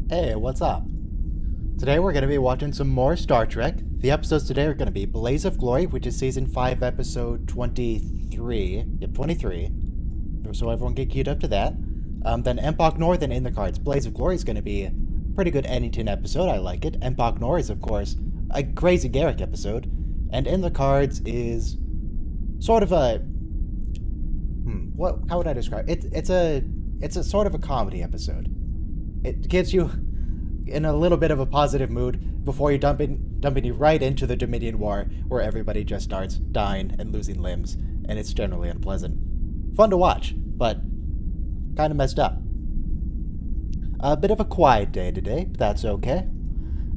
Hey, what's up? Today we're going to be watching some more Star Trek. The episodes today are going to be Blaze of Glory, which is Season 5, Episode 23. Yep, 23. So everyone get queued up to that. Then Empok North and In the Cards. Blaze of Glory is going to be a pretty good Eddington episode. I like it. Empok North is, of course, a crazy Garrick episode. And In the Cards is sort of a... how would I describe it? It's a sort of a comedy episode. It gets you in a little bit of a positive mood before you dumping you right into the Dominion War, where everybody just starts dying and losing limbs, and it's generally unpleasant. Fun to watch, but kind of messed up. A bit of a quiet day today, but that's okay.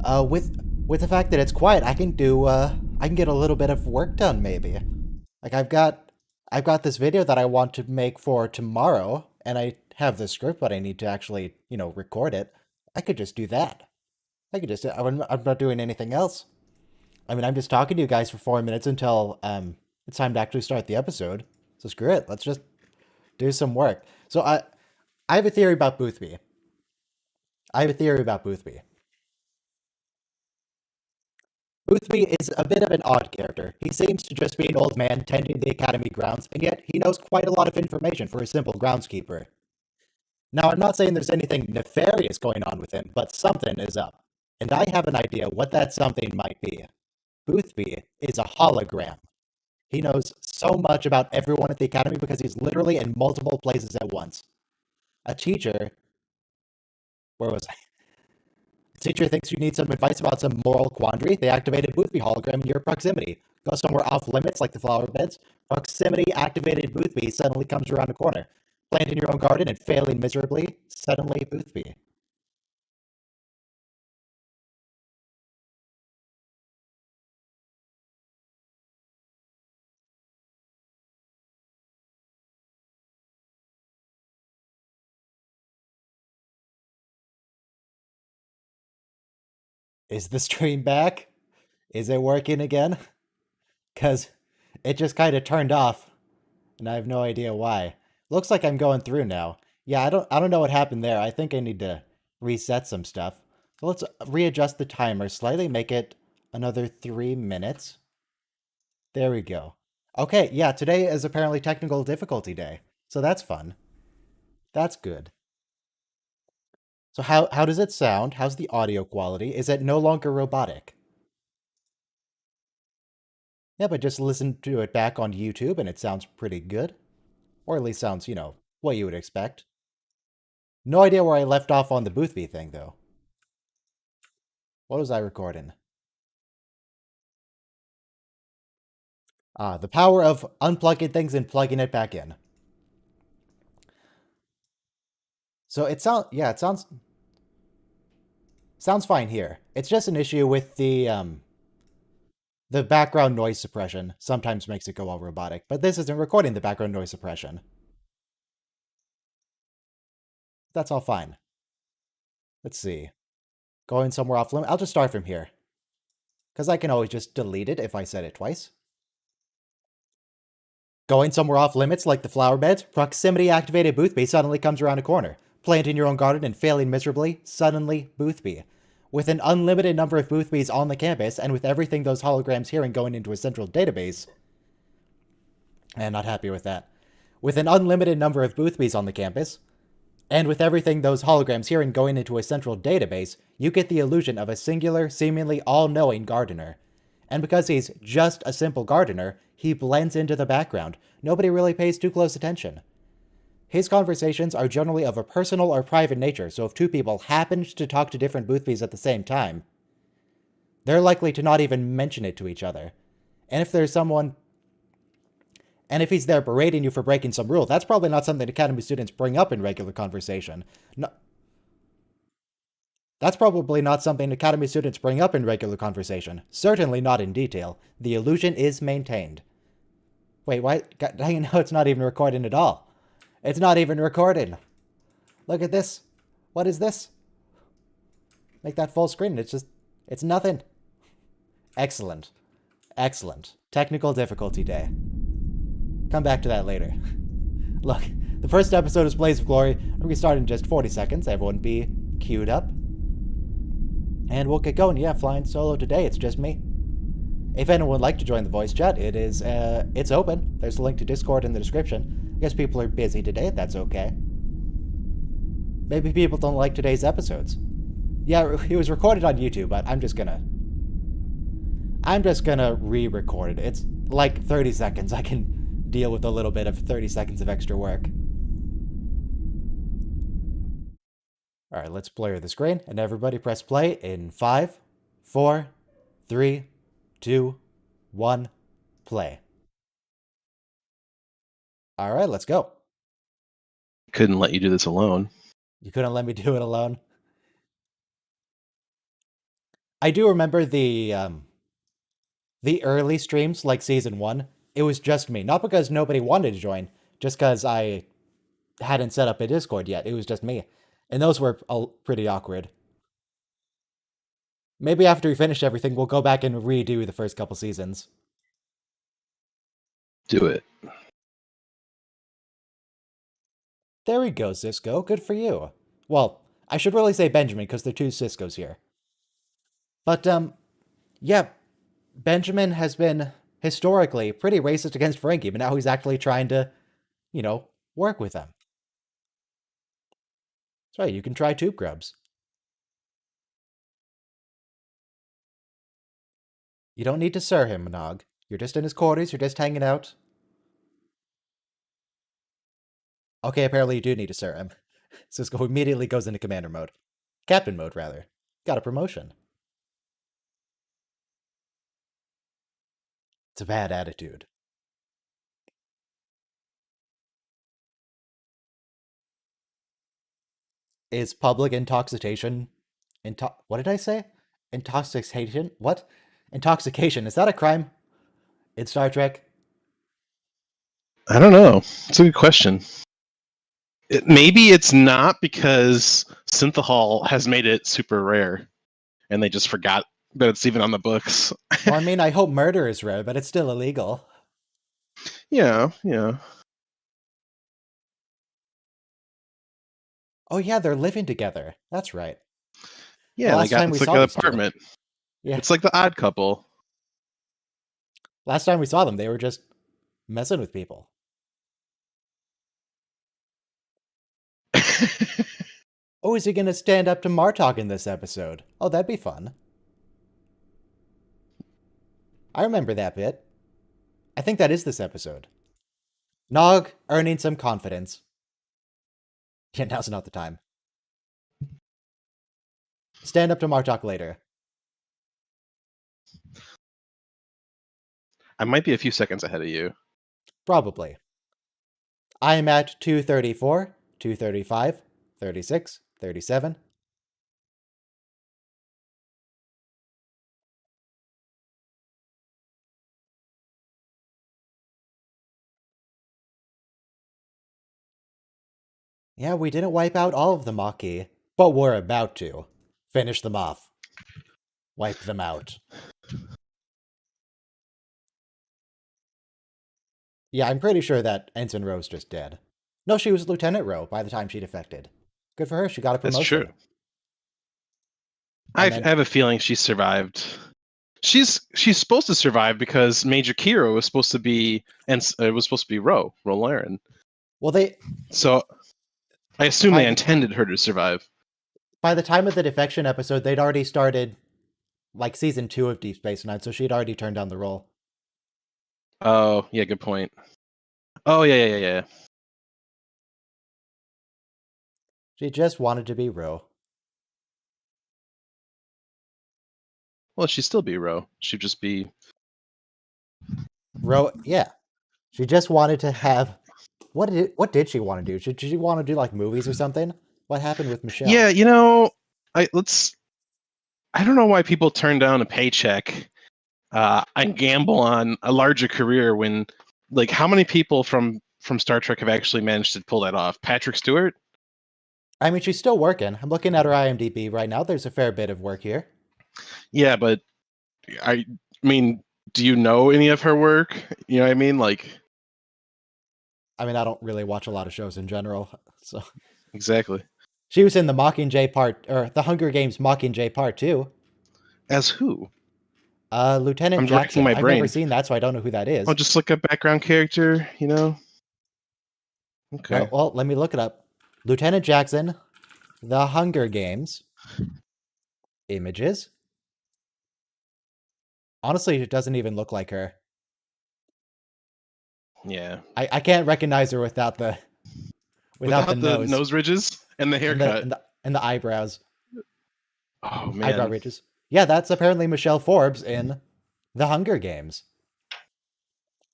With the fact that it's quiet, I can get a little bit of work done maybe. Like I've got this video that I want to make for tomorrow, and I have the script, but I need to actually, record it. I could just do that. I'm not doing anything else. I mean, I'm just talking to you guys for 4 minutes until it's time to actually start the episode. So screw it. Let's just do some work. So I have a theory about Boothby. Boothby is a bit of an odd character. He seems to just be an old man tending the academy grounds, and yet he knows quite a lot of information for a simple groundskeeper. Now, I'm not saying there's anything nefarious going on with him, but something is up. And I have an idea what that something might be. Boothby is a hologram. He knows so much about everyone at the academy because he's literally in multiple places at once. A teacher... Where was I? A teacher thinks you need some advice about some moral quandary. They activated Boothby hologram in your proximity. Go somewhere off limits like the flower beds. Proximity activated Boothby suddenly comes around the corner. Planting your own garden and failing miserably, suddenly Boothby. Is the stream back? Is it working again? Because it just kind of turned off, and I have no idea why. Looks like I'm going through now. Yeah, I don't know what happened there. I think I need to reset some stuff. So let's readjust the timer slightly, make it another 3 minutes. There we go. Okay, yeah, today is apparently technical difficulty day. So that's fun. That's good. So how does it sound? How's the audio quality? Is it no longer robotic? Yeah, but just listen to it back on YouTube and it sounds pretty good. Or at least sounds, what you would expect. No idea where I left off on the Boothby thing, though. What was I recording? The power of unplugging things and plugging it back in. So it sounds fine here. It's just an issue with the background noise suppression. Sometimes makes it go all robotic, but this isn't recording the background noise suppression. That's all fine. Let's see. Going somewhere off limit. I'll just start from here, because I can always just delete it if I said it twice. Going somewhere off limits like the flower beds, proximity activated Boothby suddenly comes around a corner. Planting your own garden and failing miserably, suddenly Boothby. With an unlimited number of Boothbys on the campus, and with everything those holograms hearing going into a central database... I'm not happy with that. With an unlimited number of Boothbys on the campus, and with everything those holograms hearing going into a central database, you get the illusion of a singular, seemingly all-knowing gardener. And because he's just a simple gardener, he blends into the background. Nobody really pays too close attention. His conversations are generally of a personal or private nature, so if two people happened to talk to different Boothbys at the same time, they're likely to not even mention it to each other. And if he's there berating you for breaking some rule, that's probably not something Academy students bring up in regular conversation. No, that's probably not something Academy students bring up in regular conversation. Certainly not in detail. The illusion is maintained. Wait, why? God dang it, no, it's not even recording at all. It's not even recording. Look at this. What is this? Make that full screen. It's nothing. Excellent. Excellent. Technical difficulty day. Come back to that later. Look, the first episode is Blaze of Glory. We're going to start in just 40 seconds. Everyone be queued up. And we'll get going. Yeah, flying solo today. It's just me. If anyone would like to join the voice chat, it's open. There's a link to Discord in the description. I guess people are busy today. That's okay. Maybe people don't like today's episodes. Yeah, it was recorded on YouTube, but I'm just gonna re-record it. It's like 30 seconds. I can deal with a little bit of 30 seconds of extra work. All right, let's blur the screen, and everybody press play in 5, 4, 3, 2, 1, play. All right, let's go. Couldn't let you do this alone. You couldn't let me do it alone. I do remember the early streams, like season 1. It was just me, not because nobody wanted to join, just because I hadn't set up a Discord yet. It was just me, and those were pretty awkward. Maybe after we finish everything, we'll go back and redo the first couple seasons. Do it. There we go, Cisco. Good for you. Well, I should really say Benjamin, because there are 2 Ciscos here. But, yeah, Benjamin has been, historically, pretty racist against Frankie, but now he's actually trying to, work with them. That's right, you can try tube grubs. You don't need to sir him, Nog. You're just in his quarters, you're just hanging out. Okay, apparently you do need to sir him. Cisco immediately goes into commander mode. Captain mode, rather. Got a promotion. It's a bad attitude. Is public intoxication... what did I say? Intoxication? What? Intoxication. Is that a crime? In Star Trek? I don't know. It's a good question. Maybe it's not because Synthahol has made it super rare, and they just forgot that it's even on the books. Well, I mean, I hope murder is rare, but it's still illegal. Yeah. Oh yeah, they're living together. That's right. Yeah, it's like an apartment. Yeah. It's like the Odd Couple. Last time we saw them, they were just messing with people. Oh, is he going to stand up to Martok in this episode? Oh, that'd be fun. I remember that bit. I think that is this episode. Nog earning some confidence. Yeah, now's not the time. Stand up to Martok later. I might be a few seconds ahead of you. Probably. I am at 234, 235, 36, 37. Yeah, we didn't wipe out all of the Maquis, but we're about to. Finish them off. Wipe them out. Yeah, I'm pretty sure that Ensign Rowe's just dead. No, she was Lieutenant Rowe by the time she defected. Good for her, she got a promotion. That's true. I have a feeling she survived. She's supposed to survive because Major Kiro was supposed to be Rowe Laren. Well, so I assume they intended her to survive. By the time of the defection episode, they'd already started like season 2 of Deep Space Nine, so she'd already turned down the role. Oh, yeah, good point. Oh, yeah. She just wanted to be Rowe. Well, she'd still be Rowe. She'd just be... Rowe, yeah. She just wanted to have... What did she want to do? Did she want to do, like, movies or something? What happened with Michelle? Yeah, I don't know why people turn down a paycheck and gamble on a larger career when, like, how many people from Star Trek have actually managed to pull that off? Patrick Stewart? I mean, she's still working. I'm looking at her IMDb right now. There's a fair bit of work here. Yeah, but I mean, do you know any of her work? You know what I mean? Like, I mean, I don't really watch a lot of shows in general, so... Exactly. She was in the the Hunger Games Mockingjay Part 2. As who? Lieutenant I'm racking Jackson. my I've never brain. seen that, so I don't know who that Oh, is. just like a background character, you know? No, Okay. well, let me look it up. Lieutenant Jackson, The Hunger Games, images. Honestly, it doesn't even look like her. Yeah. I can't recognize her without the Without the nose nose ridges and the and the haircut. and the and the eyebrows, Oh eyebrow man. ridges. Yeah, that's apparently Michelle Forbes in The Hunger Games.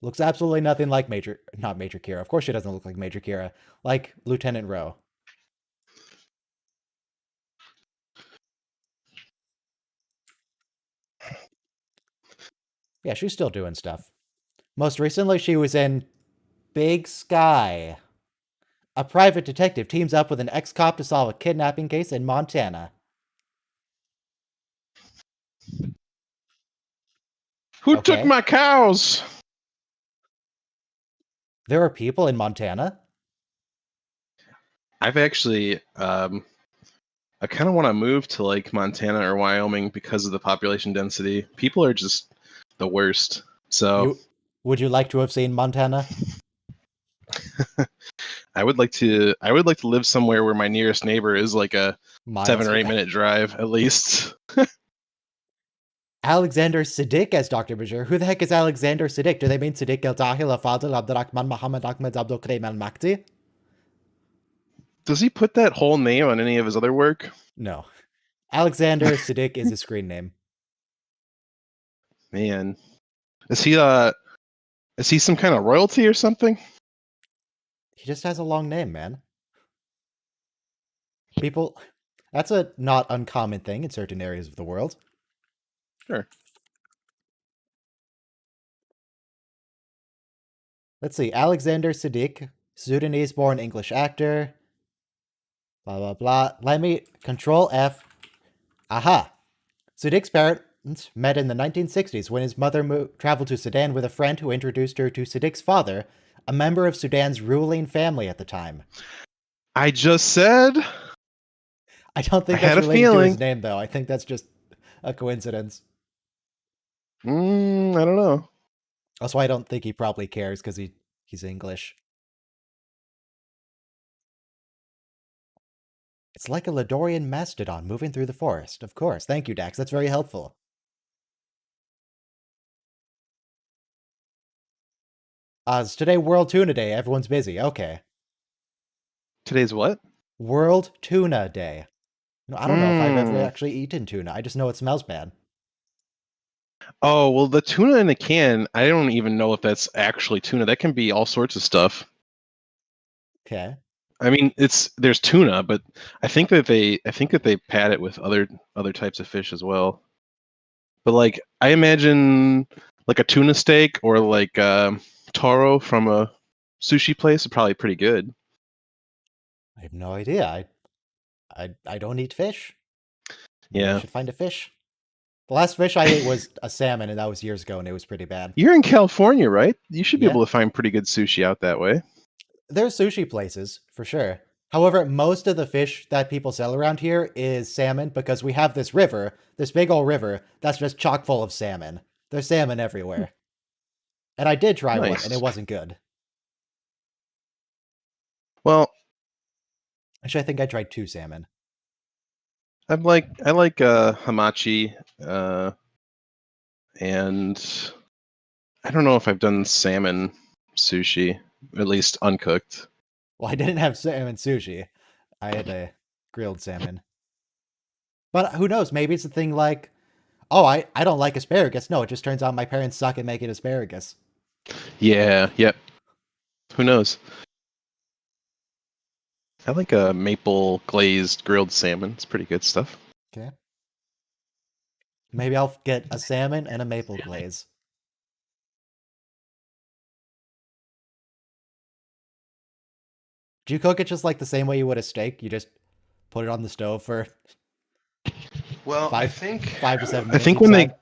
Looks absolutely nothing like not Major Kira. Of course she doesn't look like Major Kira. Like Lieutenant Rowe. Yeah, she's still doing stuff. Most recently, she was in Big Sky. A private detective teams up with an ex-cop to solve a kidnapping case in Montana. Who took Okay. my cows? There are people in Montana? I've actually I kind of want to move to like Montana or Wyoming because of the population density. People are just the worst. So Would you like to have seen Montana? I would like to live somewhere where my nearest neighbor is like a Miles. 7 or 8 minute drive at least. Alexander Siddiq as Dr. Bashir. Who the heck is Alexander Siddiq? Do they mean Siddiq al-Dahil al-Fadil Abdurrahman Muhammad Ahmed Abdul Karim al-Makti? Does he put that whole name on any of his other work? No. Alexander Siddiq is his screen name. Man, is he some kind of royalty or something? He just has a long name, man. People, that's a not uncommon thing in certain areas of the world. Sure. Let's see. Alexander Siddiq, Sudanese-born English actor. Blah, blah, blah. Let me Control F. Aha. Siddiq's parents met in the 1960s when his mother traveled to Sudan with a friend who introduced her to Siddiq's father, a member of Sudan's ruling family at the time. I just said. I don't I think that's had a related to his feeling. name, though. I think that's just a coincidence. I don't know. Also, I don't think he probably cares because he's English. It's like a Ladorian mastodon moving through the forest. Of course. Thank you, Dax. That's very helpful. It's today World Tuna Day. Everyone's busy. Okay. Today's what? World Tuna Day. No, I don't know if I've ever Mm. actually eaten tuna. I just know it smells bad. Oh, well, the tuna in a can, I don't even know if that's actually tuna. That can be all sorts of stuff. Okay. I mean, there's tuna, but I think that they pat it with other types of fish as well. But like I imagine like a tuna steak or like taro from a sushi place are probably pretty good. I have no idea. I don't eat fish. Maybe I Yeah. should find a fish. The last fish I ate was a salmon, and that was years ago, and it was pretty bad. You're in California, right? You should be Yeah. able to find pretty good sushi out that way. There's sushi places, for sure. However, most of the fish that people sell around here is salmon because we have this river, this big old river, that's just chock full of salmon. There's salmon everywhere. And I did try one, and Nice. it wasn't good. Well, Actually, I think I tried 2 salmon. I like hamachi, and I don't know if I've done salmon sushi, at least uncooked. Well, I didn't have salmon sushi. I had a grilled salmon. But who knows? Maybe it's a thing like, oh, I don't like asparagus. No, it just turns out my parents suck at making asparagus. Yeah, yep. Who knows? I like a maple glazed grilled salmon. It's pretty good stuff. Okay. Maybe I'll get a salmon and a maple glaze. Do you cook it just like the same way you would a steak? You just put it on the stove for Well, I 5 think 5 to 7 I minutes think each when side?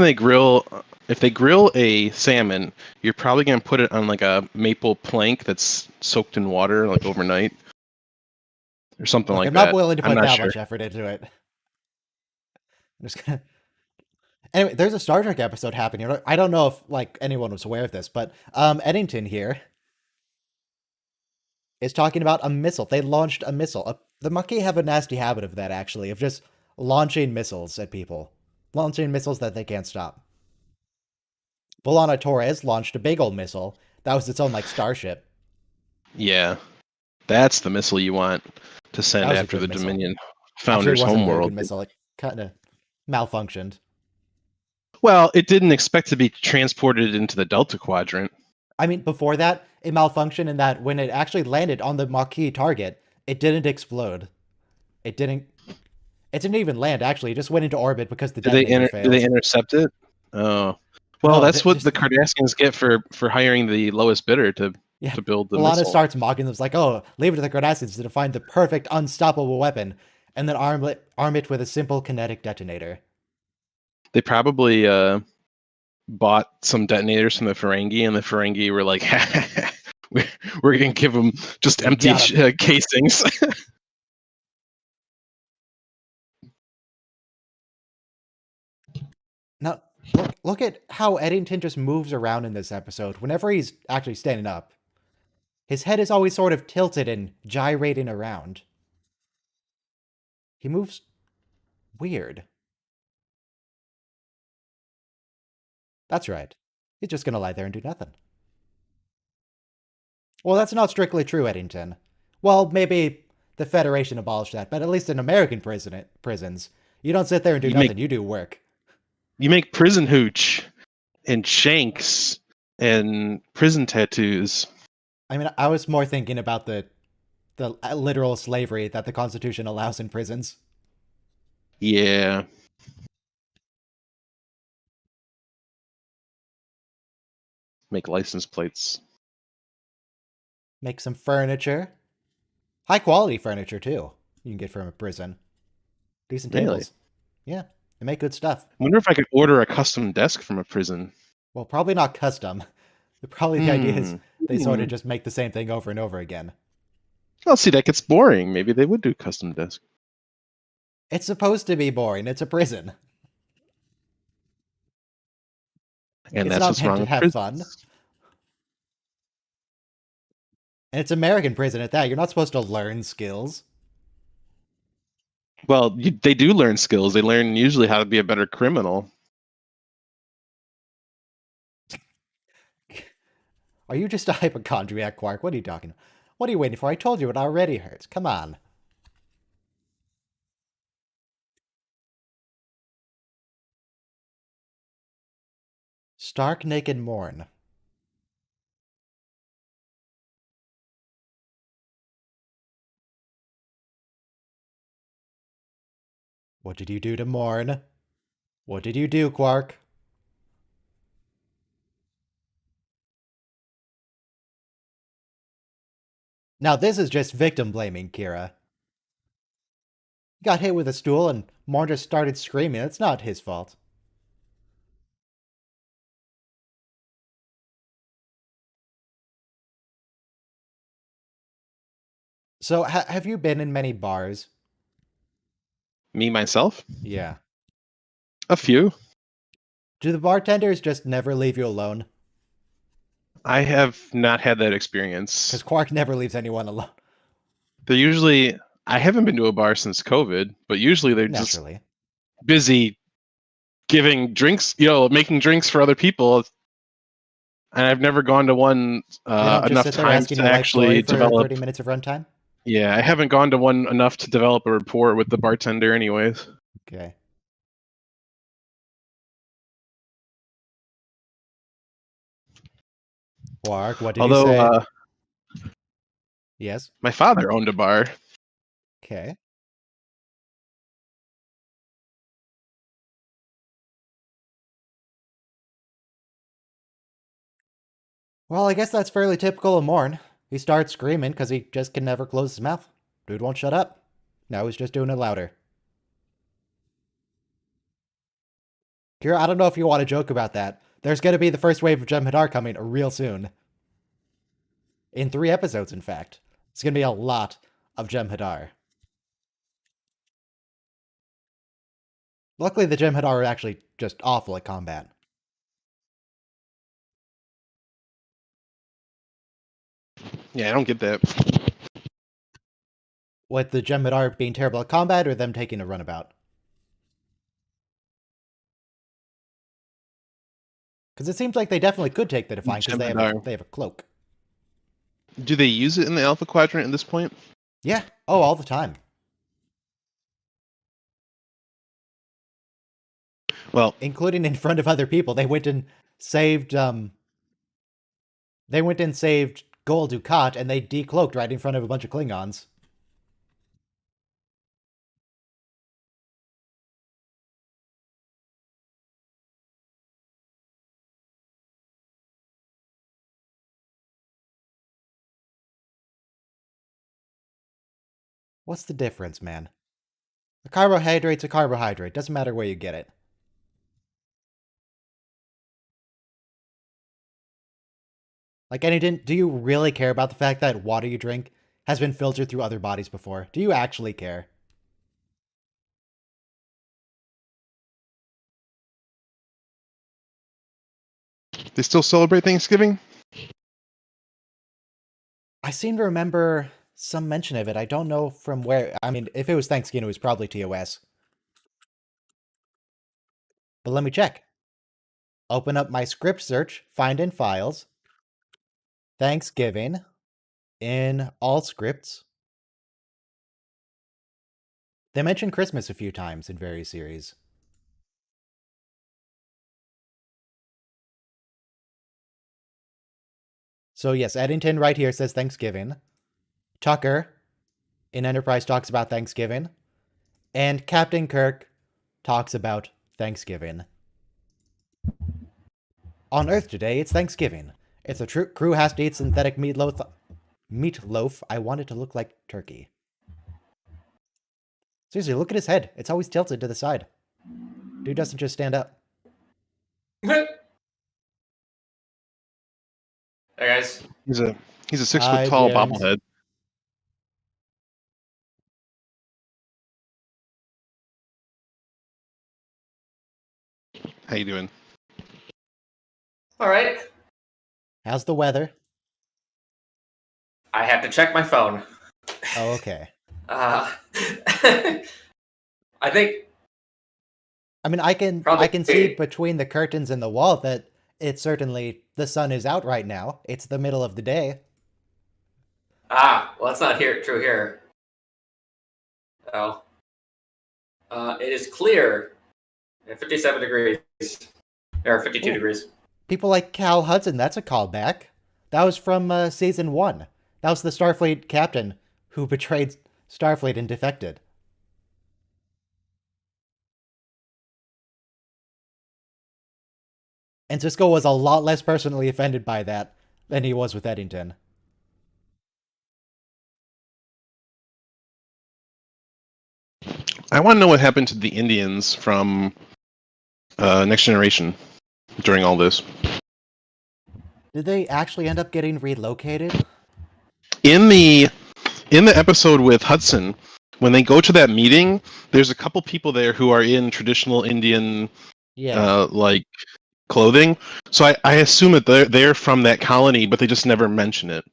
they grill, if they grill a salmon, you're probably gonna put it on like a maple plank that's soaked in water like overnight or something Look, like I'm not that. willing to I'm put not that sure. much effort into it. I'm just gonna. Anyway, there's a Star Trek episode happening. I don't know if like anyone was aware of this, but Eddington here is talking about a missile. They launched a missile. The Maquis have a nasty habit of that, actually, of just launching missiles at people, launching missiles that they can't stop. Bolana Torres launched a big old missile that was its own like starship. Yeah, that's the missile you want to send That was a after good the missile. Dominion Actually, it founders' wasn't a very homeworld. good missile. It kind of malfunctioned. Well, it didn't expect to be transported into the Delta Quadrant. I mean, before that, it malfunctioned in that when it actually landed on the Maquis target, it didn't explode. It didn't. It didn't even land. Actually, it just went into orbit because the detonator Did failed. they intercept it? Oh, well, No, that's what just the Cardassians get for hiring the lowest bidder to yeah. build the B'Elanna missile. starts mocking them. It's like, oh, leave it to the Cardassians to find the perfect unstoppable weapon, and then arm it with a simple kinetic detonator. They probably bought some detonators from the Ferengi, and the Ferengi were like, we're going to give them just empty casings. Now, look at how Eddington just moves around in this episode. Whenever he's actually standing up, his head is always sort of tilted and gyrating around. He moves weird. That's right. He's just gonna lie there and do nothing. Well, that's not strictly true, Eddington. Well, maybe the Federation abolished that, but at least in American prisons, you don't sit there and do nothing, you do work. You make prison hooch and shanks and prison tattoos. I mean, I was more thinking about the literal slavery that the Constitution allows in prisons. Yeah. Make license plates. Make some furniture. High quality furniture, too. You can get from a prison. Decent tables. Yeah, they make good stuff. I wonder if I could order a custom desk from a prison. Well, probably not custom. Probably the idea is they sort of just make the same thing over and over again. Well, see, that gets boring. Maybe they would do custom desk. It's supposed to be boring. It's a prison. And it's that's not what's meant wrong to with have prisons. fun. And it's American prison at that. You're not supposed to learn skills. Well, they do learn skills. They learn usually how to be a better criminal. Are you just a hypochondriac, Quark? What are you talking about? What are you waiting for? I told you it already hurts. Come on. Stark Naked Morn. What did you do to Morn? What did you do, Quark? Now this is just victim blaming, Kira. He got hit with a stool and Morn just started screaming. It's not his fault. So, have you been in many bars? Me, myself? Yeah. A few. Do the bartenders just never leave you alone? I have not had that experience. Because Quark never leaves anyone alone. They're usually... I haven't been to a bar since COVID, but usually they're Naturally. just busy giving drinks, making drinks for other people. And I've never gone to one enough time to actually develop 30 minutes of runtime? Yeah, I haven't gone to one enough to develop a rapport with the bartender anyways. Okay. Quark, what did you say? Yes? My father owned a bar. Okay. Well, I guess that's fairly typical of Morn. He starts screaming because he just can never close his mouth. Dude won't shut up. Now he's just doing it louder. Kira, I don't know if you want to joke about that. There's going to be the first wave of Jem'Hadar coming real soon. In 3 episodes, in fact. It's going to be a lot of Jem'Hadar. Luckily, the Jem'Hadar are actually just awful at combat. Yeah, I don't get that. With the Jem'Hadar being terrible at combat, or them taking a runabout? Because it seems like they definitely could take the Defiant because Jem'Hadar. they have a cloak. Do they use it in the Alpha Quadrant at this point? Yeah. Oh, all the time. Well, Including in front of other people. They went and saved Gol Dukat, and they decloaked right in front of a bunch of Klingons. What's the difference, man? A carbohydrate's a carbohydrate. Doesn't matter where you get it. Like, do you really care about the fact that water you drink has been filtered through other bodies before? Do you actually care? they still celebrate Thanksgiving? I seem to remember some mention of it. I don't know from where. I mean, if it was Thanksgiving, it was probably TOS. But let me check. Open up my script search, find in files, Thanksgiving, in all scripts. They mention Christmas a few times in various series. So yes, Eddington right here says Thanksgiving. Tucker in Enterprise talks about Thanksgiving. And Captain Kirk talks about Thanksgiving. On Earth today, it's Thanksgiving. If the crew has to eat synthetic meatloaf, I want it to look like turkey. Seriously, look at his head. It's always tilted to the side. Dude doesn't just stand up. Hey guys. He's a 6 foot Hi, tall James. bobblehead. How you doing? All right. How's the weather? I have to check my phone. Oh, okay. I think I mean, I Probably. can see between the curtains and the wall that it's certainly the sun is out right now. It's the middle of the day. well, that's not true here. Oh. It is clear at 57 degrees. Or 52 Ooh. degrees. People like Cal Hudson, that's a callback. That was from season 1. That was the Starfleet captain who betrayed Starfleet and defected. And Sisko was a lot less personally offended by that than he was with Eddington. I want to know what happened to the Indians from Next Generation during all this. Did they actually end up getting relocated? In the episode with Hudson, when they go to that meeting, there's a couple people there who are in traditional Indian like clothing. So I assume that they're from that colony, but they just never mention it.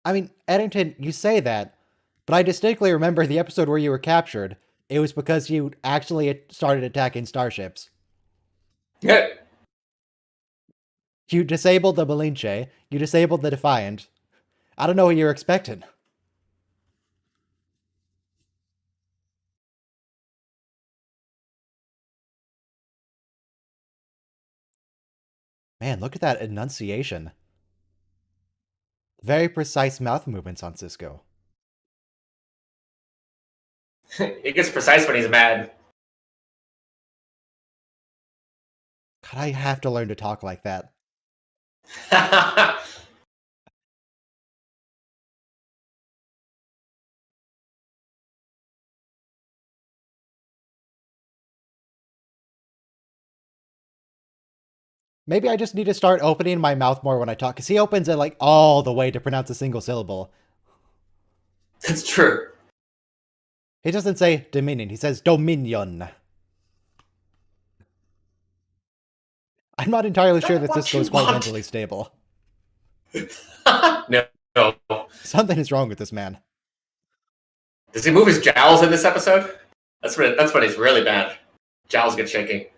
I mean, Eddington, you say that, but I distinctly remember the episode where you were captured. It was because you actually started attacking starships. Yeah. You disabled the Malinche. You disabled the Defiant. I don't know what you were expecting. Man, look at that enunciation. Very precise mouth movements on Sisko. It gets precise when he's mad. God, I have to learn to talk like that. Maybe I just need to start opening my mouth more when I talk, because he opens it like all the way to pronounce a single syllable. That's true. He doesn't say dominion, he says dominion. I'm not entirely sure that What Cisco you is quite want? mentally stable. No. Something is wrong with this man. Does he move his jowls in this episode? That's when he's really bad. Jowls get shaky.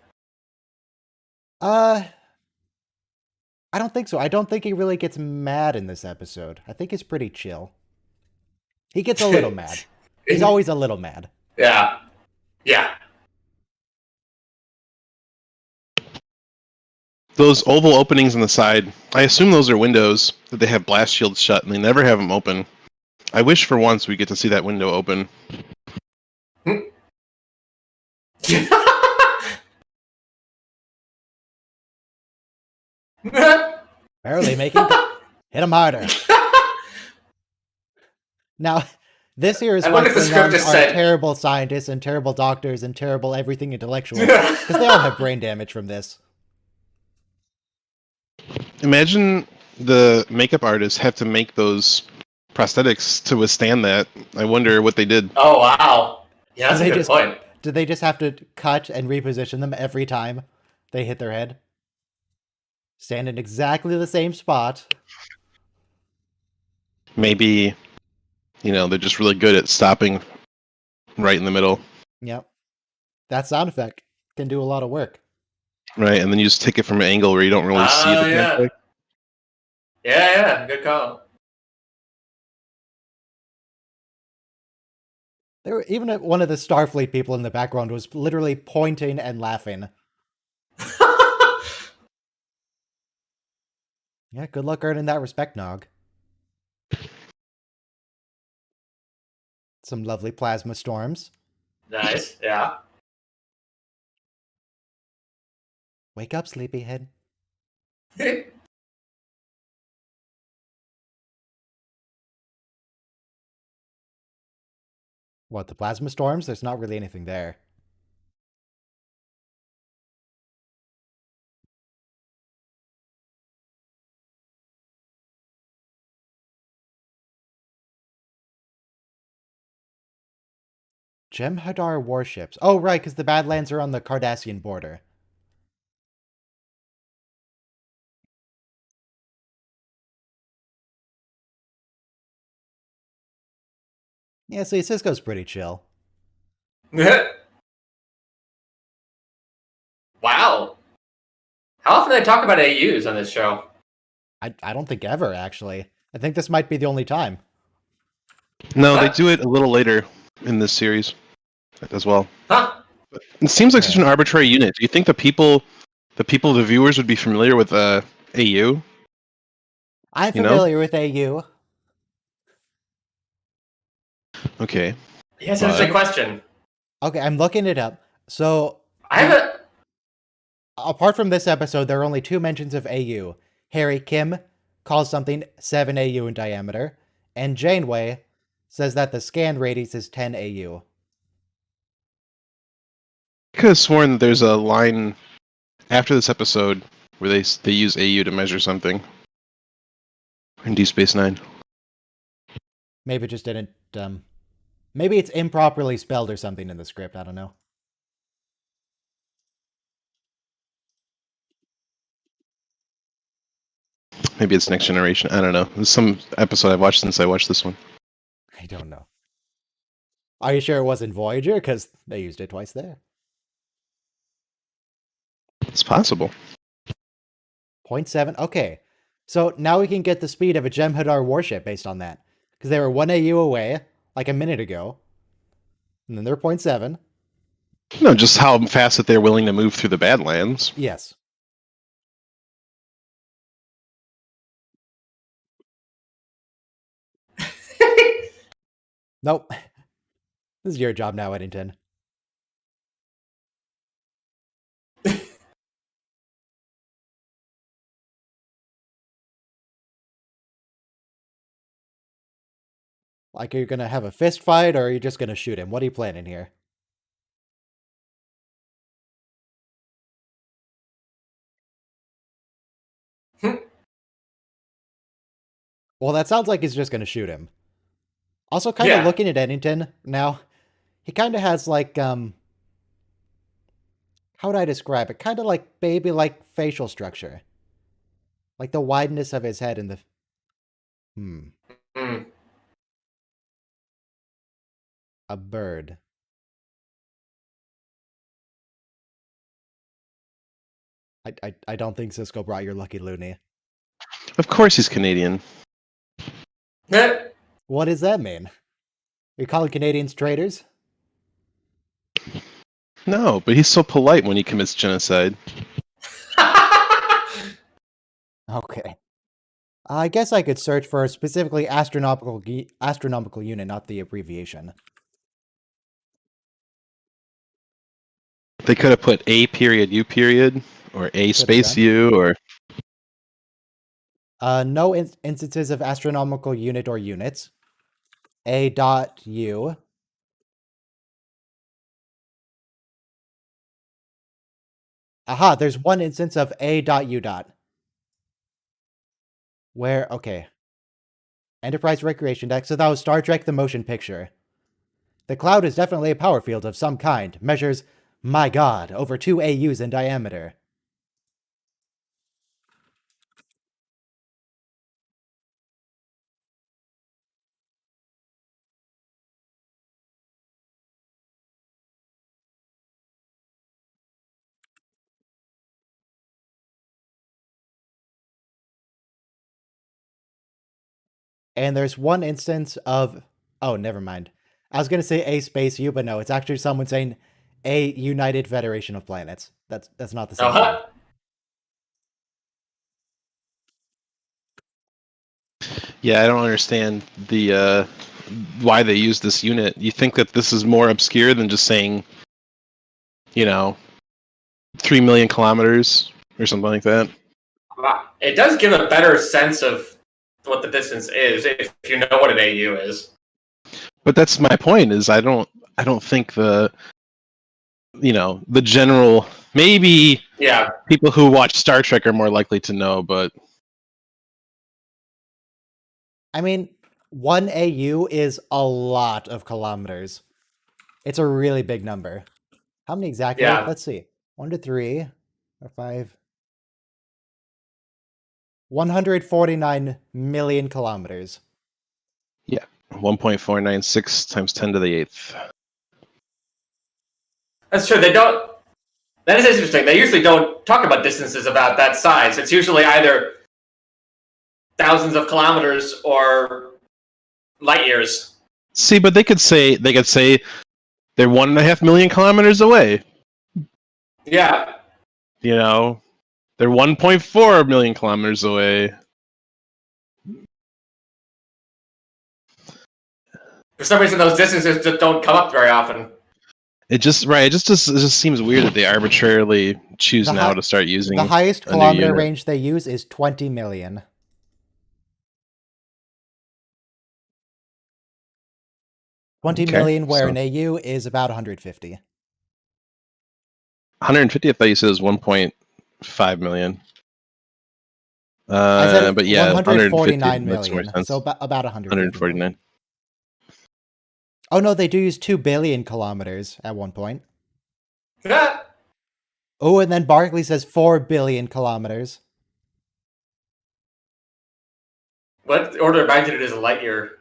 I don't think so. I don't think he really gets mad in this episode. I think he's pretty chill. He gets a little mad. He's always a little mad. Yeah. Yeah. Those oval openings on the side, I assume those are windows that they have blast shields shut and they never have them open. I wish for once we get to see that window open. Barely making. Hit him harder. Now, this here is I why wonder if the script Klingons just are said- terrible scientists and terrible doctors and terrible everything intellectual. Because they all have brain damage from this. Imagine the makeup artists have to make those prosthetics to withstand that. I wonder what they did. Oh, wow. Yeah, that's They a good just- point. Do they just have to cut and reposition them every time they hit their head? Stand in exactly the same spot. Maybe, they're just really good at stopping right in the middle, Yep. That sound effect can do a lot of work. right? And then you just take it from an angle where you don't really see the Yeah. conflict. Yeah, good call. Even one of the Starfleet people in the background was literally pointing and laughing. Yeah, good luck earning that respect, Nog. Some lovely plasma storms. Nice, yeah. Wake up, sleepyhead. What, the plasma storms? There's not really anything there. Jem'Hadar warships. Oh, right, because the Badlands are on the Cardassian border. Yeah, see, Cisco's pretty chill. Wow. How often do they talk about AUs on this show? I don't think ever, actually. I think this might be the only time. No, they What? do it a little later in this series as well. Huh? It seems like such an arbitrary unit. Do you think the viewers would be familiar with AU? I'm You know? familiar with AU. Okay. Yeah, it's an interesting question. Okay, I'm looking it up. So, I have a... apart from this episode, there are only 2 mentions of AU. Harry Kim calls something 7 AU in diameter, and Janeway says that the scan radius is 10 AU. I could have sworn that there's a line after this episode where they use AU to measure something in Deep Space Nine. Maybe it just didn't, maybe it's improperly spelled or something in the script, I don't know. Maybe it's Next Generation. I don't know. There's some episode I've watched since I watched this one. I don't know. Are you sure it wasn't Voyager? Because they used it twice there. It's possible. 0.7, okay. So now we can get the speed of a Jem'Hadar warship based on that. Because they were 1 AU away, like a minute ago. And then they're 0.7. No, just how fast that they're willing to move through the Badlands. Yes. Nope. This is your job now, Eddington. Like, are you going to have a fist fight, or are you just going to shoot him? What are you planning here? Well, that sounds like he's just going to shoot him. Also, kind of Yeah. looking at Eddington now, he kind of has like, how would I describe it? Kind of like baby-like facial structure. Like the wideness of his head and the... Mm. A bird. I don't think Cisco brought your lucky loony. Of course he's Canadian. Eh. What does that mean? Are you calling Canadians traitors? No, but he's so polite when he commits genocide. Okay. I guess I could search for specifically astronomical unit, not the abbreviation. They could have put A period U period or A space done. U or No instances of astronomical unit or units. A dot U. Aha, there's one instance of A dot U dot. Where, okay. Enterprise Recreation Deck, so that was Star Trek the Motion Picture. The cloud is definitely a power field of some kind. Measures, my god, over 2 AUs in diameter. And there's one instance of... Oh, never mind. I was going to say A space U, but no, it's actually someone saying A United Federation of Planets. That's not the same thing. Uh-huh. yeah, I don't understand the why they use this unit. You think that this is more obscure than just saying, 3 million kilometers or something like that? It does give a better sense of what the distance is if you know what an AU is. But that's my point. Is I don't think the general, maybe Yeah. people who watch Star Trek are more likely to know, but I mean, 1 AU is a lot of kilometers. It's a really big number. How many exactly? Yeah. Let's see. 1 to 3 or 5. 149 million kilometers. yeah, 1.496 times 10 to the 8th. That's true. That is interesting. They usually don't talk about distances about that size. It's usually either thousands of kilometers or light years. See, but they could say they're 1.5 million kilometers away. Yeah. They're 1.4 million kilometers away. For some reason, those distances just don't come up very often. It just seems weird that they arbitrarily choose now to start using The highest a new kilometer unit. range they use is 20 million. 20 million, where an AU is about 150. 150, I thought you said it was 1.5 million. I said but yeah, 149 makes more million, sense. so about 149. Oh no, they do use 2 billion kilometers at one point. Yeah. Oh, and then Barkley says 4 billion kilometers. What order of magnitude is a light year?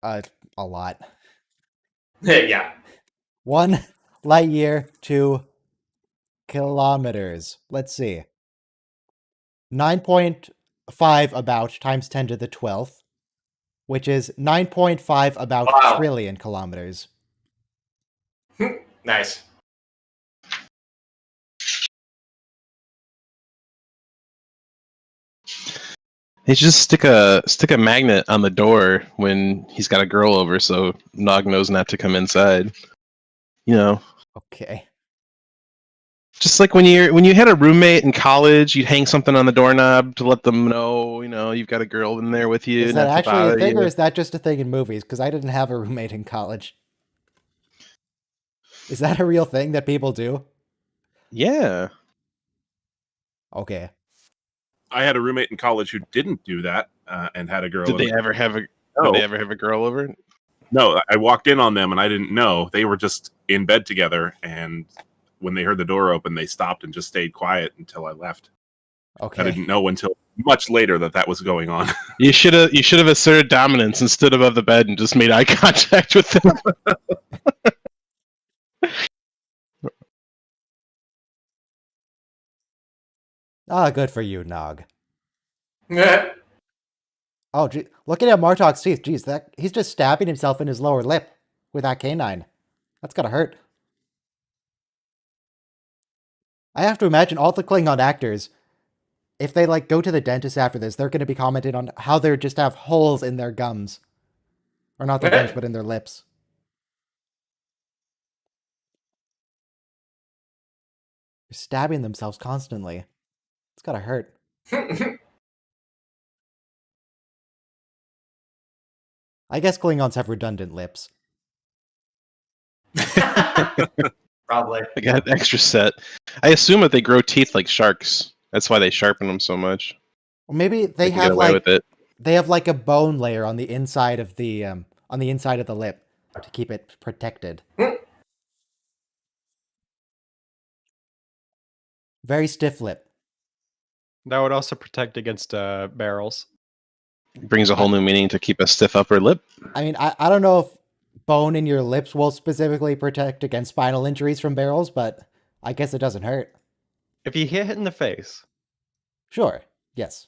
A lot. Yeah. 1 light year, 2 kilometers. Let's see. 9.5 about times 10 to the 12th, which is 9.5 about trillion kilometers. Nice. They just stick a magnet on the door when he's got a girl over, so Nog knows not to come inside. Okay. Just like when you had a roommate in college, you'd hang something on the doorknob to let them know, you've got a girl in there with you. Is that actually a thing, or is that just a thing in movies? Because I didn't have a roommate in college. Is that a real thing that people do? Yeah. Okay. I had a roommate in college who didn't do that and had a girl. Did they ever have a girl over? No, I walked in on them and I didn't know. They were just in bed together, and when they heard the door open, they stopped and just stayed quiet until I left. Okay. I didn't know until much later that was going on. You should have asserted dominance and stood above the bed and just made eye contact with them. Good for you, Nog. Yeah. Oh, gee, looking at Martok's teeth, geez, he's just stabbing himself in his lower lip with that canine. That's gotta hurt. I have to imagine all the Klingon actors, if they like go to the dentist after this, they're gonna be commenting on how they just have holes in their gums. Or not their gums, but in their lips. They're stabbing themselves constantly. It's gotta hurt. I guess Klingons have redundant lips. Probably. I got an extra set. I assume that they grow teeth like sharks. That's why they sharpen them so much. Or maybe they Can get have away like with it. they have like a bone layer on the inside of the lip to keep it protected. Very stiff lip. That would also protect against barrels. Brings a whole new meaning to keep a stiff upper lip. I mean, I don't know if bone in your lips will specifically protect against spinal injuries from barrels, but I guess it doesn't hurt. If you get hit in the face. Sure. Yes.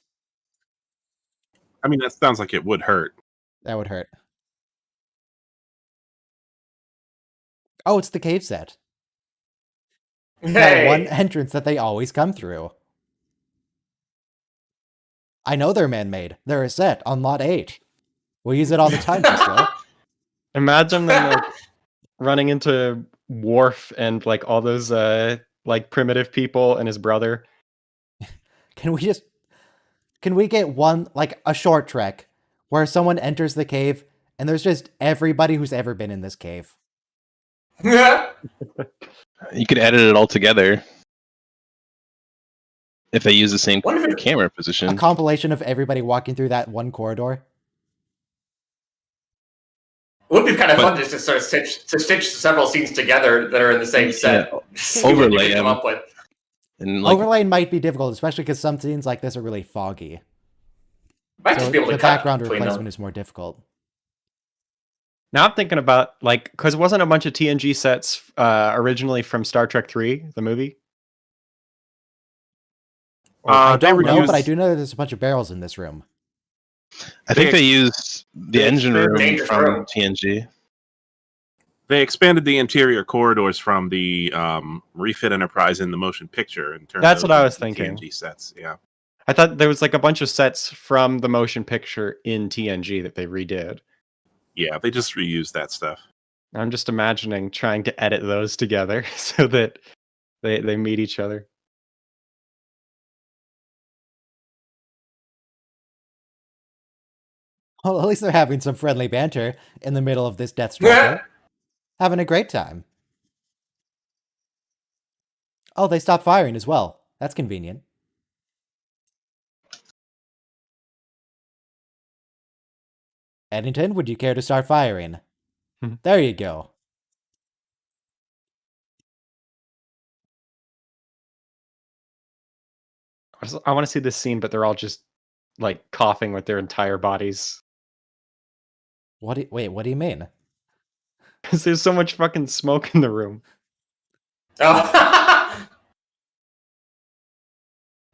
I mean, that sounds like it would hurt. That would hurt. Oh, it's the cave set. That one entrance that they always come through. I know they're man-made. They're a set on Lot 8. We'll use it all the time, Cisco. Imagine them like, running into Worf and like all those like primitive people and his brother. Can we get one, like a short trek where someone enters the cave and there's just everybody who's ever been in this cave? You could edit it all together. If they use the same camera position. A compilation of everybody walking through that one corridor. It would be kind of fun just to sort of stitch several scenes together that are in the same set. See what you Overlay can come them. up with. And like, Overlaying might be difficult, especially because some scenes like this are really foggy. Might So just be able to the cut background between replacement them. is more difficult. Now I'm thinking about like because it wasn't a bunch of TNG sets originally from Star Trek 3, the movie. I They don't were know, used- but I do know that there's a bunch of barrels in this room. I think they used the they engine room expanded from room. TNG. They expanded the interior corridors from the refit Enterprise in the motion picture and turned That's those what I was into thinking. TNG sets. Yeah, I thought there was like a bunch of sets from the motion picture in TNG that they redid. yeah, they just reused that stuff. I'm just imagining trying to edit those together so that they meet each other. Well, at least they're having some friendly banter in the middle of this death struggle. Having a great time. Oh, they stopped firing as well. That's convenient. Eddington, would you care to start firing? There you go. I want to see this scene, but they're all just like coughing with their entire bodies. Wait, what do you mean? Because there's so much fucking smoke in the room. Oh.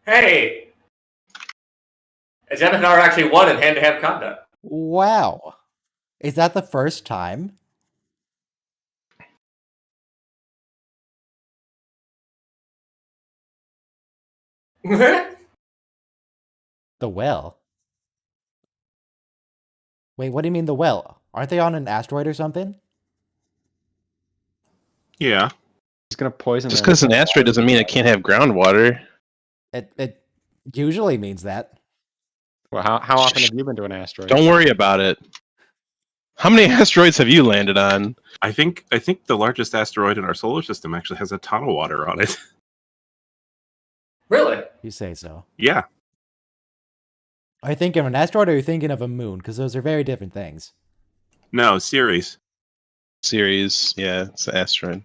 Hey! Jen and Nara actually won in hand-to-hand combat. Wow. Is that the first time? What? The well? Wait, what do you mean the well? Aren't they on an asteroid or something? Yeah, He's gonna poison Just them. because an asteroid doesn't mean it can't have groundwater. It usually means that. Well, how often have you been to an asteroid? Don't worry about it. How many asteroids have you landed on? I think the largest asteroid in our solar system actually has a ton of water on it. Really? You say so. Yeah, Are you thinking of an asteroid or are you thinking of a moon? Because those are very different things. No, Ceres. Ceres, yeah, it's an asteroid.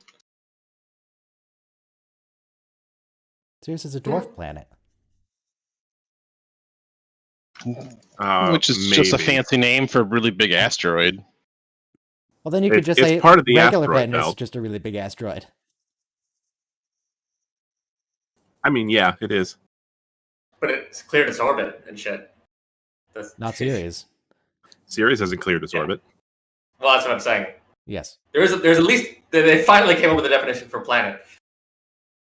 Ceres is a dwarf planet. Which is just a Maybe. fancy name for a really big asteroid. Well, then you could just It's say part of the regular asteroid planet is belt. just a really big asteroid. I mean, yeah, it is. But it's cleared its orbit and shit. Not Ceres. Ceres hasn't cleared its Yeah. orbit. Well, that's what I'm saying. Yes. There's at least they finally came up with a definition for planet.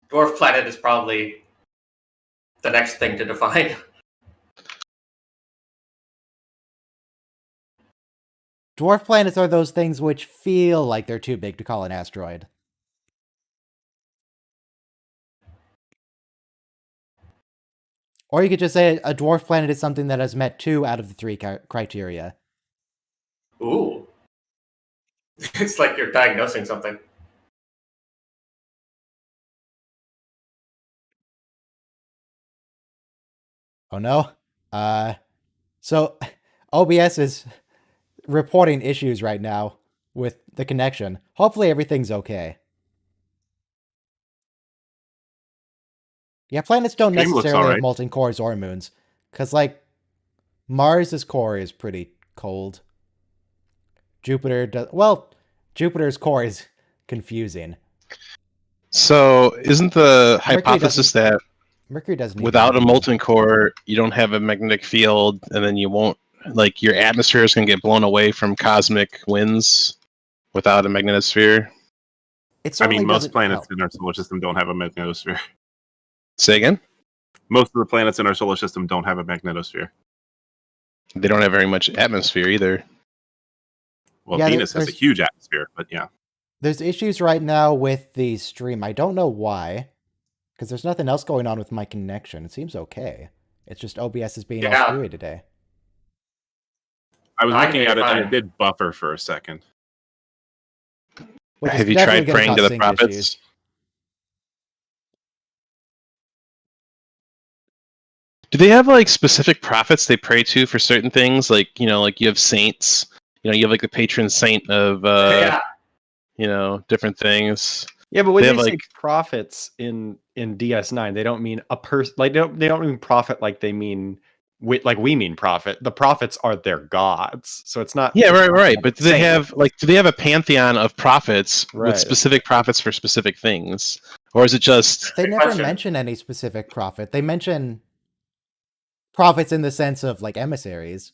Dwarf planet is probably the next thing to define. Dwarf planets are those things which feel like they're too big to call an asteroid. Or you could just say a dwarf planet is something that has met 2 out of the 3 criteria. Ooh. It's like you're diagnosing something. Oh no? So OBS is reporting issues right now with the connection. Hopefully everything's okay. Yeah, planets don't Game looks necessarily have alright. molten cores or moons. Because, like, Mars's core is pretty cold. Jupiter does... Well, Jupiter's core is confusing. So, isn't the Mercury hypothesis that Mercury doesn't even without a have molten core, you don't have a magnetic field, and then you won't, like, your atmosphere is going to get blown away from cosmic winds without a magnetosphere? It I certainly mean, most doesn't planets help. in our solar system don't have a magnetosphere. Say again? Most of the planets in our solar system don't have a magnetosphere. They don't have very much atmosphere either. Well, Yeah, Venus has a there's- huge atmosphere, but yeah. There's issues right now with the stream. I don't know why. Because there's nothing else going on with my connection. It seems okay. It's just OBS is being all Yeah. screwy today. I was I looking can at it and find- it did buffer for a second. Which is Have you definitely tried gonna praying to cause the sync prophets? issues. Do they have like specific prophets they pray to for certain things? Like, you know, like you have saints, you know, you have like the patron saint of Yeah. you know, different things. Yeah, but when They they, have, say like- prophets in DS9, they don't mean a person. Like they don't mean prophet like they mean like we mean prophet. The prophets are their gods, so it's not. Yeah, right. But do they Saint. have a pantheon of prophets Right. with specific prophets for specific things? Or is it just They Good never question. mention any specific prophet. They mention prophets in the sense of like emissaries.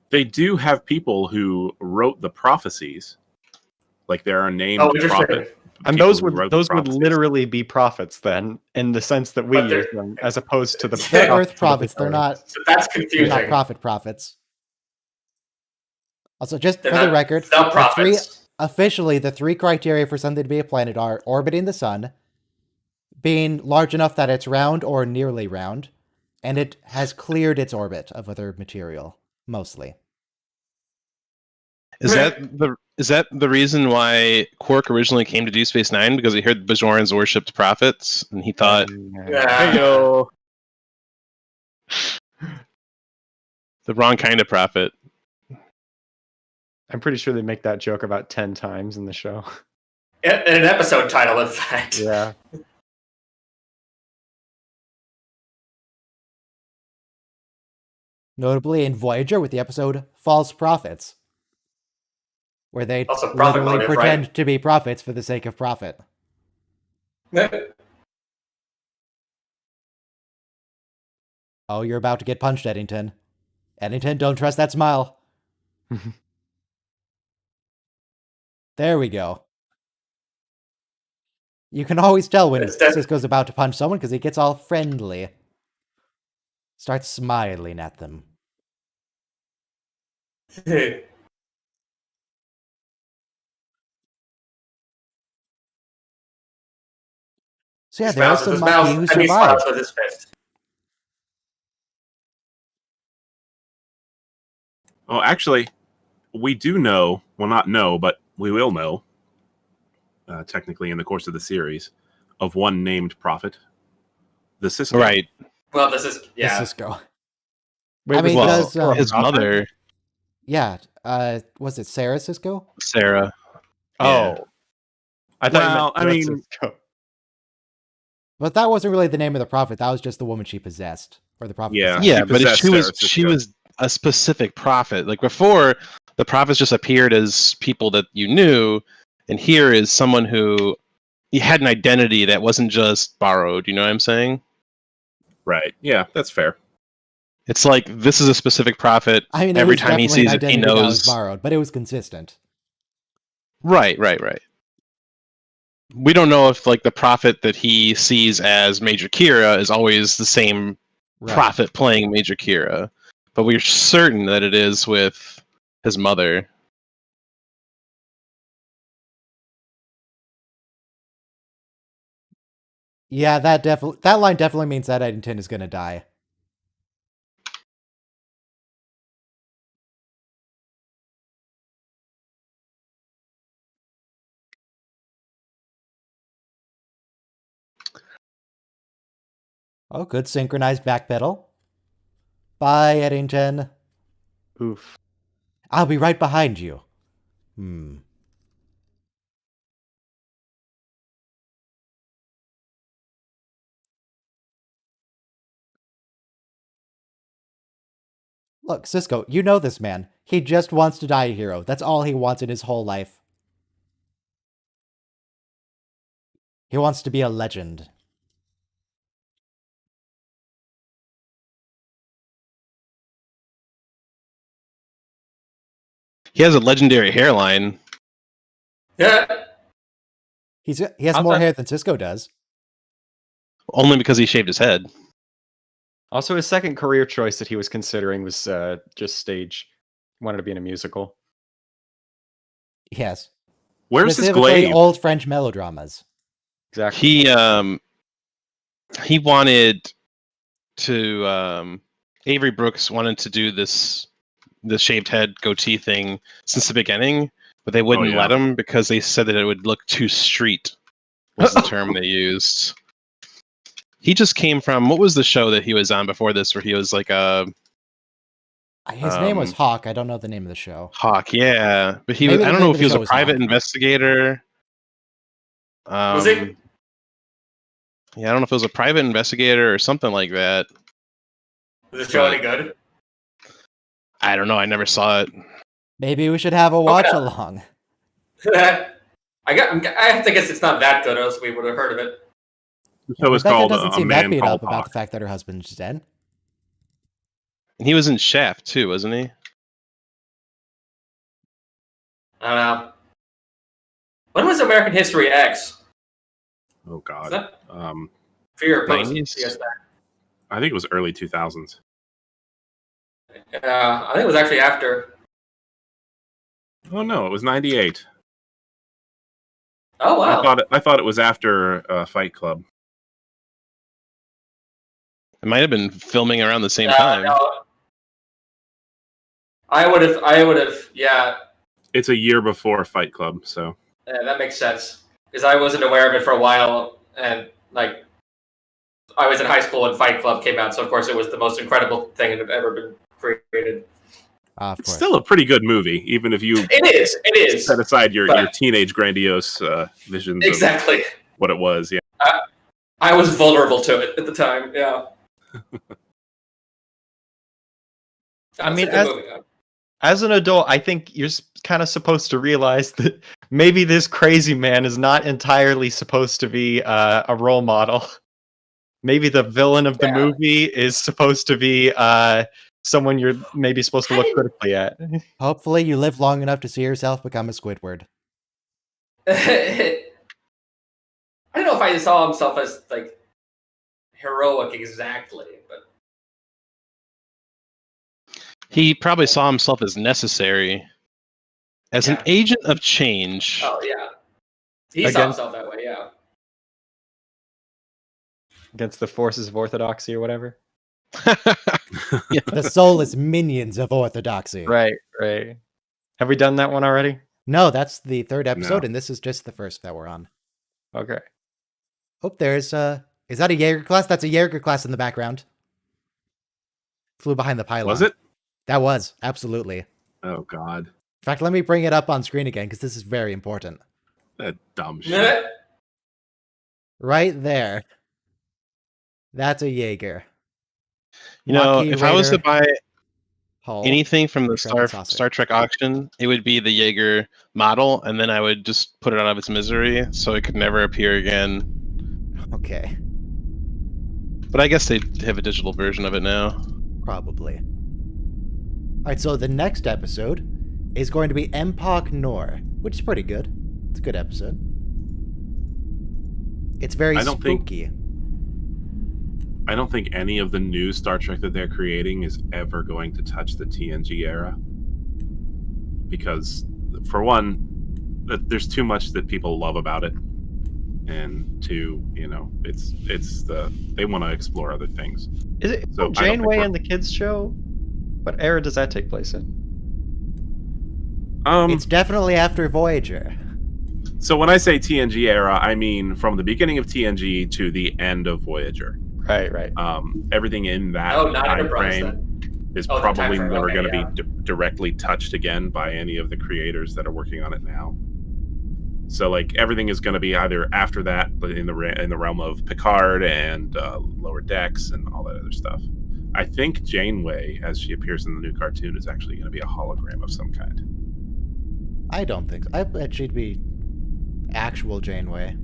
They do have people who wrote the prophecies. Like there are named Oh, interesting. prophets. And people those who would wrote the prophecies. literally be prophets then, in the sense that we But they're- use them, as opposed to the They're Yeah. Earth prophets. They're not. So that's They're confusing. not prophet prophets. Also, just They're for the not record, the the prophets. officially the 3 criteria for something to be a planet are orbiting the sun, being large enough that it's round or nearly round, and it has cleared its orbit of other material, mostly. is that the reason why Quark originally came to Deep Space Nine? Because he heard the Bajorans worshipped prophets, and he thought Yeah. the wrong kind of prophet. I'm pretty sure they make that joke about 10 times in the show. In an episode title, in fact. Yeah. Notably in Voyager with the episode False Prophets, where they Also prophet literally motive, pretend right? to be prophets for the sake of profit. Oh, you're about to get punched, Eddington. Eddington, don't trust that smile. There we go. You can always tell when It's def- Cisco's about to punch someone because he gets all friendly. Starts smiling at them. So yeah, He there is smiles with some his monkey mouth, who and he smiles survived. with his fist. Well, actually, we do know. Well, not know, but we will know. Technically, in the course of the series, of one named prophet, the sister. Right. Well, this is The Cisco. Wait, I mean, well, does his mother, yeah? Was it Sarah Cisco? Sarah. oh, I thought Well, you I meant mean- Cisco. But that wasn't really the name of the prophet. That was just the woman she possessed, or the prophet. Yeah. possessed. Yeah, she but possessed she was Sarah she Cisco. was a specific prophet. Like before, the prophets just appeared as people that you knew, and here is someone who he had an identity that wasn't just borrowed. You know what I'm saying? Right. Yeah, that's fair. It's like this is a specific prophet. I mean, there Every was time he definitely an sees it, he identity that was knows. borrowed, but it was consistent. Right. We don't know if like the prophet that he sees as Major Kira is always the same Right. prophet playing Major Kira, but we're certain that it is with his mother. Yeah, that line definitely means that Eddington is gonna die. Oh, good synchronized backpedal. Bye, Eddington. Oof. I'll be right behind you. Look, Cisco, you know this man. He just wants to die a hero. That's all he wants in his whole life. He wants to be a legend. He has a legendary hairline. Yeah. He has more hair than Cisco does. Only because he shaved his head. Also, his second career choice that he was considering was just stage. He wanted to be in a musical. Yes. Where's his Specifically, glaive? old French melodramas. Exactly. He wanted to Avery Brooks wanted to do the shaved head goatee thing since the beginning, but they wouldn't yeah. let him because they said that it would look too street, was the term they used. He just came from, what was the show that he was on before this where he was like a His name was Hawk. I don't know the name of the show. Hawk, yeah. But he Maybe was, the I don't name know of if the he was show a was private Hawk. investigator. Was Yeah, I don't know if it was a private investigator or something like that. the show any good? I don't know. I never saw it. Maybe we should have a watch along. I have to guess it's not that good, or else we would have heard of it. The show is Rebecca called doesn't A seem that Man beat Called up about Hawk. the fact that her husband's dead. And he was in Shaft too, wasn't he? I don't know. When was American History X? Oh Is God. that Um, fear post? 90s? Yes, I think it was early 2000s. I think it was actually after. Oh no, it was 98. Oh wow! I thought it was after Fight Club. It might have been filming around the same time. No. I would have. Yeah, It's a year before Fight Club, so that makes sense. Because I wasn't aware of it for a while, and like, I was in high school when Fight Club came out, so of course it was the most incredible thing that had ever been created. Of it's course. still a pretty good movie, even if you It is. set aside your But- teenage grandiose visions Exactly. of what it was. Yeah. I was vulnerable to it at the time. Yeah. I mean, That's a good movie, though. As an adult, I think you're kind of supposed to realize that maybe this crazy man is not entirely supposed to be a role model. Maybe the villain of the Yeah. movie is supposed to be someone you're maybe supposed to look critically at. Hopefully, you live long enough to see yourself become a Squidward. I don't know if I saw himself as like heroic exactly, but He probably saw himself as necessary, as an Yeah. agent of change. oh yeah, he saw Again- himself that way. Yeah. Against the forces of orthodoxy or whatever. The soulless minions of Orthodoxy. Right. Have we done that one already? No, that's the third episode, No. and this is just the first that we're on. Okay. Oh, there's is that a Jaeger class? That's a Jaeger class in the background. Flew behind the pylon. Was it? That was, absolutely. Oh God, In fact, let me bring it up on screen again, because this is very important. that dumb shit. Right there. That's a Jaeger. You know, Maquis if I was to Raider buy hull. anything from the Intrepid Saucer. Star Trek auction, it would be the Jaeger model, and then I would just put it out of its misery so it could never appear again. Okay, But I guess they have a digital version of it now. probably. Alright, so the next episode is going to be Empok Nor, which is pretty good. It's a good episode. It's very I don't think- spooky. I don't think any of the new Star Trek that they're creating is ever going to touch the TNG era. Because, for one, there's too much that people love about it. And two, they want to explore other things. Is it So, I don't Janeway think we're- in the kids show? What era does that take place in? It's definitely after Voyager. So when I say TNG era, I mean from the beginning of TNG to the end of Voyager. Right. Everything in that Oh, not time Enterprise frame then. is Oh, the probably time frame, never okay, going to yeah. be directly touched again by any of the creators that are working on it now. So like everything is going to be either after that, but in the realm of Picard and Lower Decks and all that other stuff. I think Janeway, as she appears in the new cartoon, is actually going to be a hologram of some kind. I don't think so. I bet she'd be actual Janeway.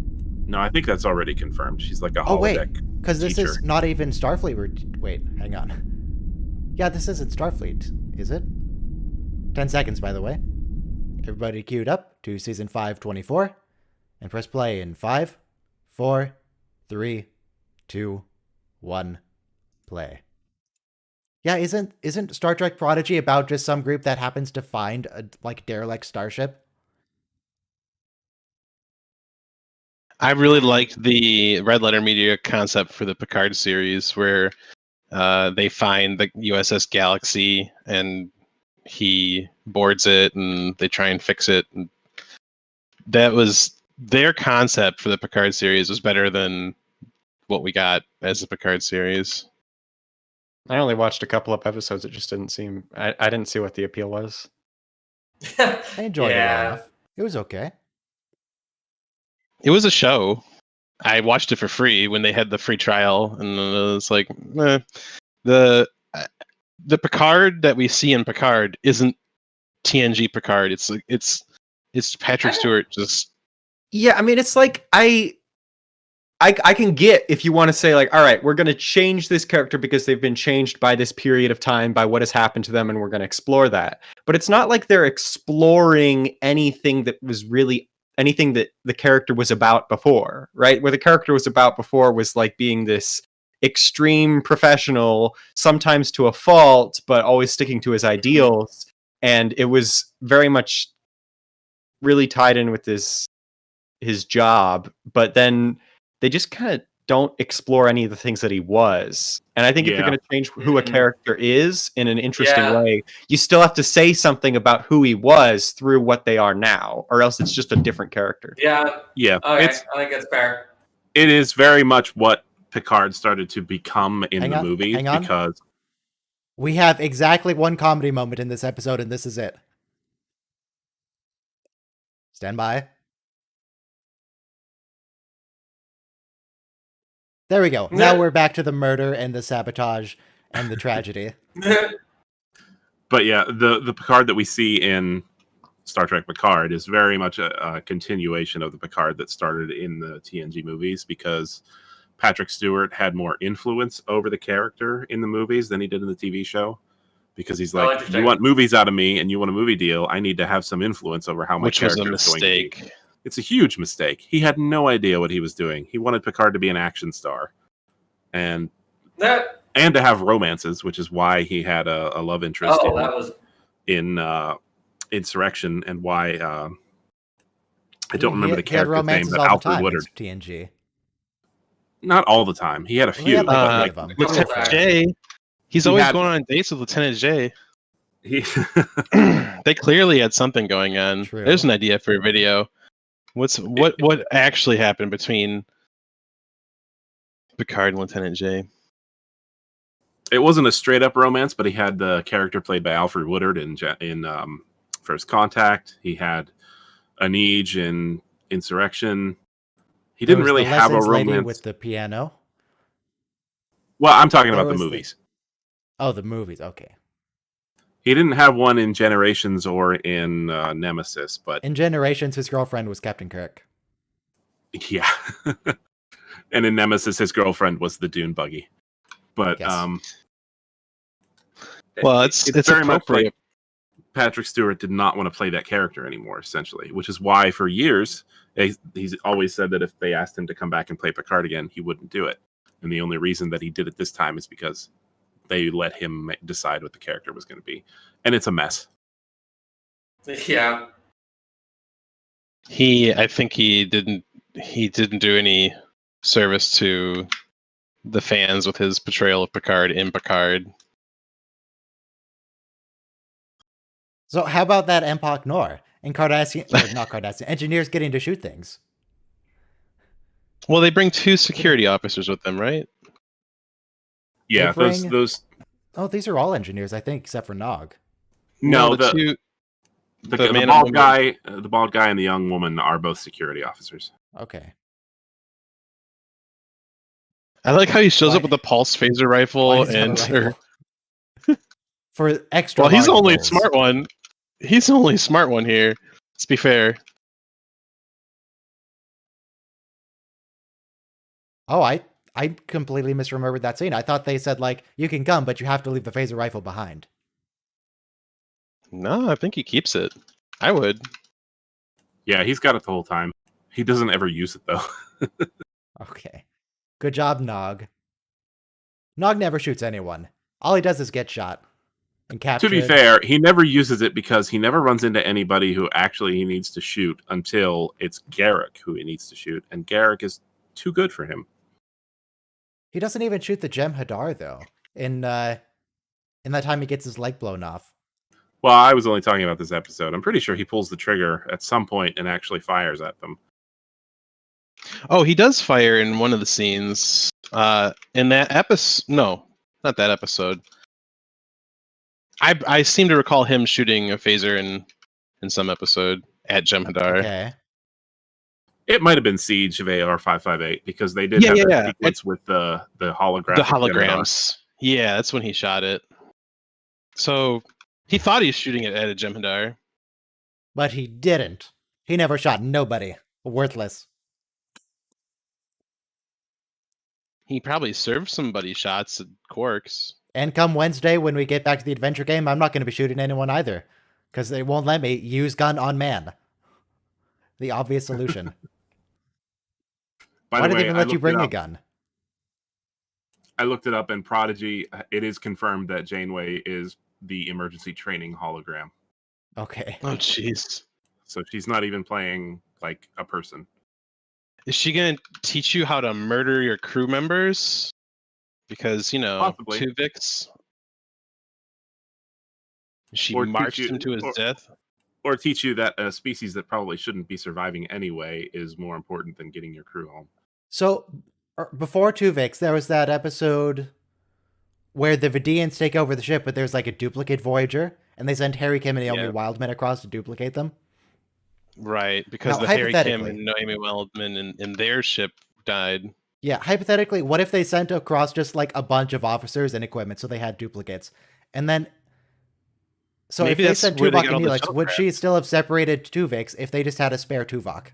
No, I think that's already confirmed. She's like a Oh, wait. holodeck. Because this is teacher. not even Starfleet. Wait, hang on. Yeah, this isn't Starfleet, is it? 10 seconds, by the way. Everybody queued up to season 524. And press play in 5, 4, 3, 2, 1, play. Yeah, isn't Star Trek Prodigy about just some group that happens to find a derelict starship? I really liked the Red Letter Media concept for the Picard series, where they find the USS Galaxy and he boards it, and they try and fix it. And that was their concept for the Picard series was better than what we got as the Picard series. I only watched a couple of episodes. It just didn't seem. I didn't see what the appeal was. I enjoyed it Yeah. well enough. It was okay. It was a show. I watched it for free when they had the free trial, and it was like, the Picard that we see in Picard isn't TNG Picard. It's Patrick Stewart just. Yeah, I mean, it's like I can get if you want to say like, all right, we're going to change this character because they've been changed by this period of time, by what has happened to them, and we're going to explore that. But it's not like they're exploring anything that was really anything that the character was about before, right? Where the character was about before was like being this extreme professional, sometimes to a fault, but always sticking to his ideals. And it was very much really tied in with his job, but then they just kind of don't explore any of the things that he was. And I think if you're Yeah. going to change who a Mhm. character is in an interesting Yeah. way, you still have to say something about who he was through what they are now, or else it's just a different character. Yeah. Yeah, Okay. it's I think that's fair. it is very much what Picard started to become in Hang the on, movies hang on. because We have exactly one comedy moment in this episode, and this is it. Stand by. There we go. Now we're back to the murder and the sabotage and the tragedy. But yeah, the Picard that we see in Star Trek Picard is very much a continuation of the Picard that started in the TNG movies because Patrick Stewart had more influence over the character in the movies than he did in the TV show. Because he's like, interesting. you want movies out of me and you want a movie deal, I need to have some influence over how my Which was character a is going to be. mistake. It's a huge mistake. He had no idea what he was doing. He wanted Picard to be an action star. And That. to have romances, which is why he had a love interest Oh, that was. in Insurrection, and why I don't remember the He had character's name, romances but all the Alfred time in Woodard. TNG. Not all the time. He had a Well, he few. had, like, but, three like, of them. Lieutenant Couple J. He's He always had- going on dates with Lieutenant J. he, They clearly had something going on. True. There's an idea for a video. What actually happened between Picard and Lieutenant J? It wasn't a straight up romance, but he had the character played by Alfred Woodard in First Contact. He had Aneej in Insurrection. He There didn't was really the have a lessons lady romance. with the piano. Well, I'm talking There about the was movies. Oh, the movies. Okay. He didn't have one in Generations or in Nemesis, but In Generations, his girlfriend was Captain Kirk. yeah. And in Nemesis, his girlfriend was the Dune buggy. But Yes. Well, it's very much appropriate. like Patrick Stewart did not want to play that character anymore, essentially, which is why for years he's always said that if they asked him to come back and play Picard again, he wouldn't do it. And the only reason that he did it this time is because they let him decide what the character was going to be. And it's a mess. Yeah. I think he didn't do any service to the fans with his portrayal of Picard in Picard. So how about that Empok Nor and Cardassian, or not Cardassian, engineers getting to shoot things? Well, they bring 2 security officers with them, right? Yeah, bring- those. Oh, these are all engineers, I think, except for Nog. No, the the, 2. the man and bald woman. guy, the bald guy, and the young woman are both security officers. Okay. I like how he shows Why- up with a pulse phaser Why rifle does he have a and. rifle? For extra. Well, he's the large only roles. smart one. He's the only smart one here. Let's be fair. Oh, I completely misremembered that scene. I thought they said like you can come, but you have to leave the phaser rifle behind. No, I think he keeps it. I would. Yeah, he's got it the whole time. He doesn't ever use it though. Okay. Good job, Nog. Nog never shoots anyone. All he does is get shot and captured. To be fair, he never uses it because he never runs into anybody who actually he needs to shoot until it's Garrick who he needs to shoot, and Garrick is too good for him. He doesn't even shoot the Gem Hadar though. In that time he gets his leg blown off. Well, I was only talking about this episode. I'm pretty sure he pulls the trigger at some point and actually fires at them. Oh, he does fire in one of the scenes. In that episode. No, not that episode. I seem to recall him shooting a phaser in some episode at Jem'Hadar. Okay. It might have been Siege of AR 558 because they did have that sequence with the holographic. The holograms. Yeah, that's when he shot it. So he thought he was shooting it at a Jem'Hadar. But he didn't. He never shot nobody. Worthless. He probably served somebody shots at Quarks. And come Wednesday when we get back to the adventure game, I'm not going to be shooting anyone either. Because they won't let me use gun on man. The obvious solution. By Why the did way, they even I let you looked bring it a up. gun? I looked it up in Prodigy. It is confirmed that Janeway is the emergency training hologram. Okay. Oh, jeez. So she's not even playing like a person. Is she going to teach you how to murder your crew members? Because, Possibly. Tuvix. She Or teach marched you- him to his death. Or teach you that a species that probably shouldn't be surviving anyway is more important than getting your crew home. So, before Tuvix, there was that episode where the Vidians take over the ship, but there's like a duplicate Voyager, and they send Harry Kim and Naomi Yeah. Wildman across to duplicate them. Right, because Now, the Harry Kim hypothetically- and Naomi Wildman in their ship died. Yeah, hypothetically, what if they sent across just like a bunch of officers and equipment so they had duplicates? And then, so Maybe if they that's sent where they Tuvok got and all the Neelix, would she still have separated Tuvix if they just had a spare Tuvok?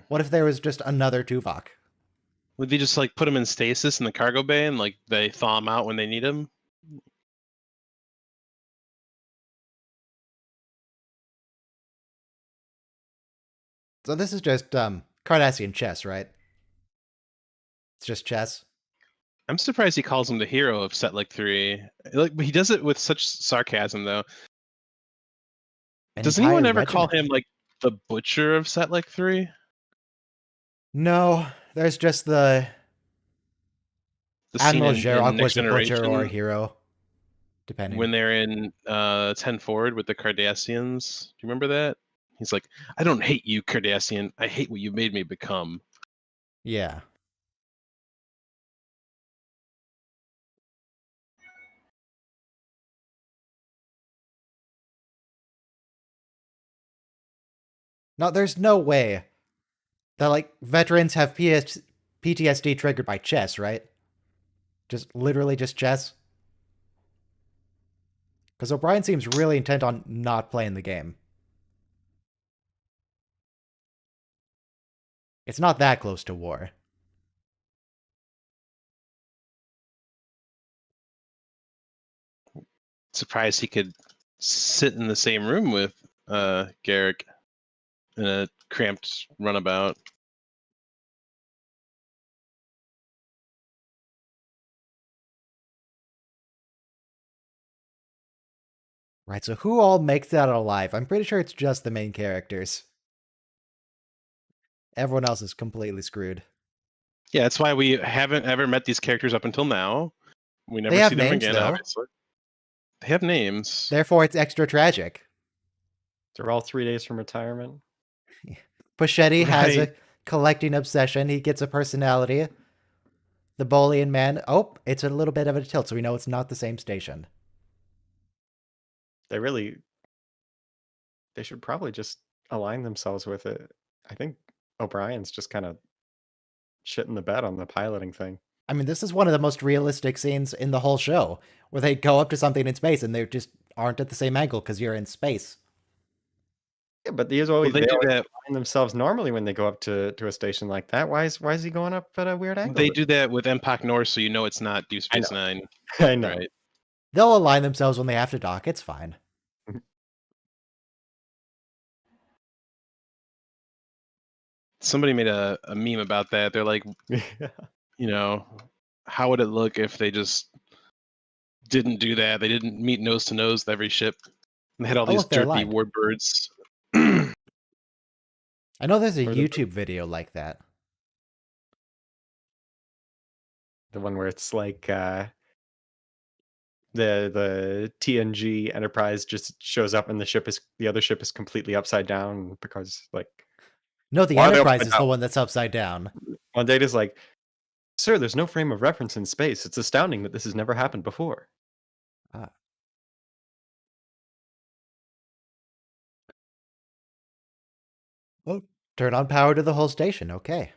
What if there was just another Tuvok? Would they just like put him in stasis in the cargo bay and like they thaw him out when they need him? So this is just Cardassian chess, right? It's just chess. I'm surprised he calls him the hero of Setlik 3. Like he does it with such sarcasm though. An Does anyone entire ever call regiment. him like the butcher of Setlik 3? No, there's just the The scene Admiral in Jarok Next was a butcher or a Generation hero, depending. when they're in 10 Forward with the Cardassians. Do you remember that? He's like, I don't hate you, Cardassian. I hate what you made me become. Yeah. No, there's no way that like veterans have PTSD triggered by chess, right? Just literally just chess. Because O'Brien seems really intent on not playing the game. It's not that close to war. Surprised he could sit in the same room with Garrick in a cramped runabout. Right, so who all makes that alive? I'm pretty sure it's just the main characters. Everyone else is completely screwed. Yeah, that's why we haven't ever met these characters up until now. We never They have see them names, again, though. obviously. They have names. Therefore, it's extra tragic. They're all 3 days from retirement. Pochetti has a Right. collecting obsession. He gets a personality. The Bolian man. Oh, it's a little bit of a tilt, so we know it's not the same station. They should probably just align themselves with it. I think O'Brien's just kind of shitting the bed on the piloting thing. I mean, this is one of the most realistic scenes in the whole show, where they go up to something in space and they just aren't at the same angle because you're in space. Yeah, but they always Well, they do always that. align themselves normally when they go up to a station like that. Why is he going up at a weird angle? They do that with Empok North, so you know it's not Deep Space Nine. I know. Right. They'll align themselves when they have to dock. It's fine. Somebody made a meme about that. They're like, you know, how would it look if they just didn't do that? They didn't meet nose to nose with every ship. And they had all Oh, these look, they're derpy aligned. warbirds. I know there's a Or the- YouTube video like that. The one where it's like the TNG Enterprise just shows up and the other ship is completely upside down because like No, the Why are they Enterprise upside is the down? one that's upside down. one data's like, sir, there's no frame of reference in space. It's astounding that this has never happened before. Oh, turn on power to the whole station. Okay.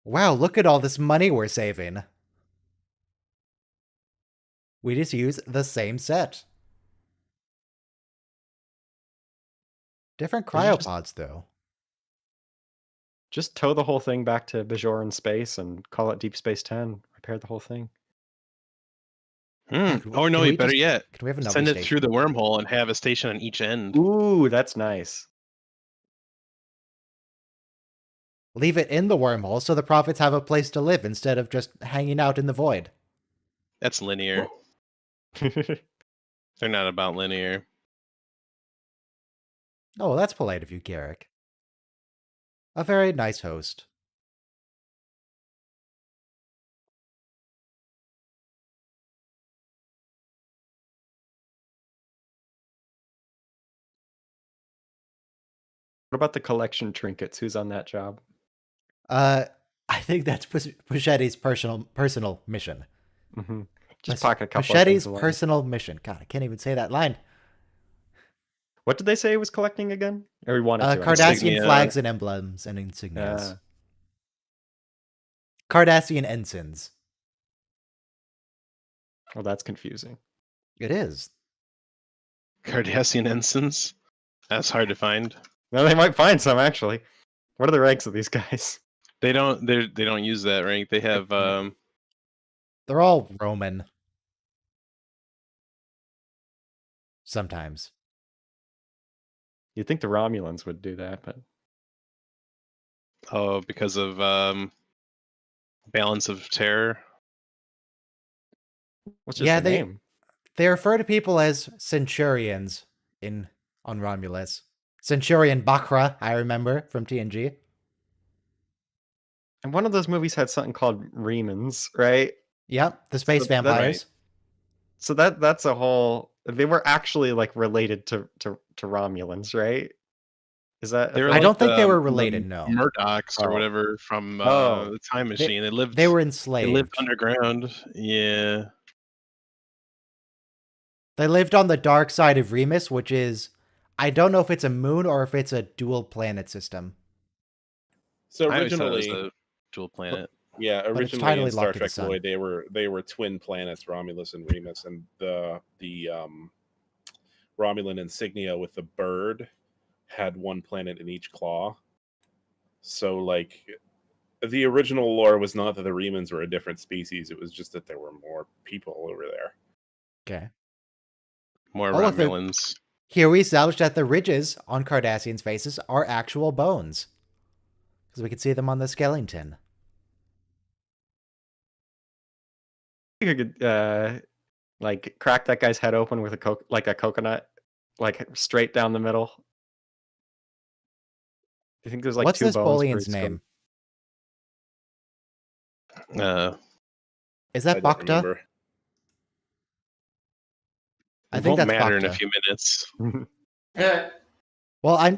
Wow, look at all this money we're saving. We just use the same set. Different They should just- cryopods, though. Just tow the whole thing back to Bajoran space and call it Deep Space 10. Repair the whole thing. Can Or no, we better just- yet, Can we have another send it station? through the wormhole and have a station on each end. Ooh, that's nice. Leave it in the wormhole so the prophets have a place to live instead of just hanging out in the void. That's linear. They're not about linear. Oh, well, that's polite of you, Garrick. A very nice host. What about the collection trinkets? Who's on that job? I think that's Pochetti's personal mission. Mm-hmm. That's Just pocket a couple of things Pochetti's along. personal mission. God, I can't even say that line. What did they say he was collecting again? Or he wanted to? I mean. Cardassian Insignia. flags and emblems and insignias. Ah. Cardassian ensigns. Well, that's confusing. It is. Cardassian ensigns. That's hard to find. Well, they might find some actually. What are the ranks of these guys? They don't use that rank. They have They're all Roman. Sometimes. You'd think the Romulans would do that, but because of balance of terror. what's just Yeah, the they- name? They refer to people as centurions on Romulus. Centurion Bakra, I remember from TNG. And one of those movies had something called Remans, right? Yep, the space So that- vampires. So that's a whole. They were actually like related to Romulans, right? Is that? They were I don't think they were the related, no. Murdochs or Oh. whatever from Oh. the Time Machine. They lived. They were They enslaved. lived underground. Yeah. They lived on the dark side of Remus, which is, I don't know if it's a moon or if it's a dual planet system. So I always thought it was originally, a dual planet. yeah, it's originally in tidally Star locked to the Trek sun. Void, they were twin planets, Romulus and Remus, and the Romulan insignia with the bird had one planet in each claw. So like the original lore was not that the Remans were a different species; it was just that there were more people over there. Okay. More Oh, look, Romulans. Here we established that the ridges on Cardassians' faces are actual bones. Because we can see them on the skeleton. You could like crack that guy's head open with a coconut, like straight down the middle. Do you think there's like What's two this bones? for Bolian's each skull? name? Is I that don't Bacta? remember. I It think won't that's matter in a Bacta. few minutes. Yeah. Well,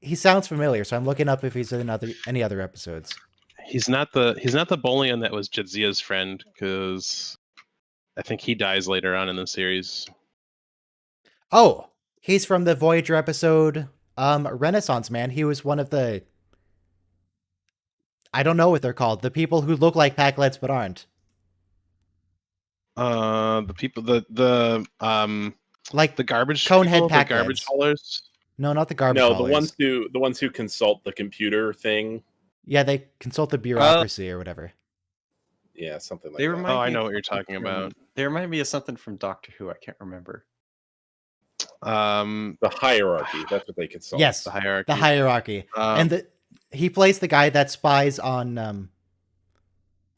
he sounds familiar, so I'm looking up if he's in any other episodes. He's not the Bolian that was Jadzia's friend, because I think he dies later on in the series. Oh, he's from the Voyager episode Renaissance Man. He was one of the, I don't know what they're called, the people who look like Packlets but aren't. The people, Like the garbage Conehead people, the Packlets. garbage haulers. No, not the garbage No, haulers. the ones who consult the computer thing. Yeah, they consult the bureaucracy or whatever. Yeah, something like They that. remind Oh, I me know of what you're something talking from- about. They remind me of something from Doctor Who. I can't remember. The hierarchy. That's what they consult. Yes, The hierarchy. the hierarchy. And he plays the guy that spies on...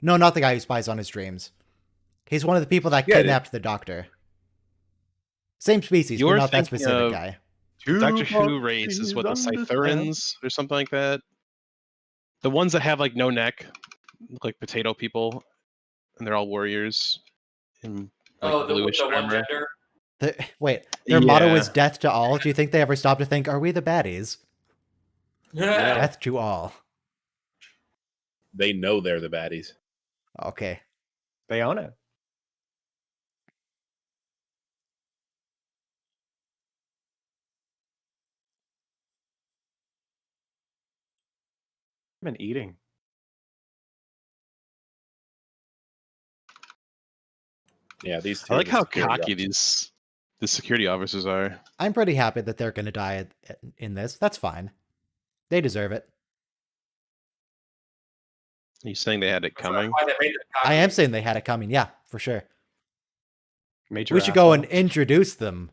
No, not the guy who spies on his dreams. He's one of the people that Yeah, kidnapped the Doctor. Same species, but You're not that thinking specific of- guy. Doctor Who race is what, the Scytherans or something like that? The ones that have like no neck, look like potato people, and they're all warriors in like The bluish one armor. gender. Wait, their motto is Yeah. death to all. Do you think they ever stop to think, are we the baddies? Death to all. They know they're the baddies. Okay. They own it. I've been eating. Yeah, these two. I are like the how security cocky officers. the security officers are. I'm pretty happy that they're going to die in this. That's fine. They deserve it. Are you saying they had it coming? Why they made them cocky. I am saying they had it coming. Yeah, for sure. Major We should go and asshole. introduce them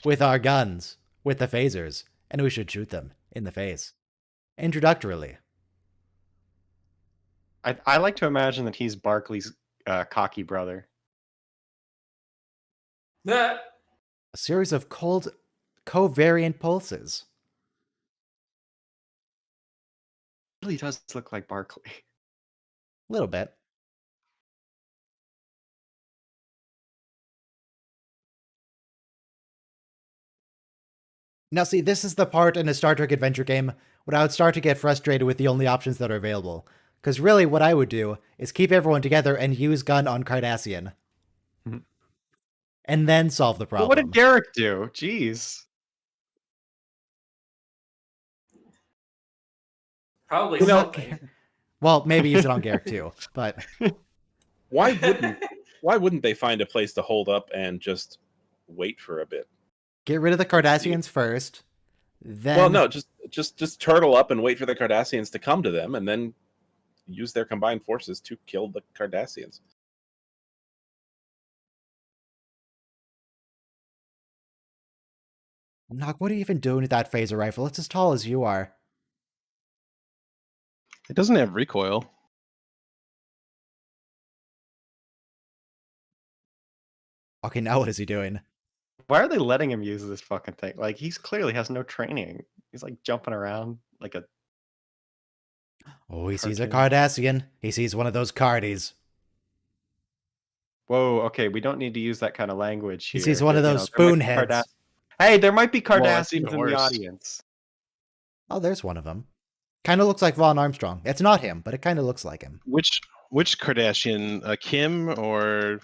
with our guns, with the phasers, and we should shoot them in the face. Introductorily. I like to imagine that he's Barclay's cocky brother. Yeah. A series of cold covariant pulses. Really does look like Barclay. A little bit. Now, see, this is the part in a Star Trek adventure game when I would start to get frustrated with the only options that are available. Because really, what I would do is keep everyone together and use gun on Cardassian. Mhm. And then solve the Well, problem. what did Garrick do? Jeez. Probably You know, something. well, maybe use it on Garrick too, but Why wouldn't they find a place to hold up and just wait for a bit? get rid of the Cardassians first. Then, Well, no, just turtle up and wait for the Cardassians to come to them, and then use their combined forces to kill the Cardassians. Nog, what are you even doing with that phaser rifle? It's as tall as you are. It doesn't have recoil. Okay, now what is he doing? Why are they letting him use this fucking thing? Like, he's clearly has no training. He's like jumping around like a. Oh, he sees a Cartoon. Cardassian. He sees one of those Cardies. Whoa, okay, we don't need to use that kind of language He here. sees one of You know, those there might be spoonheads. Hey, there might be Well, that's Cardassians even in the worse. audience. Oh, there's one of them. Kind of looks like Vaughn Armstrong. It's not him, but it kind of looks like him. Which Kardashian? Kim or?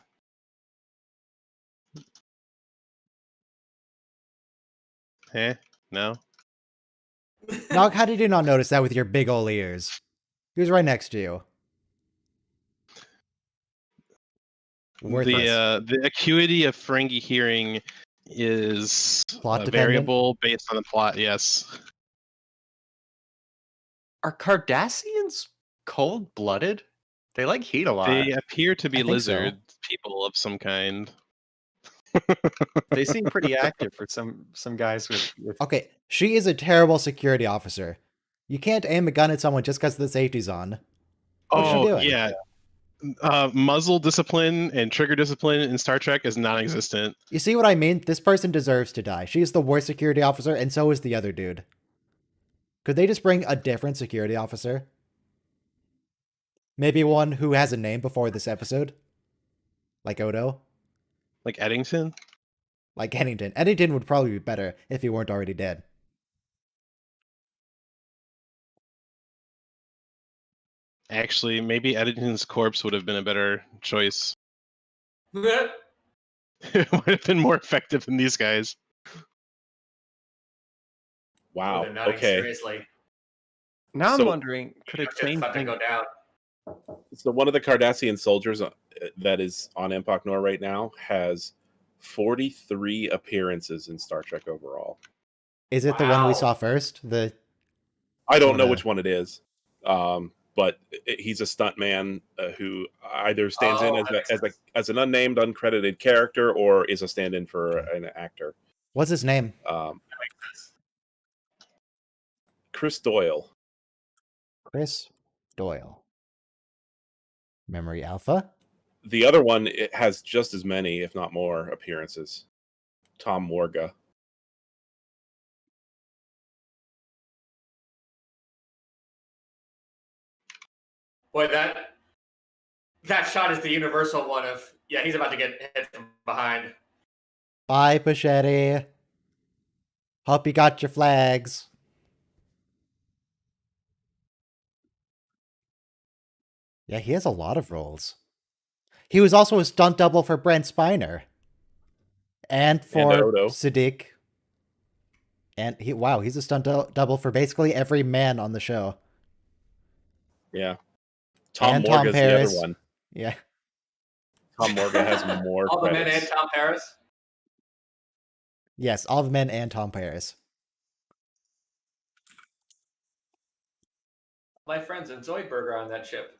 Eh? No. Nog, how did you not notice that with your big ol' ears? He was right next to you. Worthless. The acuity of Ferengi hearing is Plot dependent? variable based on the plot. Yes. Are Cardassians cold-blooded? They like heat a lot. They appear to be I think so. lizard people of some kind. They seem pretty active for some guys with Okay, she is a terrible security officer. You can't aim a gun at someone just because the safety's on. What's she doing? Yeah. Muzzle discipline and trigger discipline in Star Trek is non-existent. You see what I mean? This person deserves to die. She's the worst security officer, and so is the other dude. Could they just bring a different security officer? Maybe one who has a name before this episode? Like Odo? Like Eddington? Like Eddington. Eddington would probably be better if he weren't already dead. Actually, maybe Eddington's corpse would have been a better choice. It would have been more effective than these guys. Wow. They're nodding Okay. seriously. Now So- I'm wondering, could a It's chain about to thing go down. So one of the Cardassian soldiers that is on Empok Nor right now has 43 appearances in Star Trek overall. Is it the one we Wow. saw first? The I don't know What a- which one it is, but he's a stuntman who either stands in Oh, that makes sense. as an unnamed, uncredited character or is a stand-in for an actor. what's his name? That makes sense. Chris Doyle. Chris Doyle. Memory Alpha? The other one it has just as many, if not more, appearances. Tom Morga. Boy, that shot is the universal one of, yeah, he's about to get hit from behind. Bye, Pachetti. Hope you got your flags. Yeah, he has a lot of roles. He was also a stunt double for Brent Spiner. And for Odo. Siddiq. And he's a stunt double for basically every man on the show. Yeah. Tom And Tom Morga's the Paris. other one. Yeah. Tom Morga has more All the men credits. and Tom Paris. Yes, all the men and Tom Paris. My friends and Zoidberg are on that ship.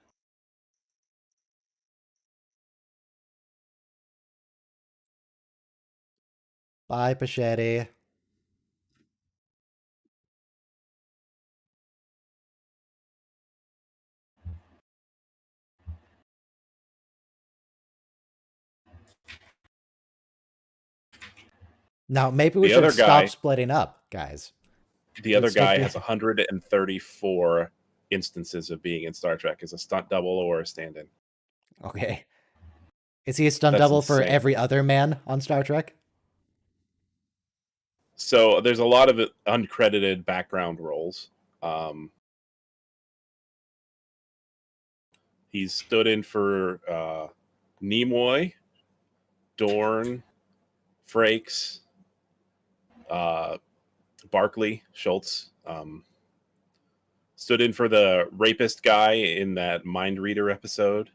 Bye, Pachetti. Now, maybe we The should other stop guy- splitting up, guys. The other Let's guy take has 134 instances of being in Star Trek as a stunt double or a stand-in. Okay. Is he a stunt That's double for insane. every other man on Star Trek? So there's a lot of uncredited background roles. He's stood in for Nimoy, Dorn, Frakes, Barkley, Schultz. Stood in for the rapist guy in that Mind Reader episode.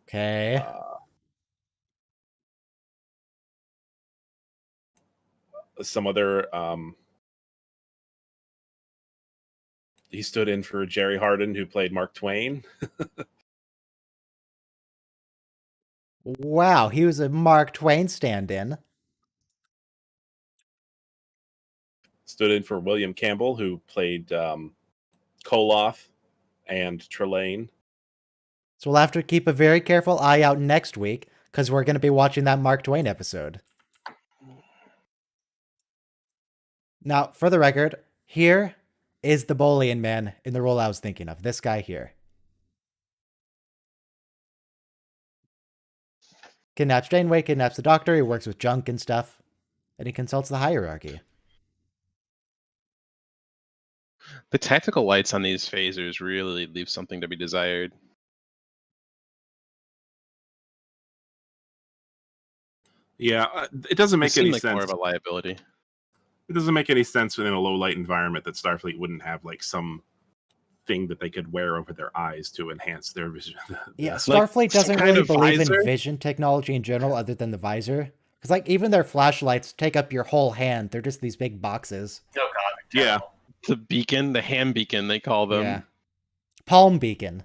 Okay. Some other he stood in for Jerry Hardin, who played Mark Twain. Wow, he was a Mark Twain stand-in. Stood in for William Campbell, who played Koloth and Trelane. So we'll have to keep a very careful eye out next week, because we're going to be watching that Mark Twain episode. Now, for the record, here is the Bolian man in the role I was thinking of. This guy here. Kidnaps Janeway, kidnaps the Doctor, he works with junk and stuff, and he consults the hierarchy. The tactical lights on these phasers really leave something to be desired. Yeah, it doesn't They make seem any like sense. more of a liability. It doesn't make any sense in a low light environment that Starfleet wouldn't have like some thing that they could wear over their eyes to enhance their vision. Yeah, Like, Starfleet some doesn't kind really of believe in visor? vision technology in general other than the visor. Because, like, even their flashlights take up your whole hand. They're just these big boxes. Oh god. Yeah. terrible. The beacon, the ham beacon, they call them. Yeah. Palm beacon.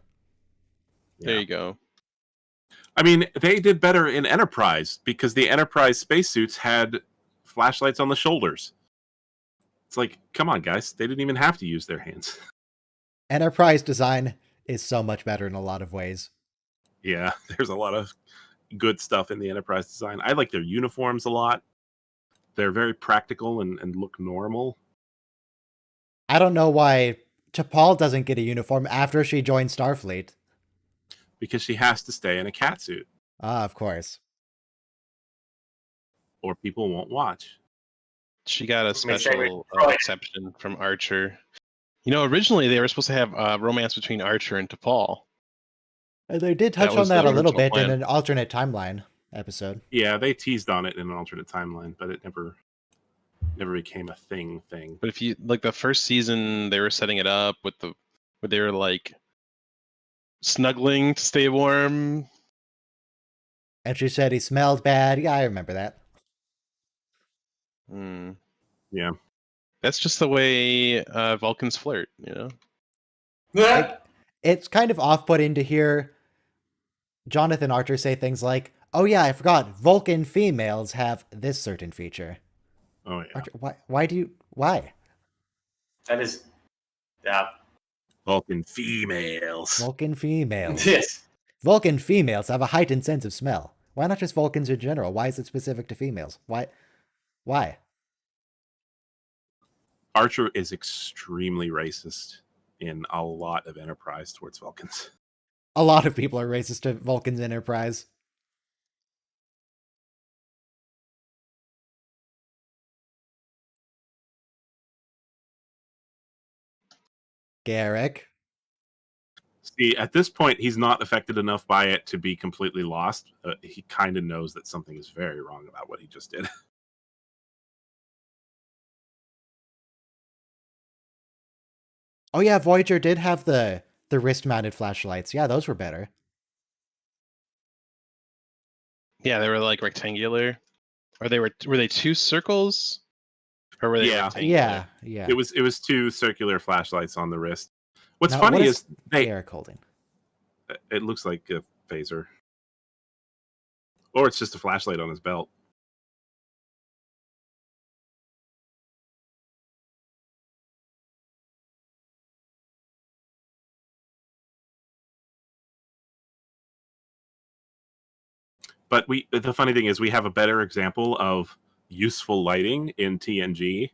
There Yeah. you go. I mean, they did better in Enterprise because the Enterprise spacesuits had flashlights on the shoulders. It's like, come on, guys. They didn't even have to use their hands. Enterprise design is so much better in a lot of ways. Yeah, there's a lot of good stuff in the Enterprise design. I like their uniforms a lot. They're very practical and look normal. I don't know why T'Pol doesn't get a uniform after she joined Starfleet. Because she has to stay in a catsuit, Ah, of course. or people won't watch. She got a mean, same special with Troy. exception from Archer. You know, originally they were supposed to have a romance between Archer and T'Pol. They did touch on was that the a little original bit in plan. an alternate timeline episode. Yeah, they teased on it in an alternate timeline, but it never became a thing. But if you like the first season, they were setting it up with where they were like snuggling to stay warm. And she said he smelled bad. Yeah, I remember that. Hmm. Yeah. That's just the way Vulcans flirt, you know. Like, it's kind of off-putting to hear Jonathan Archer say things like, "Oh yeah, I forgot. Vulcan females have this certain feature." Oh yeah. Archer, why? That is, yeah. Vulcan females. Vulcan females. Yes. Vulcan females have a heightened sense of smell. Why not just Vulcans in general? Why is it specific to females? Why? Archer is extremely racist in a lot of Enterprise towards Vulcans. A lot of people are racist to Vulcans Enterprise. Garrick. See, at this point, he's not affected enough by it to be completely lost. He kind of knows that something is very wrong about what he just did. Oh yeah, Voyager did have the wrist-mounted flashlights. Yeah, those were better. Yeah, they were like rectangular, or were they two circles, or were they Yeah. rectangular? Yeah. It was two circular flashlights on the wrist. What's Now, funny what is they Garrick holding. it looks like a phaser, or it's just a flashlight on his belt. But the funny thing is we have a better example of useful lighting in TNG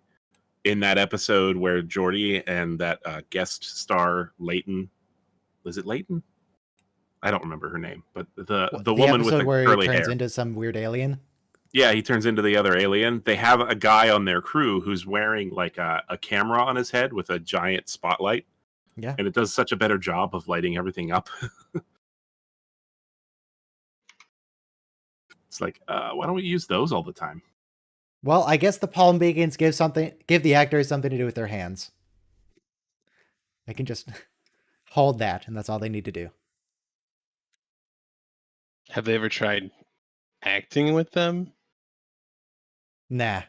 in that episode where Geordi and that guest star Leighton, was it Leighton? I don't remember her name, but the woman with episode the where curly he turns hair. into some weird alien. Yeah, he turns into the other alien. They have a guy on their crew who's wearing like a camera on his head with a giant spotlight. Yeah. And it does such a better job of lighting everything up. It's like, why don't we use those all the time? Well, I guess the palm beacons give the actors something to do with their hands. They can just hold that, and that's all they need to do. Have they ever tried acting with them? Nah.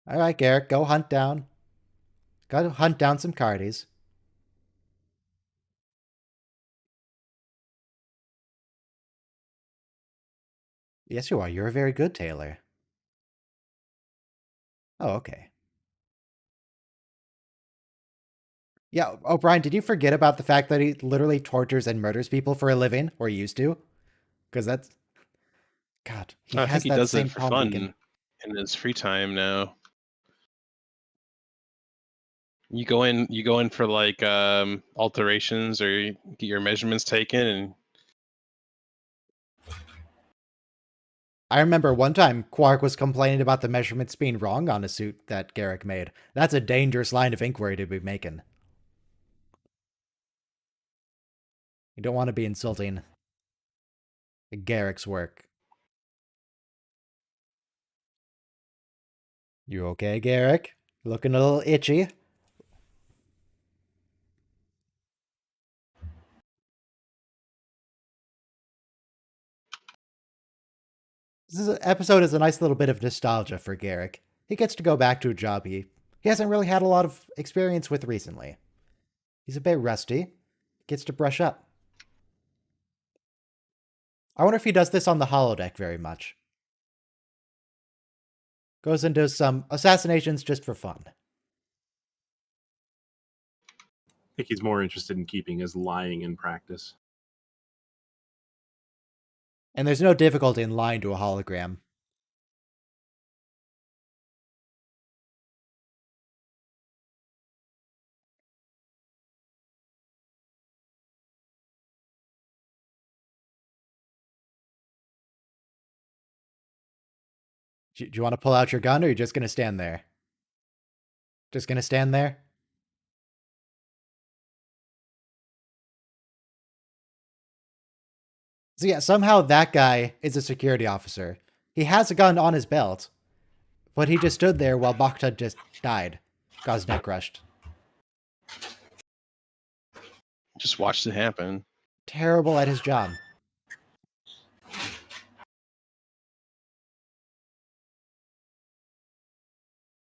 All right, Garrick, go hunt down some cardies. Yes, you are. You're a very good tailor. Oh, okay. Yeah, O'Brien, did you forget about the fact that he literally tortures and murders people for a living, or used to? Because that's... God, he I has think he that does same it for palm fun beacon. in his free time now. You go in for like alterations, or you get your measurements taken, and I remember one time Quark was complaining about the measurements being wrong on a suit that Garrick made. That's a dangerous line of inquiry to be making. You don't want to be insulting Garrick's work. You okay, Garrick? Looking a little itchy. Episode is a nice little bit of nostalgia for Garrick. He gets to go back to a job he hasn't really had a lot of experience with recently. He's a bit rusty. Gets to brush up. I wonder if he does this on the holodeck very much. Goes into some assassinations just for fun. I think he's more interested in keeping his lying in practice. And there's no difficulty in lying to a hologram. Do you want to pull out your gun, or are you just going to stand there? Just going to stand there? So yeah, somehow that guy is a security officer. He has a gun on his belt, but he just stood there while Bakhta just died. Got his neck crushed. Just watched it happen. Terrible at his job.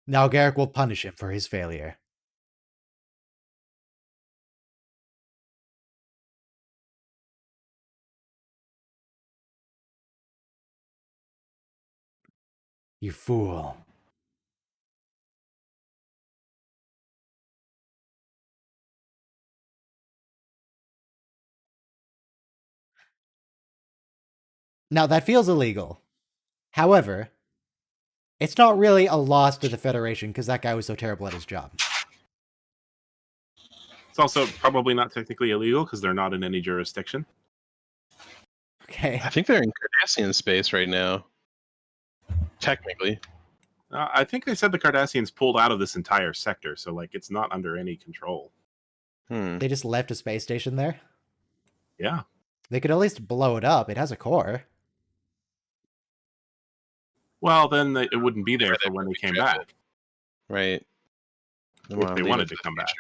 Now Garrick will punish him for his failure. You fool. Now that feels illegal. However, it's not really a loss to the Federation because that guy was so terrible at his job. It's also probably not technically illegal because they're not in any jurisdiction. Okay. I think they're in Cardassian space right now. Technically. I think they said the Cardassians pulled out of this entire sector, so like it's not under any control. They just left a space station there? Yeah. They could at least blow it up. It has a core. Well, then it wouldn't be there for when they came back. Right. If they wanted to come back.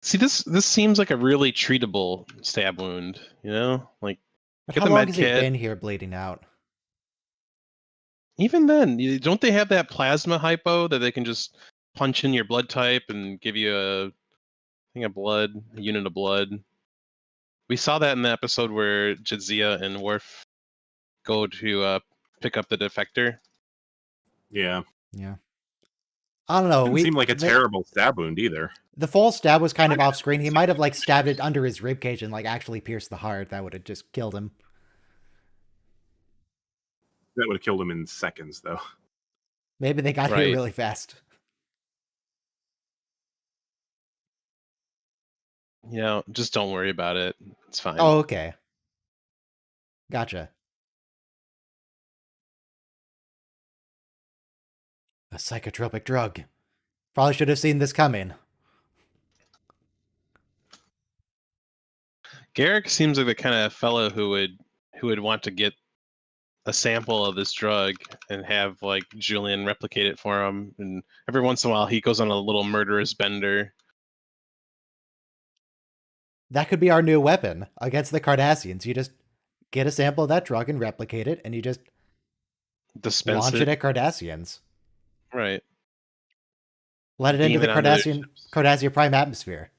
See, this seems like a really treatable stab wound, you know? Like, But get how the long med has he kit. been here bleeding out? Even then, don't they have that plasma hypo that they can just punch in your blood type and give you a unit of blood? We saw that in the episode where Jadzia and Worf go to pick up the defector. Yeah. Yeah. I don't know. Didn't seem like a terrible stab wound either. The full stab was kind of off screen. He might have like stabbed it under his ribcage and like actually pierced the heart. That would have just killed him. That would have killed him in seconds, though. Maybe they got here really fast. Yeah, just don't worry about it. It's fine. Oh, okay. Gotcha. A psychotropic drug. Probably should have seen this coming. Garrick seems like the kind of fellow who would want to get a sample of this drug and have like Julian replicate it for him, and every once in a while he goes on a little murderous bender. That could be our new weapon against the Cardassians. You just get a sample of that drug and replicate it, and you just Dispense launch it at Cardassians. Right. Let it into the Cardassia Prime atmosphere.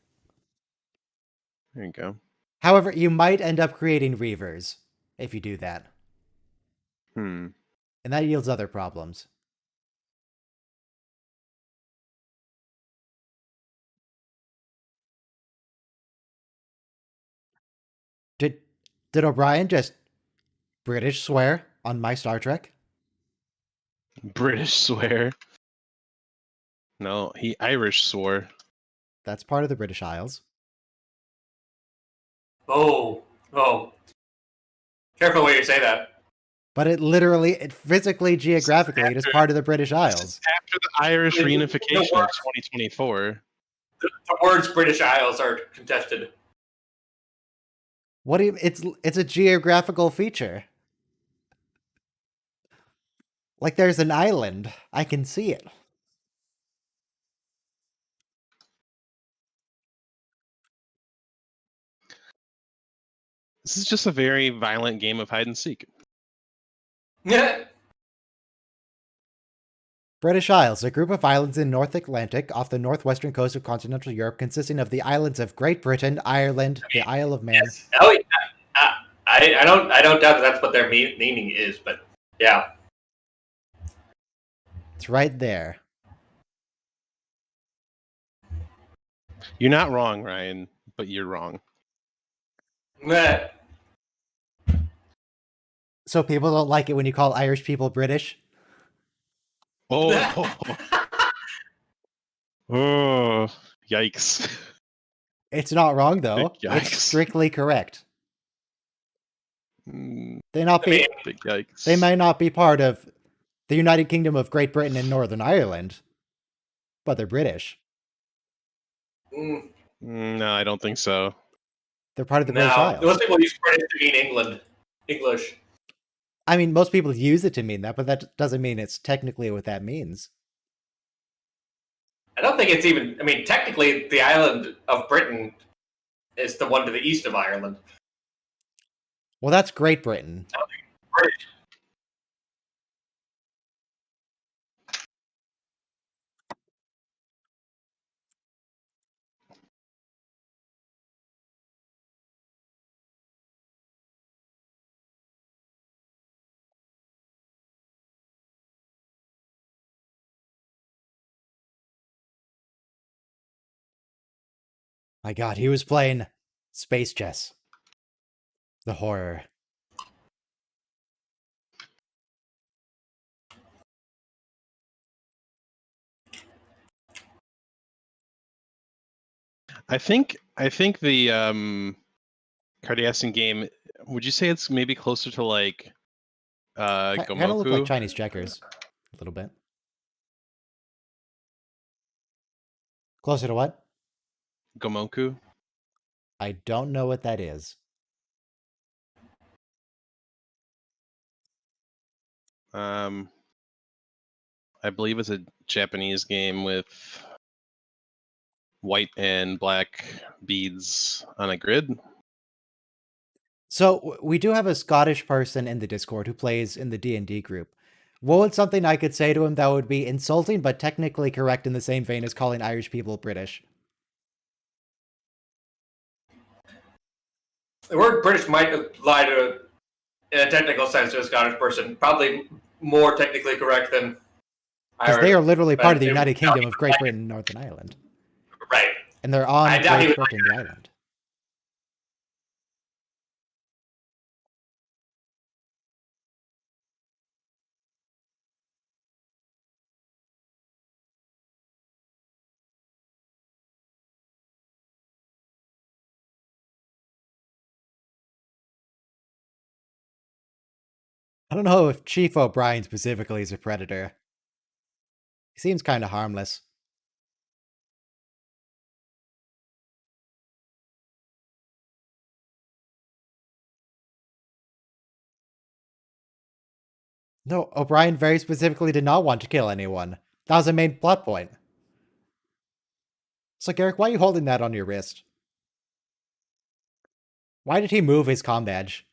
There you go. However, you might end up creating Reavers if you do that. Hmm. And that yields other problems. Did O'Brien just British swear on my Star Trek? British swear. No, he Irish swore. That's part of the British Isles. Oh. Careful where you say that. But it physically, geographically, it is part of the British Isles. After the Irish reunification of 2024. The words British Isles are contested. What do you? It's a geographical feature. Like there's an island. I can see it. This is just a very violent game of hide and seek. Yeah. British Isles, a group of islands in North Atlantic off the northwestern coast of continental Europe, consisting of the islands of Great Britain, Ireland, the Isle of Man. Yes. Oh, yeah. I don't doubt that's what their meaning is, but yeah. It's right there. You're not wrong, Ryan, but you're wrong. Meh. So people don't like it when you call Irish people British? Oh, oh, yikes! It's not wrong though. Big It's yikes. strictly correct. Mm, They big yikes. They might not be part of the United Kingdom of Great Britain and Northern Ireland, but they're British. Mm, No, I don't think so. They're part of the British no, Isles. most people use British to mean English. I mean, most people use it to mean that, but that doesn't mean it's technically what that means. I don't think it's even. I mean, technically, the island of Britain is the one to the east of Ireland. Well, that's Great Britain. British. My God, he was playing space chess. The horror. I think the Cardassian game. Would you say it's maybe closer to like Kind of look like Gomoku? Chinese checkers. A little bit. Closer to what? Gomoku. I don't know what that is. I believe it's a Japanese game with white and black beads on a grid. So we do have a Scottish person in the Discord who plays in the D&D group. What would something I could say to him that would be insulting but technically correct in the same vein as calling Irish people British? The word British might apply to, in a technical sense, to a Scottish person. Probably more technically correct than Because Irish. they are literally part of the but it United would Kingdom be of Great like- Britain and Northern Ireland. Right. And they're on I doubt he Great would Britain, the island. I don't know if Chief O'Brien specifically is a predator. He seems kind of harmless. No, O'Brien very specifically did not want to kill anyone. That was a main plot point. So, Garrick, why are you holding that on your wrist? Why did he move his comm badge?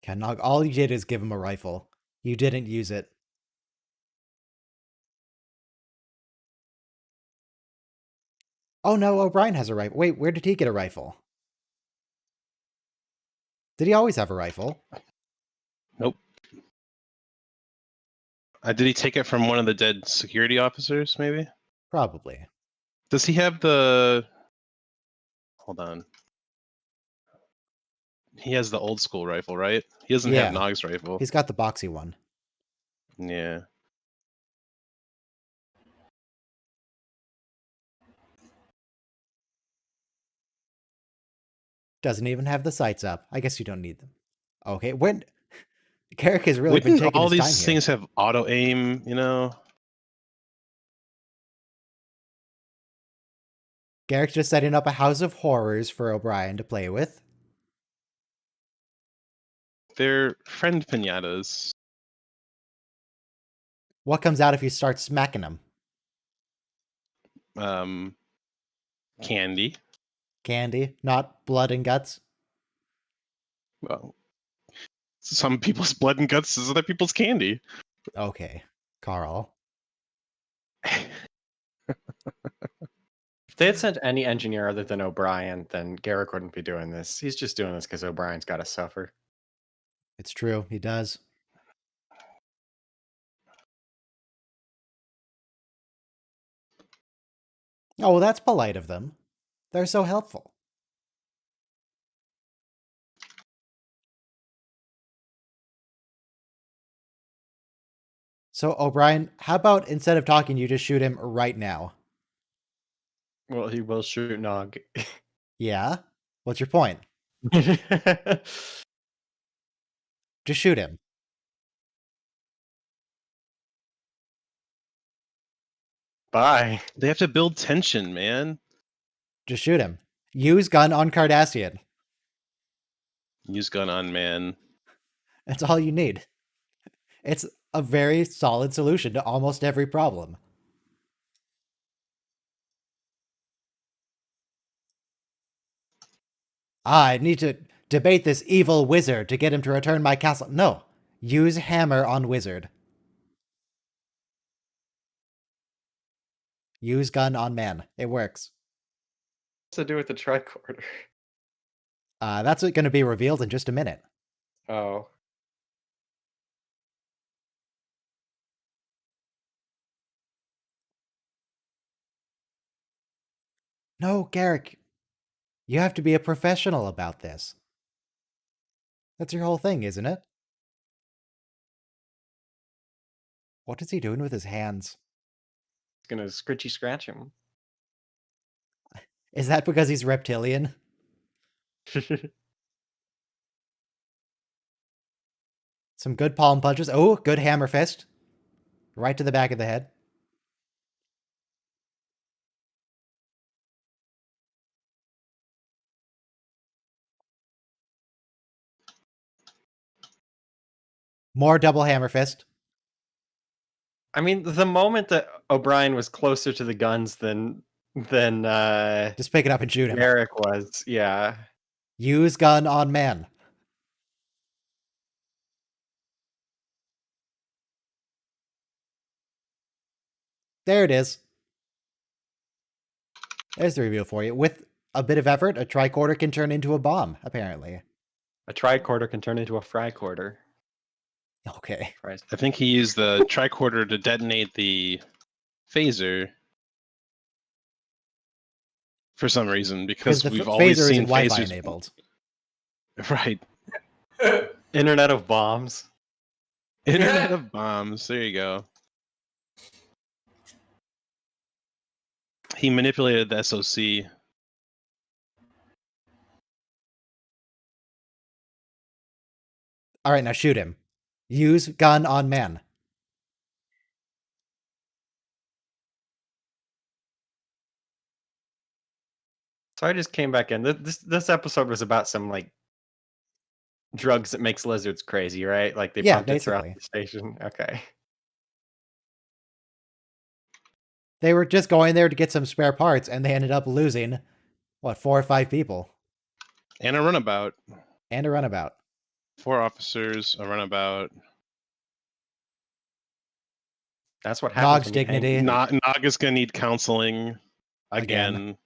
Kennog, all you did is give him a rifle. You didn't use it. Oh no, O'Brien has a rifle. Wait, where did he get a rifle? Did he always have a rifle? Nope. Did he take it from one of the dead security officers, maybe? Probably. Does he have the... Hold on. He has the old school rifle, right? He doesn't have Yeah. Nog's rifle. He's got the boxy one. Yeah. Doesn't even have the sights up. I guess you don't need them. Okay, when Carrick has really been Wouldn't taking all his time these here. things have auto aim? You know, Garrick's just setting up a house of horrors for O'Brien to play with. they're friend pinatas. What comes out if you start smacking them? Candy. Candy, not blood and guts. Well, some people's blood and guts is other people's candy. Okay, Carl. If they had sent any engineer other than O'Brien, then Garrick wouldn't be doing this. He's just doing this because O'Brien's got to suffer. It's true, he does. Oh, well, that's polite of them. They're so helpful. So, O'Brien, how about instead of talking, you just shoot him right now? Well, he will shoot Nog. Yeah? What's your point? Just shoot him. Bye. They have to build tension, man. Just shoot him. Use gun on Cardassian. Use gun on man. That's all you need. It's a very solid solution to almost every problem. I need to debate this evil wizard to get him to return my castle. No. Use hammer on wizard. Use gun on man. It works. What's to do with the tricorder? That's going to be revealed in just a minute. Oh. No, Garrick. You have to be a professional about this. That's your whole thing, isn't it? What is he doing with his hands? He's gonna scritchy scratch him. Is that because he's reptilian? Some good palm punches. Oh, good hammer fist. Right to the back of the head. More double hammer fist. I mean, the moment that O'Brien was closer to the guns than Just pick it up and shoot him. Garrick was, yeah. Use gun on man. There it is. There's the reveal for you. With a bit of effort, a tricorder can turn into a bomb, apparently. A tricorder can turn into a frycorder. Okay. Fries. I think he used the tricorder to detonate the phaser for some reason, because the we've always phaser seen isn't Wi-Fi phasers. enabled. Right. Internet of bombs. Internet of bombs. There you go. He manipulated the SOC. All right, now shoot him. Use gun on man. So I just came back in. This episode was about some like drugs that makes lizards crazy, right? Like they Yeah, pumped it throughout basically. the station. Okay. They were just going there to get some spare parts, and they ended up losing, what, 4 or 5 people? And a runabout. And a runabout. 4 officers, a runabout. That's what happens. Dog's when you hang- dignity. Nog is gonna need counseling again. Again.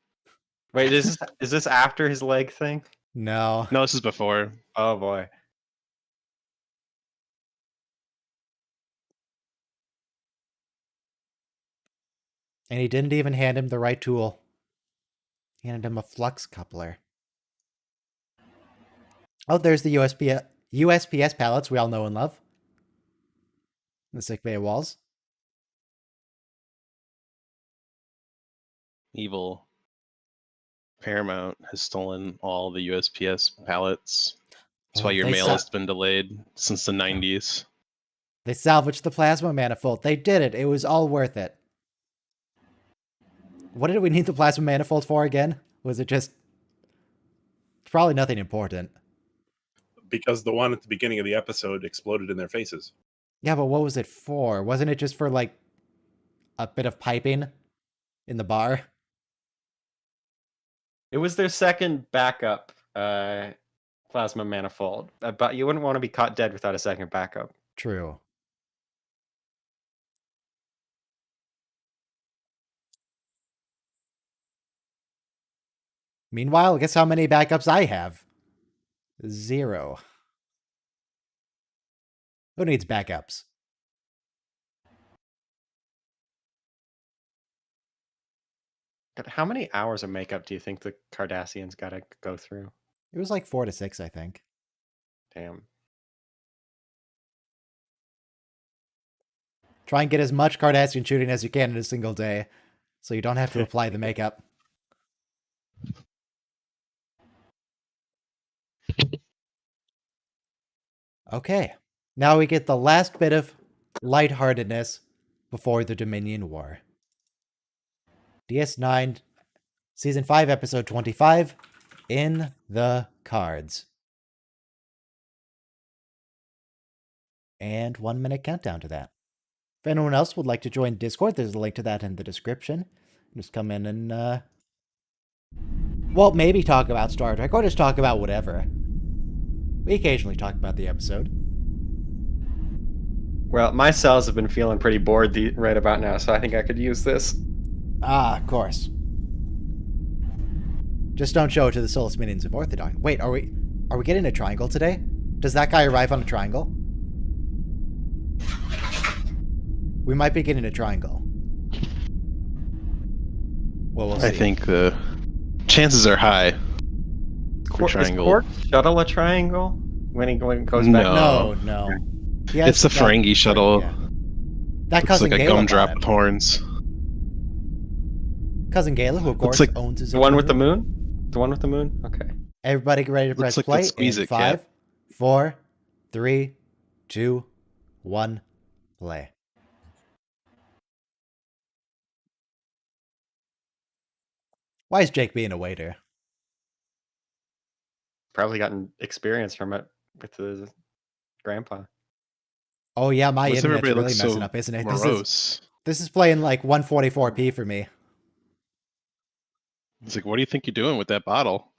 Wait, is this after his leg thing? No. No, this is before. Oh boy. And he didn't even hand him the right tool. He handed him a flux coupler. Oh, there's the USPS pallets we all know and love. The sickbay walls. Evil Paramount has stolen all the USPS pallets. That's why your They mail sa- has been delayed since the 90s. They salvaged the plasma manifold. They did it. It was all worth it. What did we need the plasma manifold for again? Was it just... Probably nothing important. Because the one at the beginning of the episode exploded in their faces. Yeah, but what was it for? Wasn't it just for, like, a bit of piping in the bar? It was their second backup plasma manifold. But you wouldn't want to be caught dead without a second backup. True. Meanwhile, guess how many backups I have? 0. Who needs backups? God, how many hours of makeup do you think the Cardassians got to go through? It was like 4 to 6, I think. Damn. Try and get as much Cardassian shooting as you can in a single day, so you don't have to apply the makeup. Okay, now we get the last bit of lightheartedness before the Dominion War. DS9, Season 5, Episode 25, In the Cards. And 1 minute countdown to that. If anyone else would like to join Discord, there's a link to that in the description. Just come in and, well, maybe talk about Star Trek, or just talk about whatever. We occasionally talk about the episode. Well, my cells have been feeling pretty bored right about now, so I think I could use this. Ah, of course. Just don't show it to the Soulless minions of Orthodoxy. Wait, are we getting a triangle today? Does that guy arrive on a triangle? We might be getting a triangle. Well, we'll see. I think the chances are high. Is triangle. Quark shuttle a triangle when he goes back? No. No. It's the Ferengi shuttle. Yeah. That It's cousin like a Galen gumdrop bought with it. horns. Cousin Galen, who of course like owns his The own one with the moon. moon? The one with the moon? Okay. Everybody get ready to press Looks like play. the Squeeze In It 5, Cat. 4, 3, 2, 1, play. Why is Jake being a waiter? Probably gotten experience from it with his grandpa. Oh yeah, my What's internet's everybody really looks messing so up, isn't it? morose? This is playing like 144p for me. It's like, what do you think you're doing with that bottle?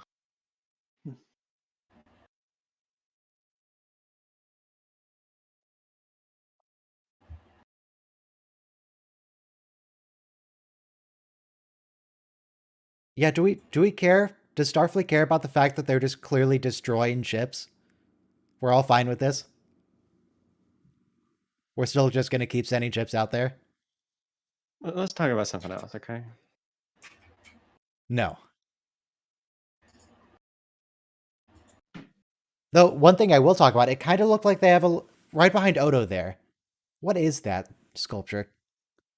Yeah, do we care? Does Starfleet care about the fact that they're just clearly destroying ships? We're all fine with this? We're still just going to keep sending ships out there? Let's talk about something else, okay? No. Though, one thing I will talk about, it kind of looked like they have a... Right behind Odo there. What is that sculpture?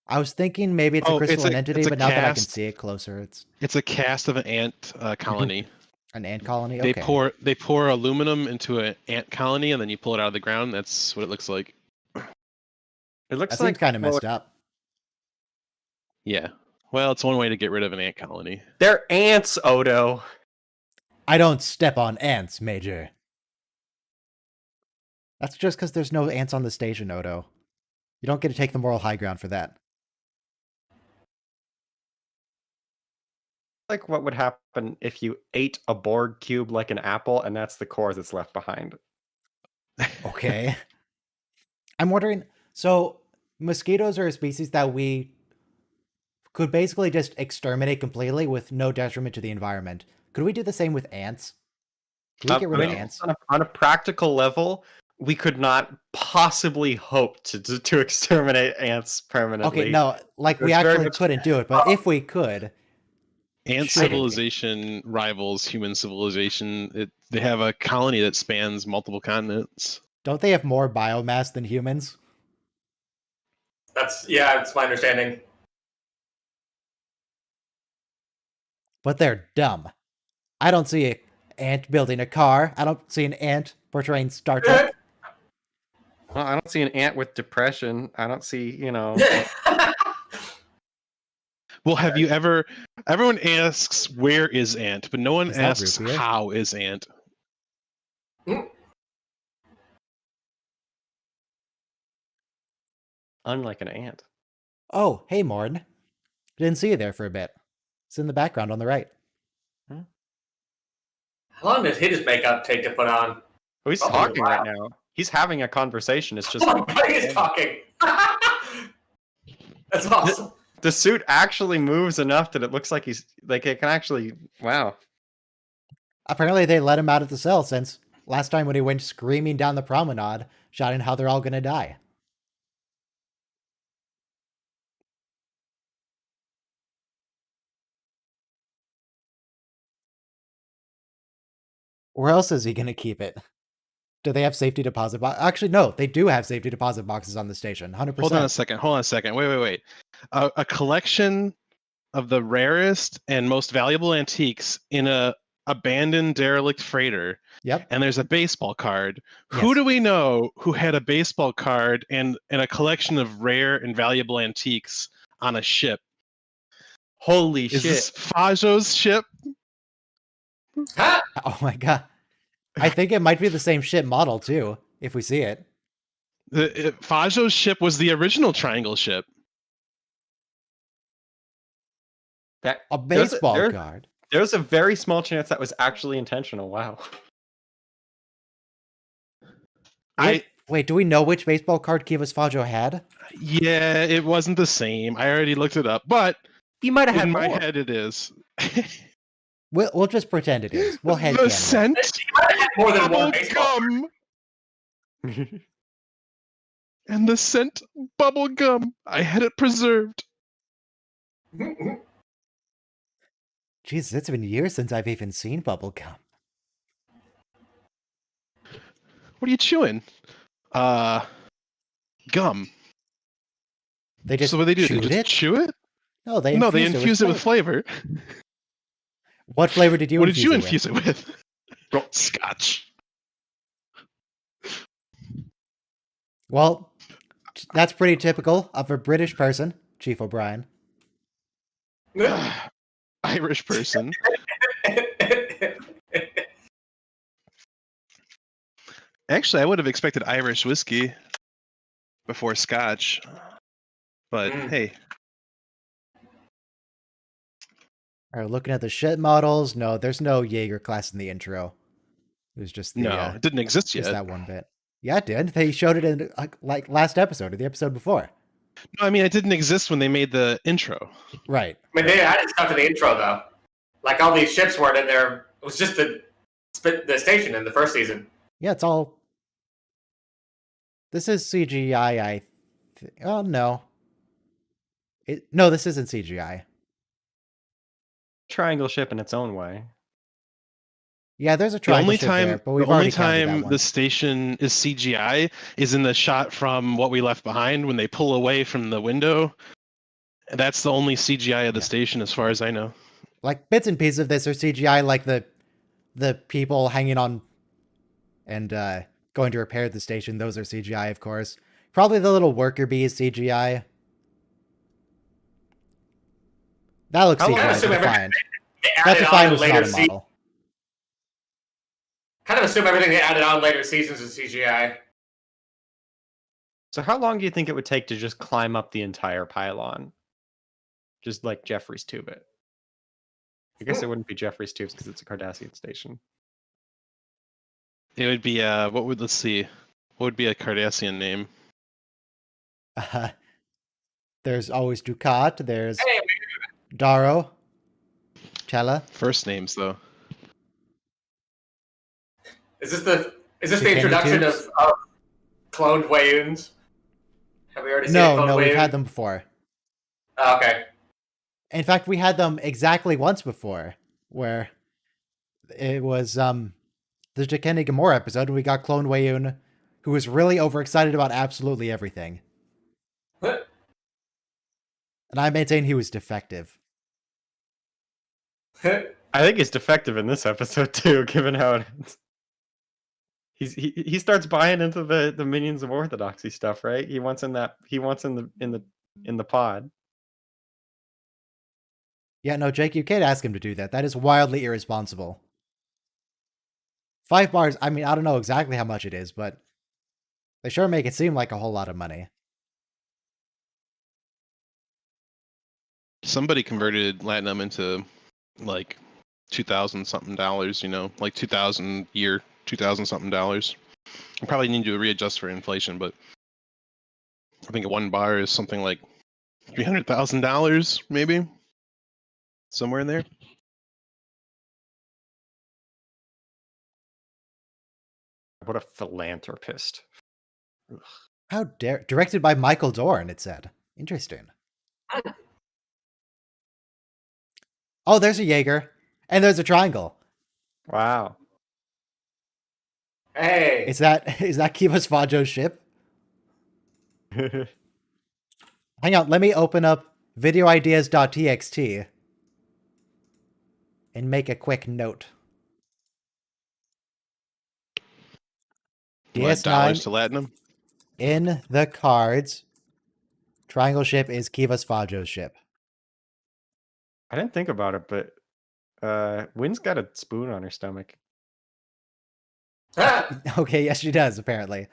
I was thinking maybe it's a crystalline entity, but now that I can see it closer, it's a cast of an ant colony. an ant colony? They Okay. they pour aluminum into an ant colony, and then you pull it out of the ground. That's what it looks like. It looks That like seems kind of messed up. Yeah. Well, it's one way to get rid of an ant colony. They're ants, Odo. I don't step on ants, Major. That's just because there's no ants on the station, Odo. You don't get to take the moral high ground for that. Like what would happen if you ate a Borg cube like an apple, and that's the core that's left behind. Okay. I'm wondering, so mosquitoes are a species that we could basically just exterminate completely with no detriment to the environment. Could we do the same with ants? Could we get rid of ants? On a practical level, we could not possibly hope to exterminate ants permanently. Okay, no, like we There's very actually much- couldn't do it, but if we could, Ant Shouldn't. civilization rivals human civilization. They have a colony that spans multiple continents. don't they have more biomass than humans? That's my understanding. But they're dumb. I don't see an ant building a car. I don't see an ant portraying Star Trek. Well, I don't see an ant with depression. I don't see, Well, have you ever? Everyone asks where is Ant, but no one Is that asks root beer? how is Ant. unlike an ant. Oh, hey, Morn. Didn't see you there for a bit. It's in the background on the right. How long does his makeup take to put on? Oh, he's Oh, talking wow. right now. He's having a conversation. It's just Oh my God, he's talking. That's awesome. the suit actually moves enough that it looks like he's like it can actually. Wow. Apparently, they let him out of the cell since last time when he went screaming down the promenade, shouting how they're all gonna die. Where else is he gonna keep it? Do they have safety deposit box? Actually, no, they do have safety deposit boxes on the station. 100%. Hold on a second. Wait. A collection of the rarest and most valuable antiques in a abandoned derelict freighter. Yep. And there's a baseball card. Who Yes. do we know who had a baseball card and a collection of rare and valuable antiques on a ship? Holy Is shit! this Fajo's ship? Huh? Oh my god. I think it might be the same ship model too, if we see it. Fajo's ship was the original triangle ship. That A baseball card. There's a very small chance that was actually intentional. Wow. Wait, do we know which baseball card Kivas Fajo had? Yeah, it wasn't the same. I already looked it up, but He might have had in my more. head it is. We'll just pretend it is. We'll The headcanon it. scent He might have had more than bubble one baseball. gum and the scent bubble gum. I had it preserved. Jesus, it's been years since I've even seen bubblegum. What are you chewing? Gum. They just So what do? They chewed just it? chew it? No, they No, they infused infuse it with flavor. What flavor did you What infuse did you it infuse it with? Scotch. Well, that's pretty typical of a British person, Chief O'Brien. Irish person. Actually, I would have expected Irish whiskey before Scotch. But hey. All right, looking at the ship models. No, there's no Jaeger class in the intro. It was just the No, it didn't exist yet. just that one bit. Yeah, it did. They showed it in like last episode or the episode before. No, I mean it didn't exist when they made the intro. Right. I mean, they added stuff to the intro though. Like all these ships weren't in there. It was just the station in the first season. Yeah, it's all. This is CGI. Oh no. No, this isn't CGI. Triangle ship in its own way. Yeah, there's a The triangle only ship time, there, but the we've only already counted that time one. the station is CGI is in the shot from What We Left Behind when they pull away from the window. That's the only CGI of the station, as far as I know. Like bits and pieces of this are CGI, like the people hanging on and going to repair the station. Those are CGI, of course. Probably the little worker bee is CGI. That looks How long- CGI. assume Defined. They That added defined on was not later a seasons. model. Kind of assume everything they added on later seasons is CGI. So how long do you think it would take to just climb up the entire pylon? Just like Jeffrey's tube it. I guess it wouldn't be Jeffrey's tubes because it's a Cardassian station. It would be let's see. What would be a Cardassian name? There's always Ducat. There's Hey, Daro. Chella. First names though. is this the Chicken introduction tubes? of cloned Wayuns? Have we already seen No, cloned no, we've Wayuun? had them before. Oh, okay. In fact, we had them exactly once before, where it was the Jekeni Gamora episode, and we got Clone Wayun, who was really overexcited about absolutely everything. What? And I maintain he was defective. I think he's defective in this episode too, given how it ends. He starts buying into the minions of Orthodoxy stuff, right? He wants in the pod. Yeah, no, Jake, you can't ask him to do that. That is wildly irresponsible. 5 bars, I mean, I don't know exactly how much it is, but they sure make it seem like a whole lot of money. Somebody converted Latinum into like 2,000 something dollars, like 2,000 year, 2,000 something dollars. I probably need to readjust for inflation, but I think 1 bar is something like $300,000, maybe somewhere in there. What a philanthropist. How dare... Directed by Michael Dorn, it said. Interesting. Oh, there's a Jaeger. And there's a triangle. Wow. Hey. Is that Kivas Fajo's ship? Hang on, let me open up videoideas.txt and make a quick note. What, dollars DS9 to Latinum? in the cards. Triangle ship is Kivas Fajo's ship. I didn't think about it, but Wynn's got a spoon on her stomach. Okay, yes, she does, apparently.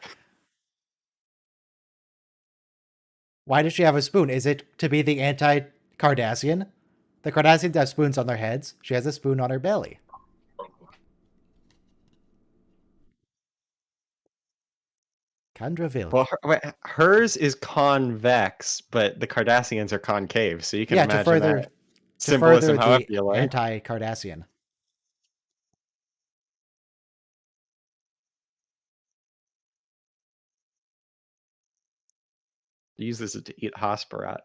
Why does she have a spoon? Is it to be the anti-Cardassian? The Cardassians have spoons on their heads. She has a spoon on her belly. Kandraville. Well, hers is convex, but the Cardassians are concave, so you can imagine to further that symbolism however you the like. anti-Cardassian. Use this to eat Hosperat.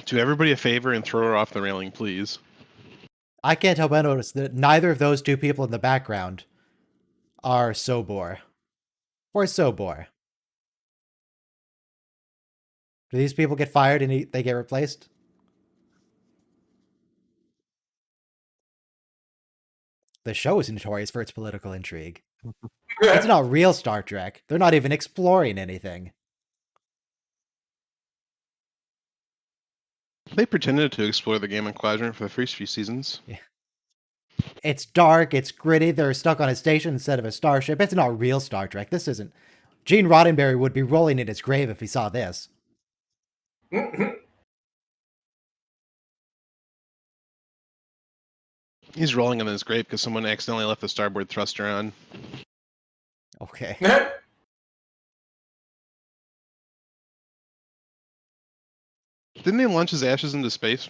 Do everybody a favor and throw her off the railing, please. I can't help but notice that neither of those two people in the background are Sobor. Or Sobor. Do these people get fired and they get replaced? The show is notorious for its political intrigue. It's not real Star Trek. They're not even exploring anything. They pretended to explore the Gamma Quadrant for the first few seasons. Yeah. It's dark, it's gritty, they're stuck on a station instead of a starship. It's not real Star Trek. This isn't... Gene Roddenberry would be rolling in his grave if he saw this. He's rolling in his grave because someone accidentally left the starboard thruster on. Okay. Didn't he launch his ashes into space?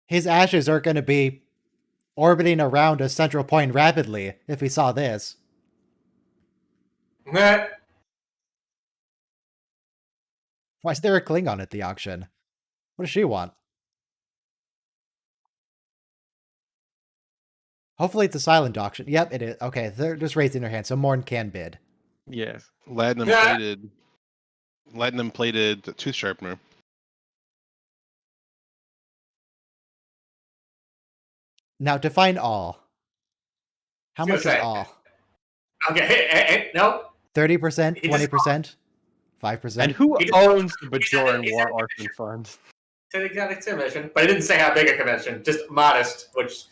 His ashes are going to be orbiting around a central point rapidly if he saw this. Why is there a Klingon at the auction? What does she want? Hopefully it's a silent auction. Yep, it is. Okay, they're just raising their hand, so Morn can bid. Yes. Latinum plated tooth sharpener. Now define all. How much is all? Okay, hey, no. 30%, 20%, 5%. And who owns the Bajoran War Orphan Fund? It's an exotic convention, but it didn't say how big a convention. Just modest, which,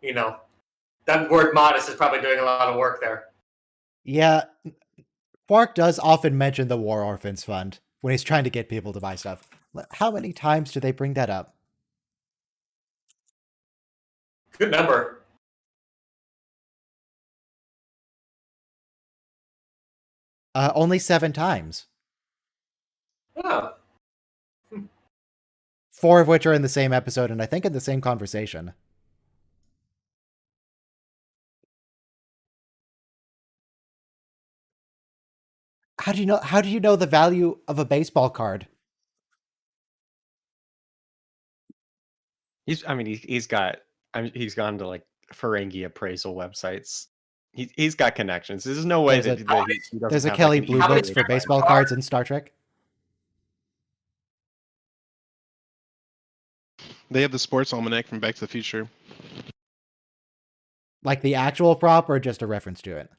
that word modest is probably doing a lot of work there. Yeah, Quark does often mention the War Orphans Fund when he's trying to get people to buy stuff. How many times do they bring that up? Good number. Only 7 times. Oh. 4 of which are in the same episode, and I think in the same conversation. How do you know the value of a baseball card? He's gone to like Ferengi appraisal websites. He's got connections. There's no way that he doesn't there's a have, Kelly like, Blue an Books easy for baseball cards in Star Trek. They have the sports almanac from Back to the Future. Like the actual prop or just a reference to it?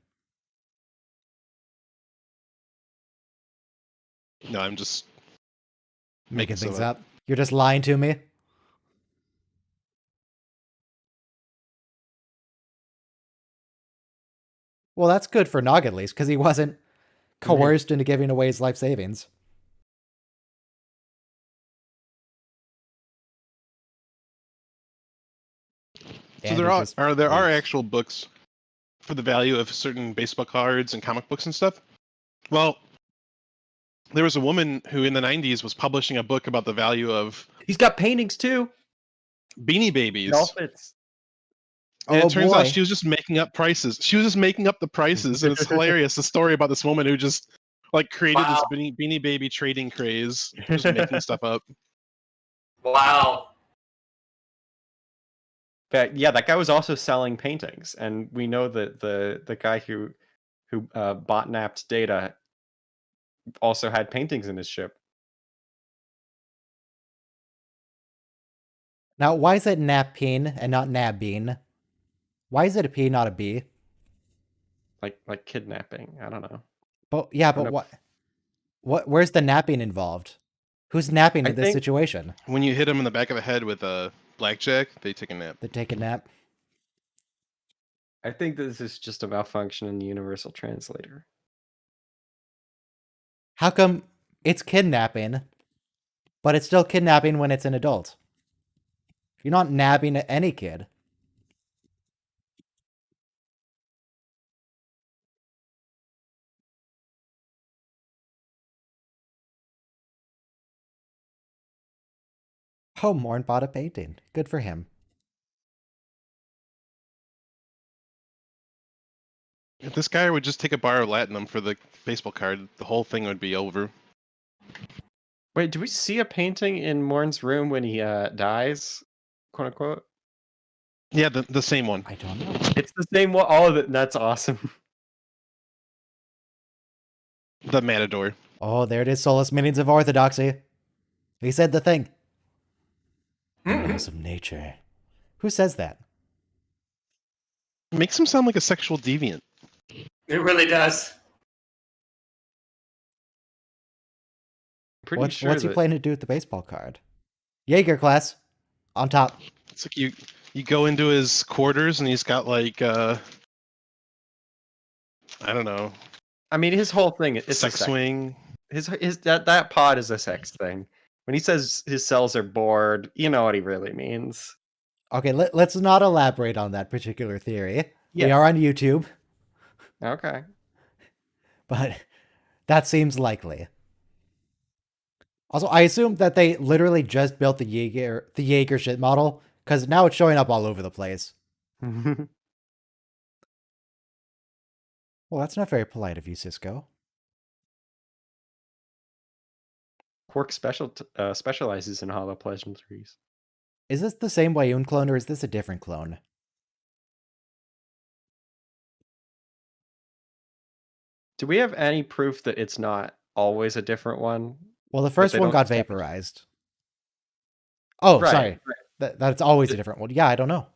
No, I'm just Making stuff things up. You're just lying to me? Well, that's good for Nog at least, because he wasn't coerced into giving away his life savings. So there are actual books for the value of certain baseball cards and comic books and stuff. Well, there was a woman who in the 90s was publishing a book about the value of He's got paintings too. Beanie Babies. It all fits. And Oh, it turns boy. out she was just making up prices. She was just making up the prices, and it's hilarious. The story about this woman who just like created this Beanie Baby trading craze, just making stuff up. Wow. But yeah, that guy was also selling paintings, and we know that the guy who botnapped Data also had paintings in his ship. Now, why is it Napine and not Nabine? Why is it a P, not a B? Like kidnapping. I don't know. But yeah, I don't but know. what? Where's the napping involved? Who's napping in this think- situation? When you hit them in the back of the head with a blackjack, they take a nap. They take a nap. I think this is just a malfunction in the universal translator. How come it's kidnapping, but it's still kidnapping when it's an adult? You're not nabbing any kid. Oh, Morn bought a painting. Good for him. If this guy would just take a bar of latinum for the baseball card, the whole thing would be over. Wait, do we see a painting in Morn's room when he dies? Quote unquote. Yeah, the same one. I don't know. It's the same one. All of it. That's awesome. The Matador. Oh, there it is, Soulless Minions of Orthodoxy. He said the thing. Laws of nature. Who says that? It makes him sound like a sexual deviant. It really does. Pretty sure What's he that- planning to do with the baseball card? Jaeger class. On top. It's like you go into his quarters and he's got like I don't know, I mean, his whole thing. It's sex a sex. swing. His that pod is a sex thing. When he says his cells are bored, you know what he really means. Okay, let's not elaborate on that particular theory. We Yeah. are on YouTube, Okay. but that seems likely. Also, I assume that they literally just built the Jaeger shit model, because now it's showing up all over the place. Well, that's not very polite of you, Cisco. Quark specializes in hollow pleasantries. Is this the same Wayun clone, or is this a different clone? Do we have any proof that it's not always a different one? Well, the first they one don't got establish- vaporized. Oh, Right, sorry. That's always a different one. Yeah, I don't know.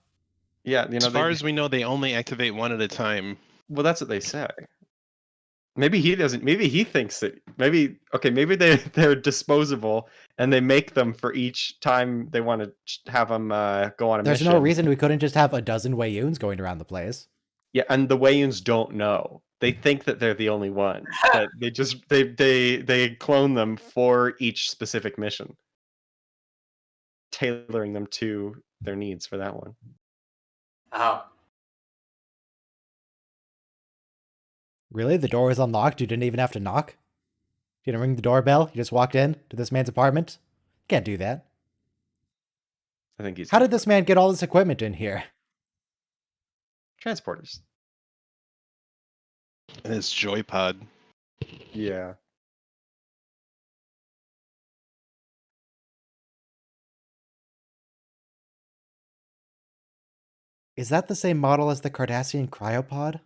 Yeah, you know. As far as we know, they only activate one at a time. Well, that's what they say. Maybe he doesn't. Maybe he thinks that. Maybe they're disposable, and they make them for each time they want to have them go on a There's mission. no reason we couldn't just have a dozen Wayuns going around the place. Yeah, and the Wayuns don't know. They think that they're the only one. But they clone them for each specific mission, tailoring them to their needs for that one. Wow. Really? The door was unlocked? You didn't even have to knock? You didn't ring the doorbell? You just walked in to this man's apartment? Can't do that. I think he's How did this man get all this equipment in here? transporters. And his joy pod. Yeah. Is that the same model as the Cardassian cryopod?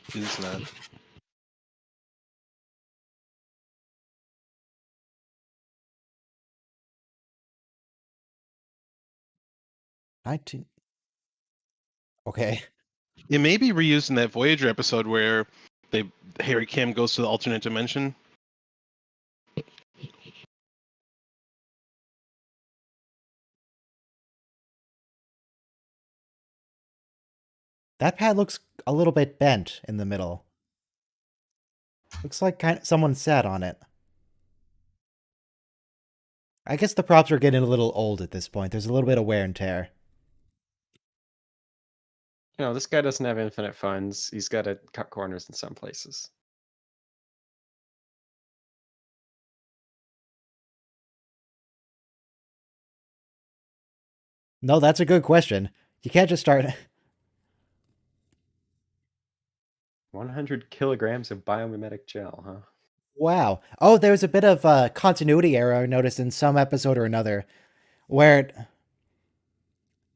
It is not. 19. Okay. It may be reused in that Voyager episode where Harry Kim goes to the alternate dimension. That pad looks a little bit bent in the middle. Looks like someone sat on it. I guess the props are getting a little old at this point. There's a little bit of wear and tear. You know, this guy doesn't have infinite funds. He's got to cut corners in some places. No, that's a good question. You can't just start... 100 kilograms of biomimetic gel, huh? Wow. Oh, there's a bit of continuity error I noticed in some episode or another, where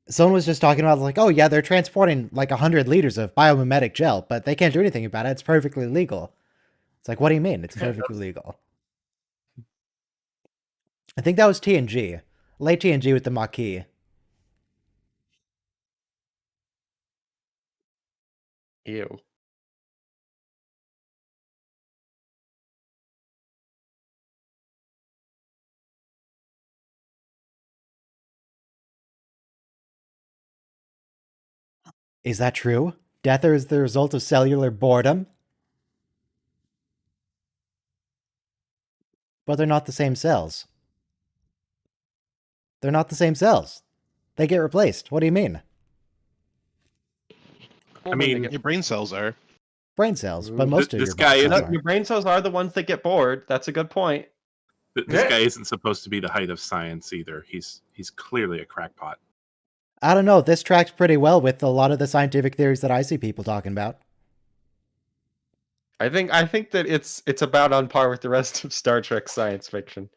someone was just talking about, like, oh yeah, they're transporting like 100 liters of biomimetic gel, but they can't do anything about it. It's perfectly legal. It's like, what do you mean? It's perfectly legal. I think that was TNG. Late TNG with the Maquis. Ew. Is that true? Death is the result of cellular boredom? But they're not the same cells. They're not the same cells. They get replaced. What do you mean? I mean, Your brain cells are. Brain cells, but most of this your guy cells is- are. Your brain cells are the ones that get bored. That's a good point. This guy isn't supposed to be the height of science either. He's clearly a crackpot. I don't know. This tracks pretty well with a lot of the scientific theories that I see people talking about. I think that it's about on par with the rest of Star Trek science fiction.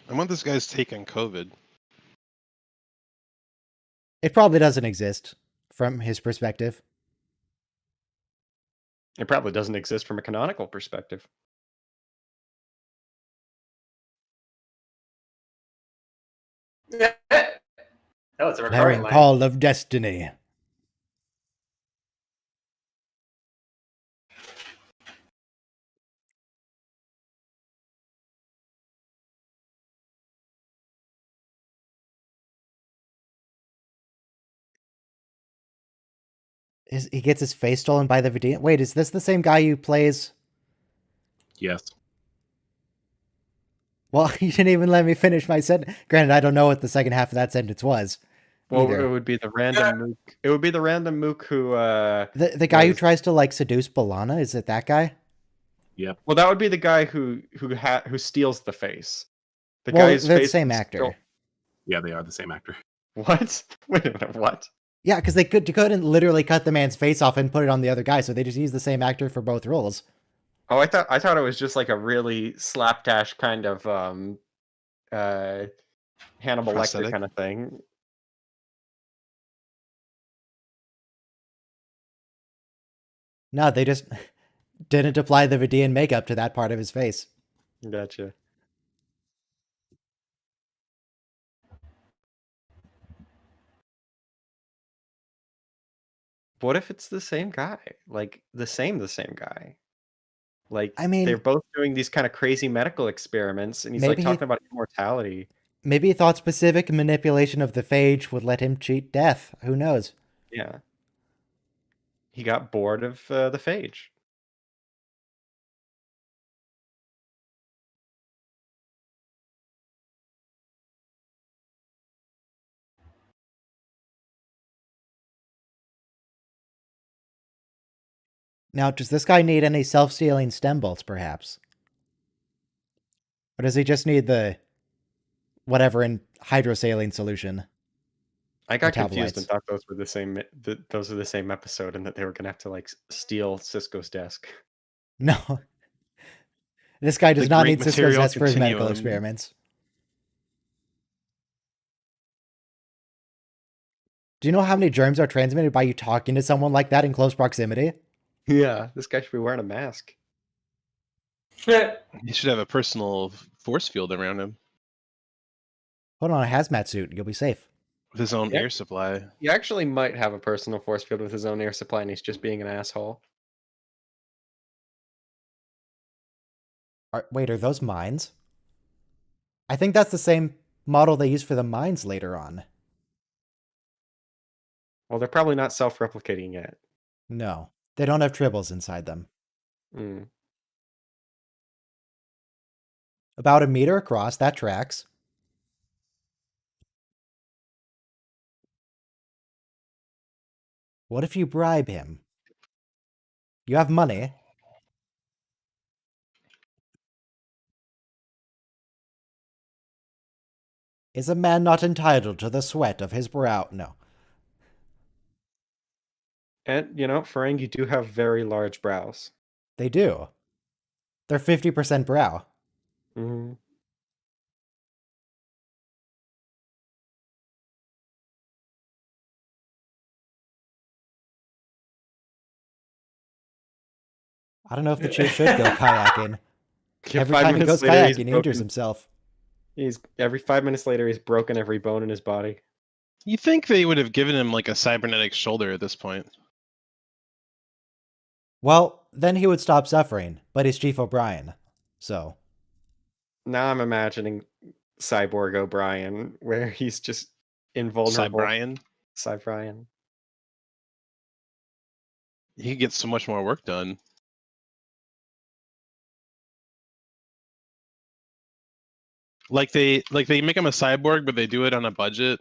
I want this guy's take on COVID. It probably doesn't exist from his perspective. It probably doesn't exist from a canonical perspective. Yeah. Oh, it's a recurring Herring line. call of destiny. He gets his face stolen by the Vidian. Wait, is this the same guy who plays? Yes. Well, you didn't even let me finish my sentence. Granted, I don't know what the second half of that sentence was. Well, either. it would be the random mook. It would be the random mook who. The guy who was- tries to like seduce B'Elanna, is it that guy? Yep. Well, that would be the guy who steals the face. The Well, guy's they're the face same is actor. still- Yeah, they are the same actor. What? Wait a minute. What? Yeah, because they couldn't literally cut the man's face off and put it on the other guy, so they just used the same actor for both roles. Oh, I thought it was just like a really slapdash kind of Hannibal Lecter Prosthetic? kind of thing. No, they just didn't apply the Vidian makeup to that part of his face. Gotcha. What if it's the same guy? Like the same guy. Like I mean- they're both doing these kind of crazy medical experiments, and he's like Maybe he- talking about immortality. Maybe he thought specific manipulation of the phage would let him cheat death. Who knows? Yeah. He got bored of the phage. Now, does this guy need any self-sealing stem bolts, perhaps? Or does he just need the whatever in hydrosaline solution? I got confused Metabolites. and thought those were the same. Those are the same episode, and that they were gonna have to like steal Cisco's desk. No. This guy does The not great need Cisco's material desk for his medical continuum. experiments. Do you know how many germs are transmitted by you talking to someone like that in close proximity? Yeah, this guy should be wearing a mask. He should have a personal force field around him. Put on a hazmat suit, you'll be safe. with his own Yeah. air supply. He actually might have a personal force field with his own air supply, and he's just being an asshole. Wait, are those mines? I think that's the same model they use for the mines later on. Well, they're probably not self-replicating yet. No, they don't have tribbles inside them. Mm. About a meter across, that tracks. What if you bribe him? You have money. Is a man not entitled to the sweat of his brow? No. And, Ferengi do have very large brows. They do. They're 50% brow. Mm. I don't know if the chief should go kayaking. Yeah, Every 5 time he minutes goes later, kayaking, he injures himself. Every 5 minutes later, he's broken every bone in his body. You think they would have given him like a cybernetic shoulder at this point? Well, then he would stop suffering, but he's Chief O'Brien, so. Now I'm imagining Cyborg O'Brien, where he's just invulnerable. Cybrian? Cybrian. He could get so much more work done. Like they make him a cyborg, but they do it on a budget.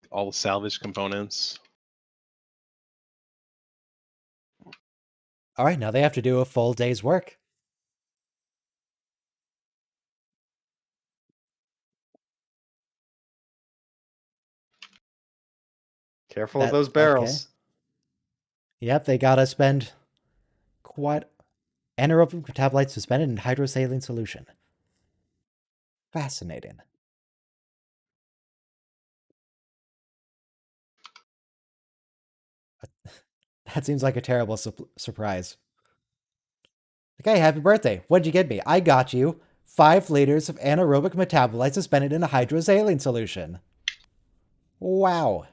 All the salvage components. All right, now they have to do a full day's work. Careful of those barrels. Okay. Yep, they gotta spend quite anaerobic metabolites suspended in hydrosaline solution. Fascinating. That seems like a terrible surprise. Okay, happy birthday. What'd you get me? I got you 5 liters of anaerobic metabolites suspended in a hydrosaline solution. Wow.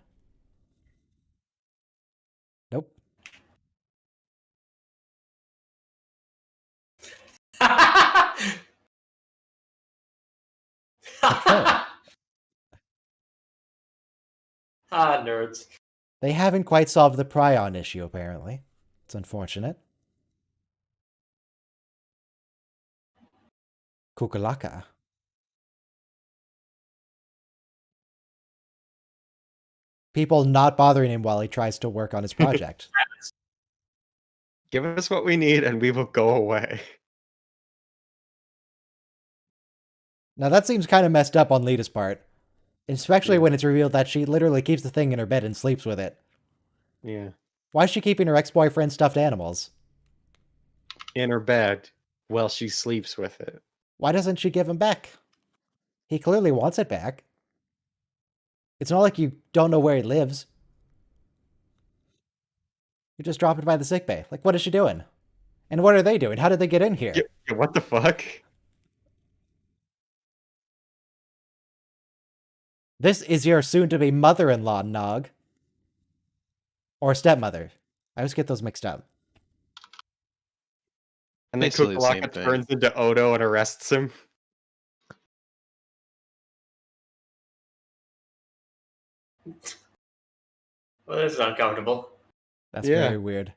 Nope. Ah, nerds. They haven't quite solved the prion issue, apparently. It's unfortunate. Kukulaka. People not bothering him while he tries to work on his project. Give us what we need and we will go away. Now that seems kind of messed up on Lita's part. Especially when it's revealed that she literally keeps the thing in her bed and sleeps with it. Yeah. Why is she keeping her ex-boyfriend's stuffed animals? In her bed while she sleeps with it. Why doesn't she give him back? He clearly wants it back. It's not like you don't know where he lives. You just drop it by the sickbay. Like, what is she doing? And what are they doing? How did they get in here? Yeah, what the fuck? This is your soon-to-be mother-in-law, Nog. Or stepmother. I always get those mixed up. And then Basically the same Kukulaka thing. turns into Odo and arrests him. Well, this is uncomfortable. That's Yeah. very weird.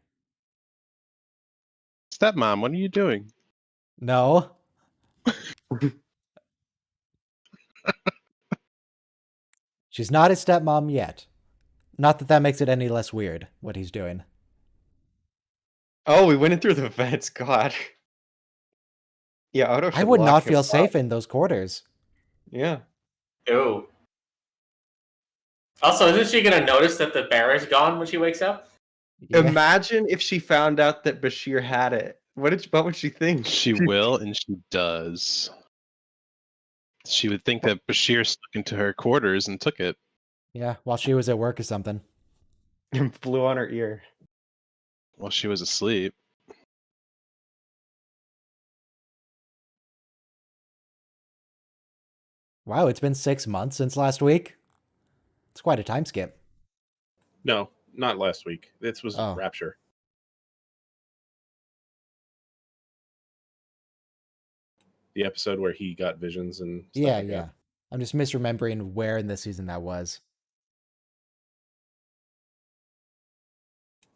Stepmom, what are you doing? No. She's not his stepmom yet. Not that that makes it any less weird, what he's doing. Oh, we went in through the vents, God. Yeah, Odo I should would lock not him feel up. safe in those quarters. Yeah. Ooh. Also, isn't she gonna notice that the bear is gone when she wakes up? Yeah. Imagine if she found out that Bashir had it. What would she think? She will, and she does. She would think that Bashir snuck into her quarters and took it. Yeah, while she was at work or something. And flew on her ear. While she was asleep. Wow, it's been 6 months since last week. It's quite a time skip. No, not last week. This was Oh. Rapture. The episode where he got visions and stuff Yeah, like yeah. that. I'm just misremembering where in this season that was.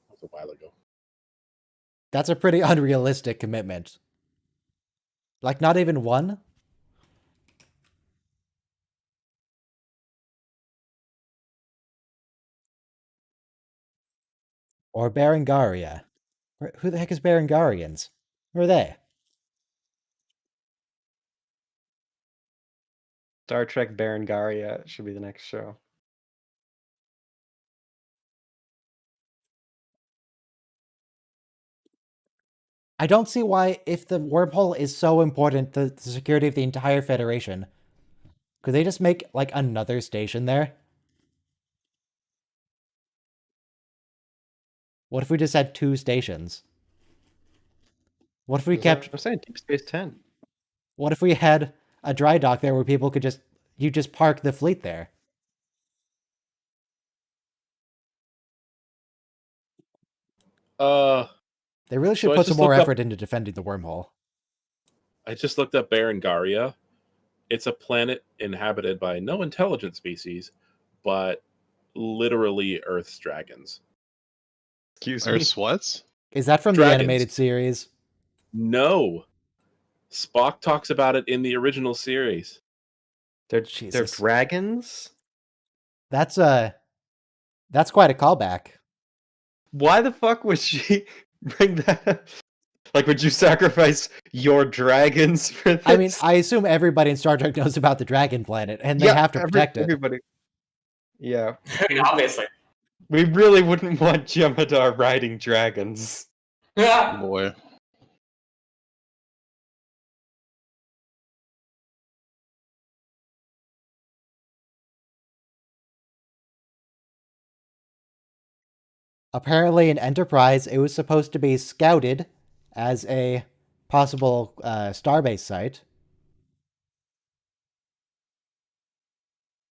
That was a while ago. That's a pretty unrealistic commitment. Like, not even one? Or Berengaria. Who the heck is Berengarians? Who are they? Star Trek Berengaria should be the next show. I don't see why, if the wormhole is so important to the security of the entire Federation, could they just make, like, another station there? What if we just had 2 stations? What if we kept... I'm saying Deep Space 10. What if we had a dry dock there where people could just... You just park the fleet there? They really should So I put some just more looked up- effort into defending the wormhole. I just looked up Berengaria. It's a planet inhabited by no intelligent species, but literally Earth's dragons. Excuse me. Earth's what? Is that from the Dragons. animated series? No. Spock talks about it in the original series. They're Jesus. dragons? That's quite a callback. Why the fuck would she bring that up? Like, would you sacrifice your dragons for this? I mean, I assume everybody in Star Trek knows about the Dragon Planet, and they have to protect it. Everybody. Yeah. Obviously. We really wouldn't want Jemadar riding dragons. Yeah. Boy. Apparently, in Enterprise, it was supposed to be scouted as a possible starbase site.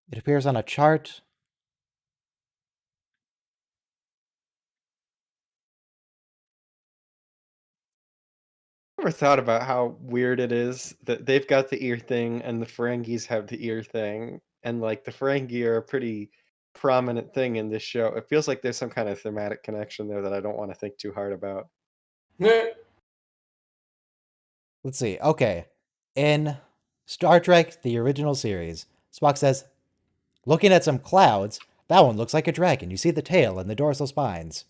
It appears on a chart. Ever thought about how weird it is that they've got the ear thing and the Ferengis have the ear thing, and like the Ferengi are a pretty prominent thing in this show. It feels like there's some kind of thematic connection there that I don't want to think too hard about. Let's see. Okay. In Star Trek, the original series, Spock says, looking at some clouds, that one looks like a dragon. You see the tail and the dorsal spines.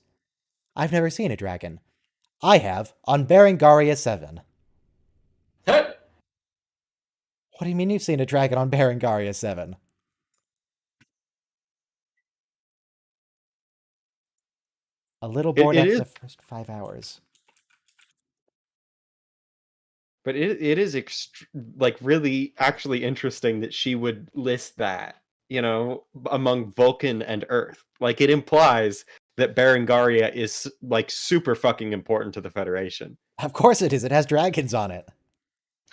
I've never seen a dragon. I have on Berengaria 7. What do you mean you've seen a dragon on Berengaria 7? A little bored after the first 5 hours. But it is like really actually interesting that she would list that, you know, among Vulcan and Earth. Like, it implies that Berengaria is like super fucking important to the Federation. Of course it is. It has dragons on it.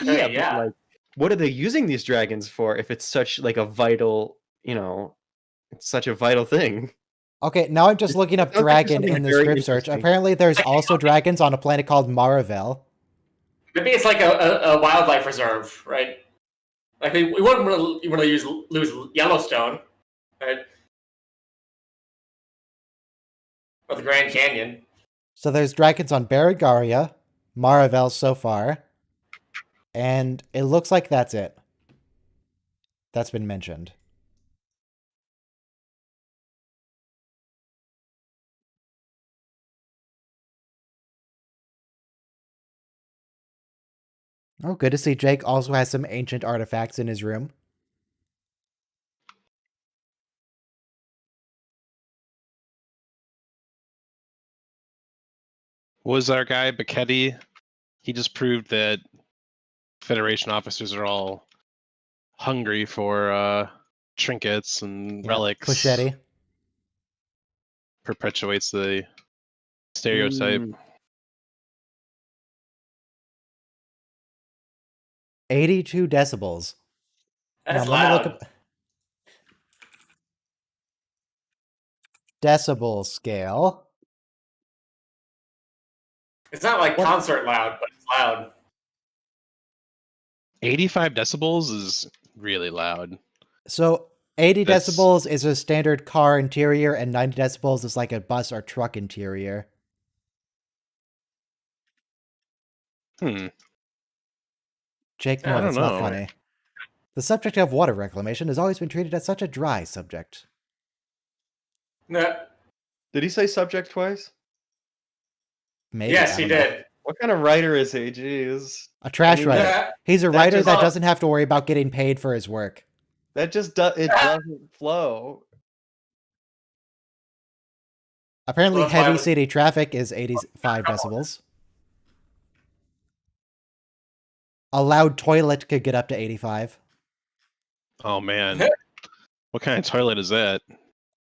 Yeah. But like, what are they using these dragons for if it's such like a vital, you know, it's such a vital thing? Okay, now I'm just looking up sounds like dragon something in the very script search. interesting. Apparently there's also dragons on a planet called Maravel. Maybe it's like a wildlife reserve, right? Like we wouldn't really lose Yellowstone, right? Or the Grand Canyon. So there's dragons on Berengaria, Maravel so far, and it looks like that's it. That's been mentioned. Oh, good to see Jake also has some ancient artifacts in his room. Was our guy Bacchetti? He just proved that Federation officers are all hungry for trinkets and Yeah, relics. Clichetti. Perpetuates the stereotype. 82 decibels. That's Let me look loud. up decibel scale. It's not like What? concert loud, but it's loud. 85 decibels is really loud. So 80 That's- decibels is a standard car interior, and 90 decibels is like a bus or truck interior. Jake I Moore, don't that's not know. funny. The subject of water reclamation has always been treated as such a dry subject. No. Did he say subject twice? Maybe. Yes, I he don't know. did. What kind of writer is he? Jeez. A trash I mean, writer. that- He's a that writer just- that doesn't have to worry about getting paid for his work. That just it doesn't flow. Apparently, Well, that's why I heavy was- city traffic is 85 decibels. A loud toilet could get up to 85. Oh man. What kind of toilet is that?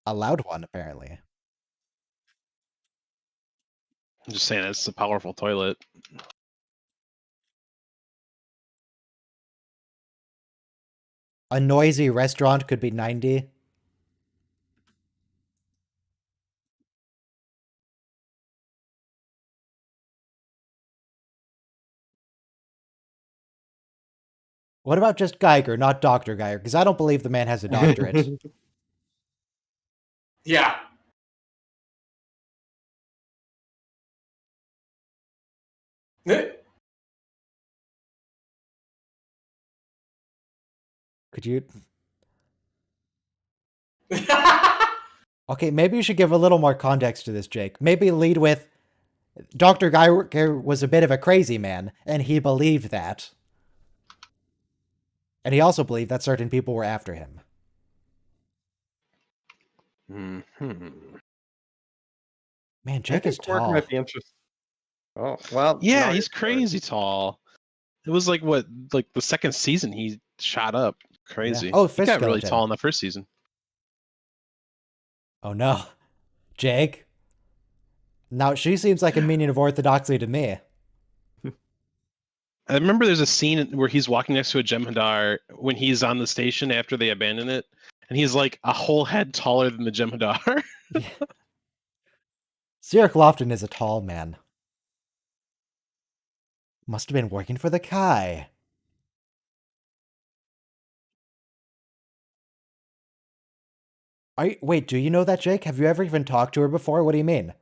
A loud one, apparently. I'm just saying it's a powerful toilet. A noisy restaurant could be 90. What about just Geiger, not Dr. Geiger? Because I don't believe the man has a doctorate. Yeah. Could you... Okay, maybe you should give a little more context to this, Jake. Maybe lead with Dr. Geiger was a bit of a crazy man, and he believed that. And he also believed that certain people were after him. Mm-hmm. Man, I Jake is think Quark tall. might be interesting. Oh well. Yeah, no, he's crazy tall. It was like the second season he shot up. Crazy. Yeah. Oh, he fish got really skeleton. tall in the first season. Oh no. Jake? Now, she seems like a minion of Orthodoxy to me. I remember there's a scene where he's walking next to a Jem'Hadar when he's on the station after they abandon it, and he's like a whole head taller than the Jem'Hadar. Sirach Lofton is a tall man. Must have been working for the Kai. Wait, do you know that, Jake? Have you ever even talked to her before? What do you mean?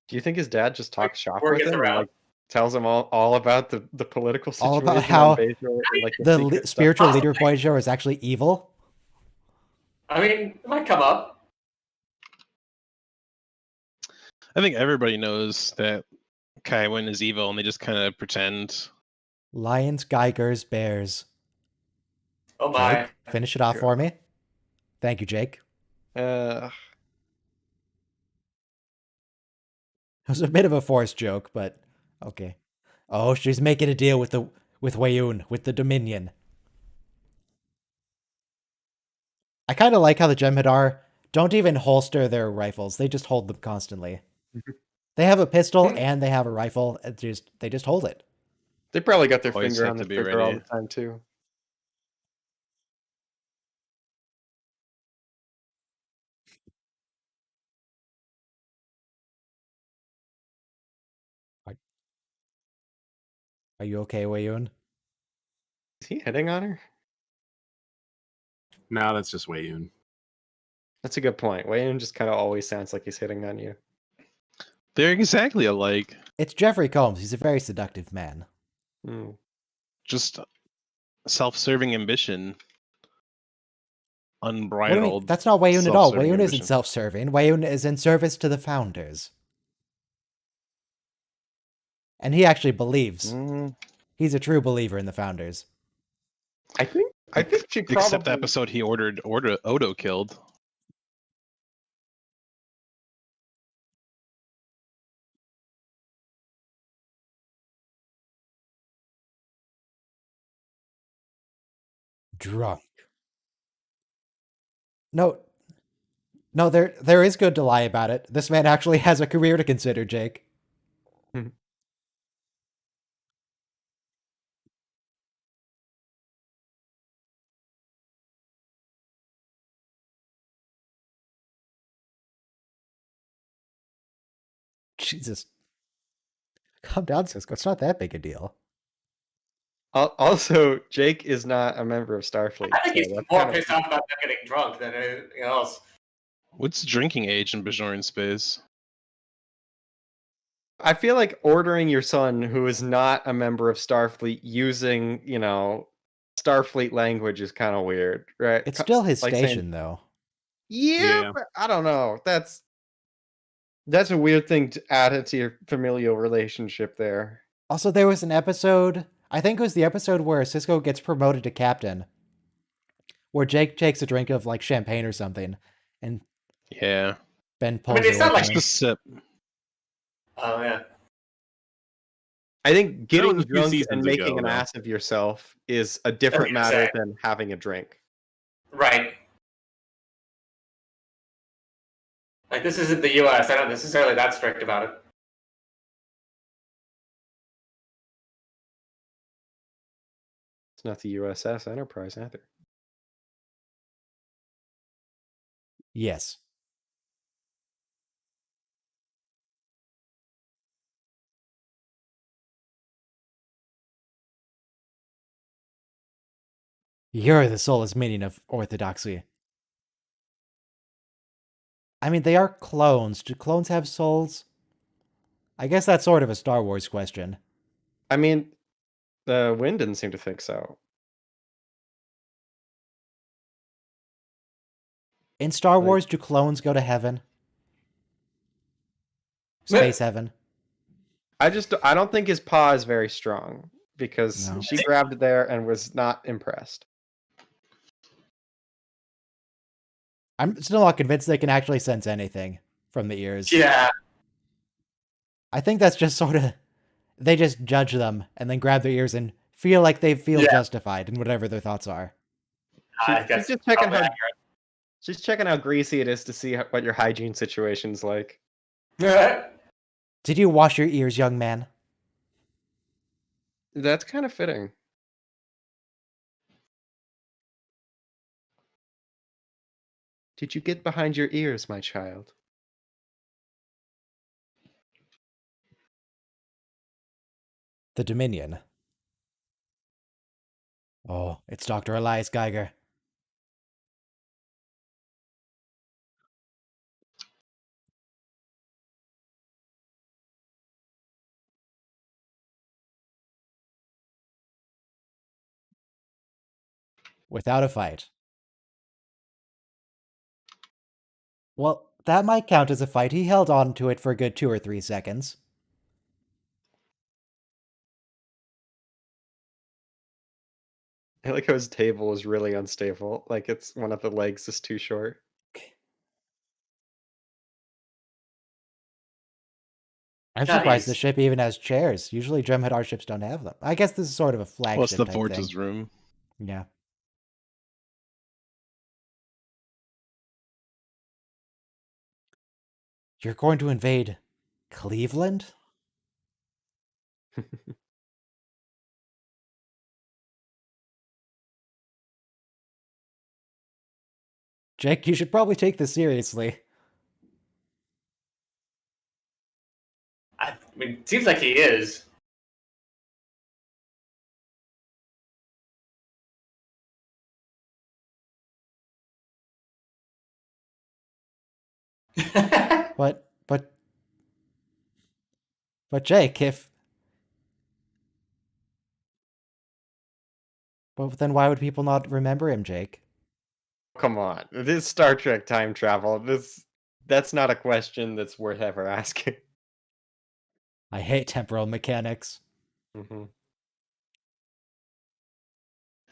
Do you think his dad just talks shop Word with gets him and around. like tells him all about the political All situation about how on Bajor and, like, The secret stuff? spiritual leader of Voyager is actually evil? I mean, it might come up. I think everybody knows that Kaiwin is evil, and they just kind of pretend. Lions, Geigers, Bears. Oh my. Jake, finish it off for me. Thank you, Jake. Uh, It was a bit of a forced joke, but okay. Oh, she's making a deal with Wayun, with the Dominion. I kind of like how the Jem'Hadar don't even holster their rifles; they just hold them constantly. They have a pistol and they have a rifle. They just hold it. they probably got their Always finger have on to the be trigger all ready. the time too. Are you okay, Wayun? Is he hitting on her? No, that's just Wayun. That's a good point. Wayne just kind of always sounds like he's hitting on you. They're exactly alike. It's Jeffrey Combs. He's a very seductive man. Hmm. Just self-serving ambition. What do you mean? Unbridled. That's not Wayun at all. self-serving Wayun isn't ambition. self-serving. Wayun is in service to the founders. And he actually believes. Mm, He's a true believer in the founders. I think she probably. except the episode he ordered Odo killed. Drunk. No, there is good to lie about it. This man actually has a career to consider, Jake. Jesus. Calm down, Cisco. It's not that big a deal. Also, Jake is not a member of Starfleet. I think so he's that's more kind of- pissed off about them getting drunk than anything else. What's drinking age in Bajoran space? I feel like ordering your son, who is not a member of Starfleet, using, Starfleet language is kind of weird, right? It's still his Like saying- station, though. Yeah, Yeah. but I don't know. That's a weird thing to add into your familial relationship there. Also, there was an episode, I think it was the episode where Cisco gets promoted to captain, where Jake takes a drink of like champagne or something, and Yeah. Ben pulls it's it not away like from Just him. a sip. Oh yeah. I think was getting a few drunk and seasons making ago, an though. ass of yourself is a different gonna matter say. than having a drink. Right. Like this isn't the U.S. I'm not necessarily that strict about it. It's not the USS Enterprise either. Yes. You're the soulless meaning of Orthodoxy. I mean, they are clones. Do clones have souls? I guess that's sort of a Star Wars question. I mean, the Wind didn't seem to think so. In Star Like- Wars, do clones go to heaven? Space heaven? I don't think his paw is very strong because No. she grabbed it there and was not impressed. I'm still not convinced they can actually sense anything from the ears. Yeah. I think that's just sort of, they just judge them and then grab their ears and feel like they feel Yeah. justified in whatever their thoughts are. I guess She's just checking probably how accurate. she's checking how greasy it is to see what your hygiene situation's like. Did you wash your ears, young man? That's kind of fitting. Did you get behind your ears, my child? The Dominion. Oh, it's Dr. Elias Geiger. Without a fight. Well, that might count as a fight. He held on to it for a good 2 or 3 seconds. I like how his table is really unstable. Like it's one of the legs is too short. I'm surprised the Nice. ship even has chairs. Usually Dremhead ships don't have them. I guess this is sort of a flagship What's the type Forge's thing. room? Yeah. You're going to invade Cleveland? Jake, you should probably take this seriously. I mean, it seems like he is. But Jake, if but then why would people not remember him, Jake? Come on. This Star Trek time travel. That's not a question that's worth ever asking. I hate temporal mechanics. Mhm.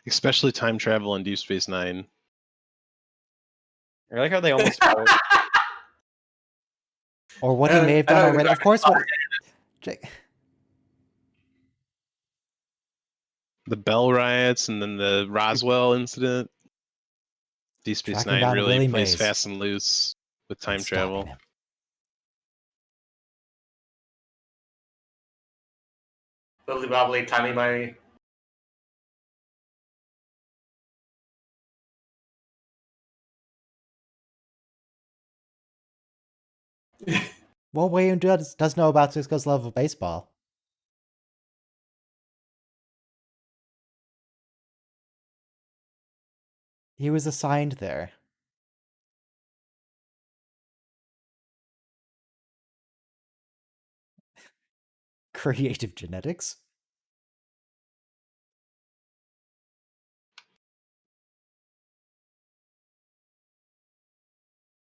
Especially time travel in Deep Space Nine. I like how they almost Or what he may have done already. Of course, what Jake. The Bell riots and then the Roswell incident. Deep Space Tracking Nine down really Willie plays Mays. fast and loose with time and stopping travel. him. Wibbly wobbly, timey wimey. Well, William does know about Cisco's love of baseball. He was assigned there. Creative genetics?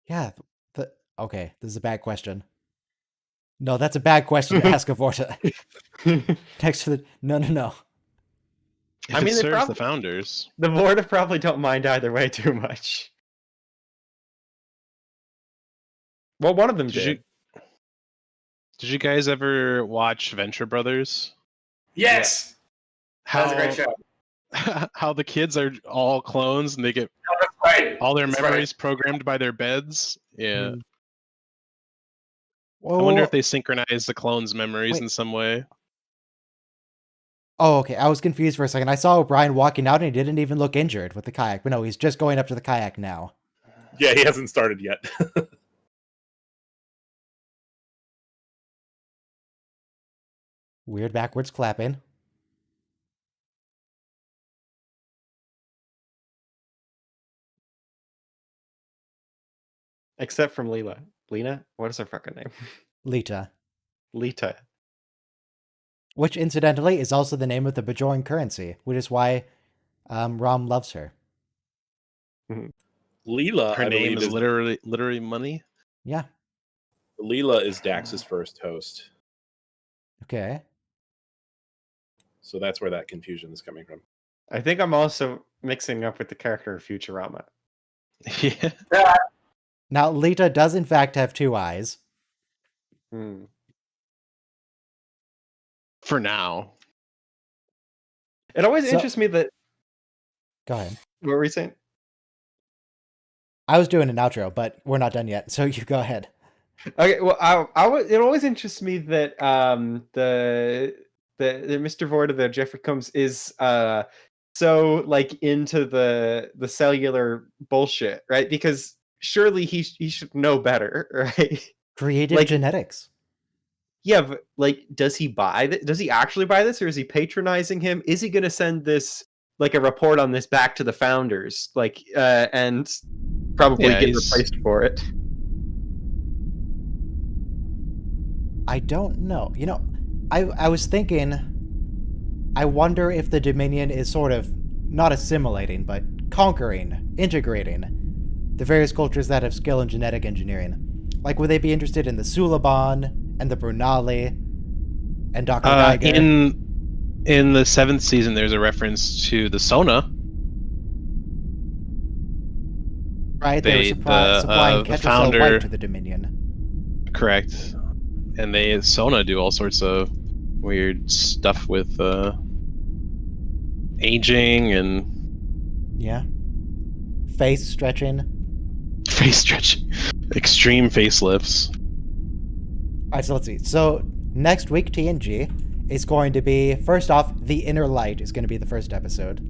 Yeah, okay, this is a bad question. No, that's a bad question to ask of Orta. Next to the... No. If I mean, it they serves prob- the founders. The board probably don't mind either way too much. Well, one of them did. Did you guys ever watch Venture Brothers? Yes, that was a great show. How the kids are all clones and they get No, that's right. all their That's memories programmed by their beds? Yeah. Whoa, I wonder whoa, if they synchronize the clones' memories Wait. in some way. Oh, okay. I was confused for a second. I saw O'Brien walking out and he didn't even look injured with the kayak. But no, he's just going up to the kayak now. Yeah, he hasn't started yet. Weird backwards clapping. Except from Leela. Lena? What is her fucking name? Lita. Lita. Which, incidentally, is also the name of the Bajoran currency, which is why Rom loves her. Leela, Her I name believe, is literally money. Yeah. Leela is Dax's first host. Okay. So that's where that confusion is coming from. I think I'm also mixing up with the character of Futurama. Yeah. Now, Lita does in fact have 2 eyes. Hmm. For now. It always So- interests me that... Go ahead. What were you saying? I was doing an outro, but we're not done yet, so you go ahead. Okay, well, it always interests me that the Mr. Vorta, the Jeffrey Combs, is so like into the cellular bullshit, right? Because surely he should know better, right? Creative Like- genetics. Yeah, but like, does he buy that? Does he actually buy this, or is he patronizing him? Is he going to send this, like, a report on this back to the founders, like, and probably Yeah, get he's- replaced for it? I don't know. You know, I was thinking, I wonder if the Dominion is sort of not assimilating, but conquering, integrating the various cultures that have skill in genetic engineering. Like, would they be interested in the Suliban and the Brunali and Dr. Geiger? In the 7th season, there's a reference to the Sona. Right? They were supplying the Ketracel founder- White to the Dominion. Correct. And Sona do all sorts of weird stuff with aging and Yeah. Face stretching. face stretching, extreme facelifts. Alright, so let's see. So, next week, TNG is going to be, first off, The Inner Light is going to be the first episode.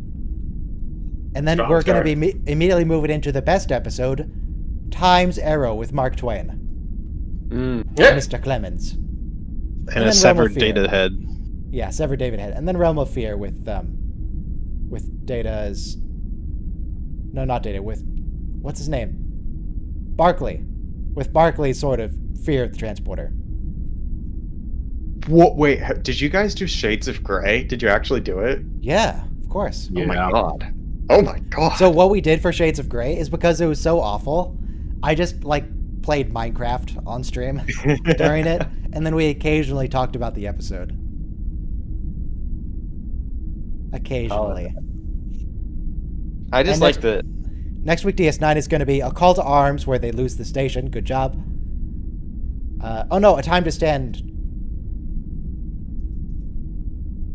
And then Strong we're going to start. be immediately moving into the best episode, Time's Arrow with Mark Twain. Yeah. Mr. Clemens. And then a Realm severed of Fear. data head. Yeah, Severed David Head. And then Realm of Fear with Data's... No, not Data, with... What's his name? Barclay. With Barclay's sort of fear of the transporter. What? Wait, did you guys do Shades of Grey? Did you actually do it? Yeah, of course. Oh my god. Oh my god. So what we did for Shades of Grey is because it was so awful, I just, like, played Minecraft on stream during it, and then we occasionally talked about the episode. Occasionally. I just And like the... Next week, DS9 is going to be A Call to Arms, where they lose the station. Good job. Oh no, A Time to Stand.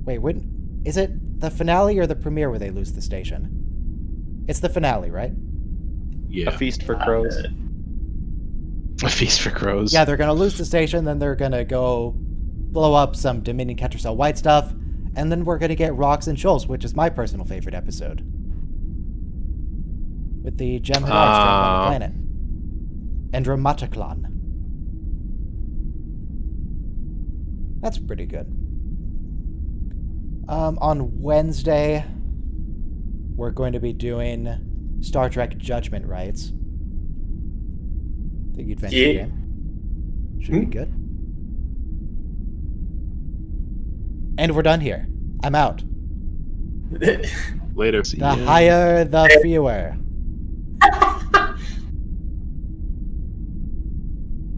Wait, when... Is it the finale or the premiere where they lose the station? It's the finale, right? Yeah. A Feast for Crows. A feast for crows. Yeah, they're going to lose the station, then they're going to go blow up some Dominion Ketracel White stuff, and then we're going to get Rocks and Shoals, which is my personal favorite episode. With the Gem Hadar strip on the planet. And Ramataclan. That's pretty good. On Wednesday, we're going to be doing Star Trek Judgment Rights. The adventure game. Should be good. And we're done here. I'm out. Later. The higher, the fewer.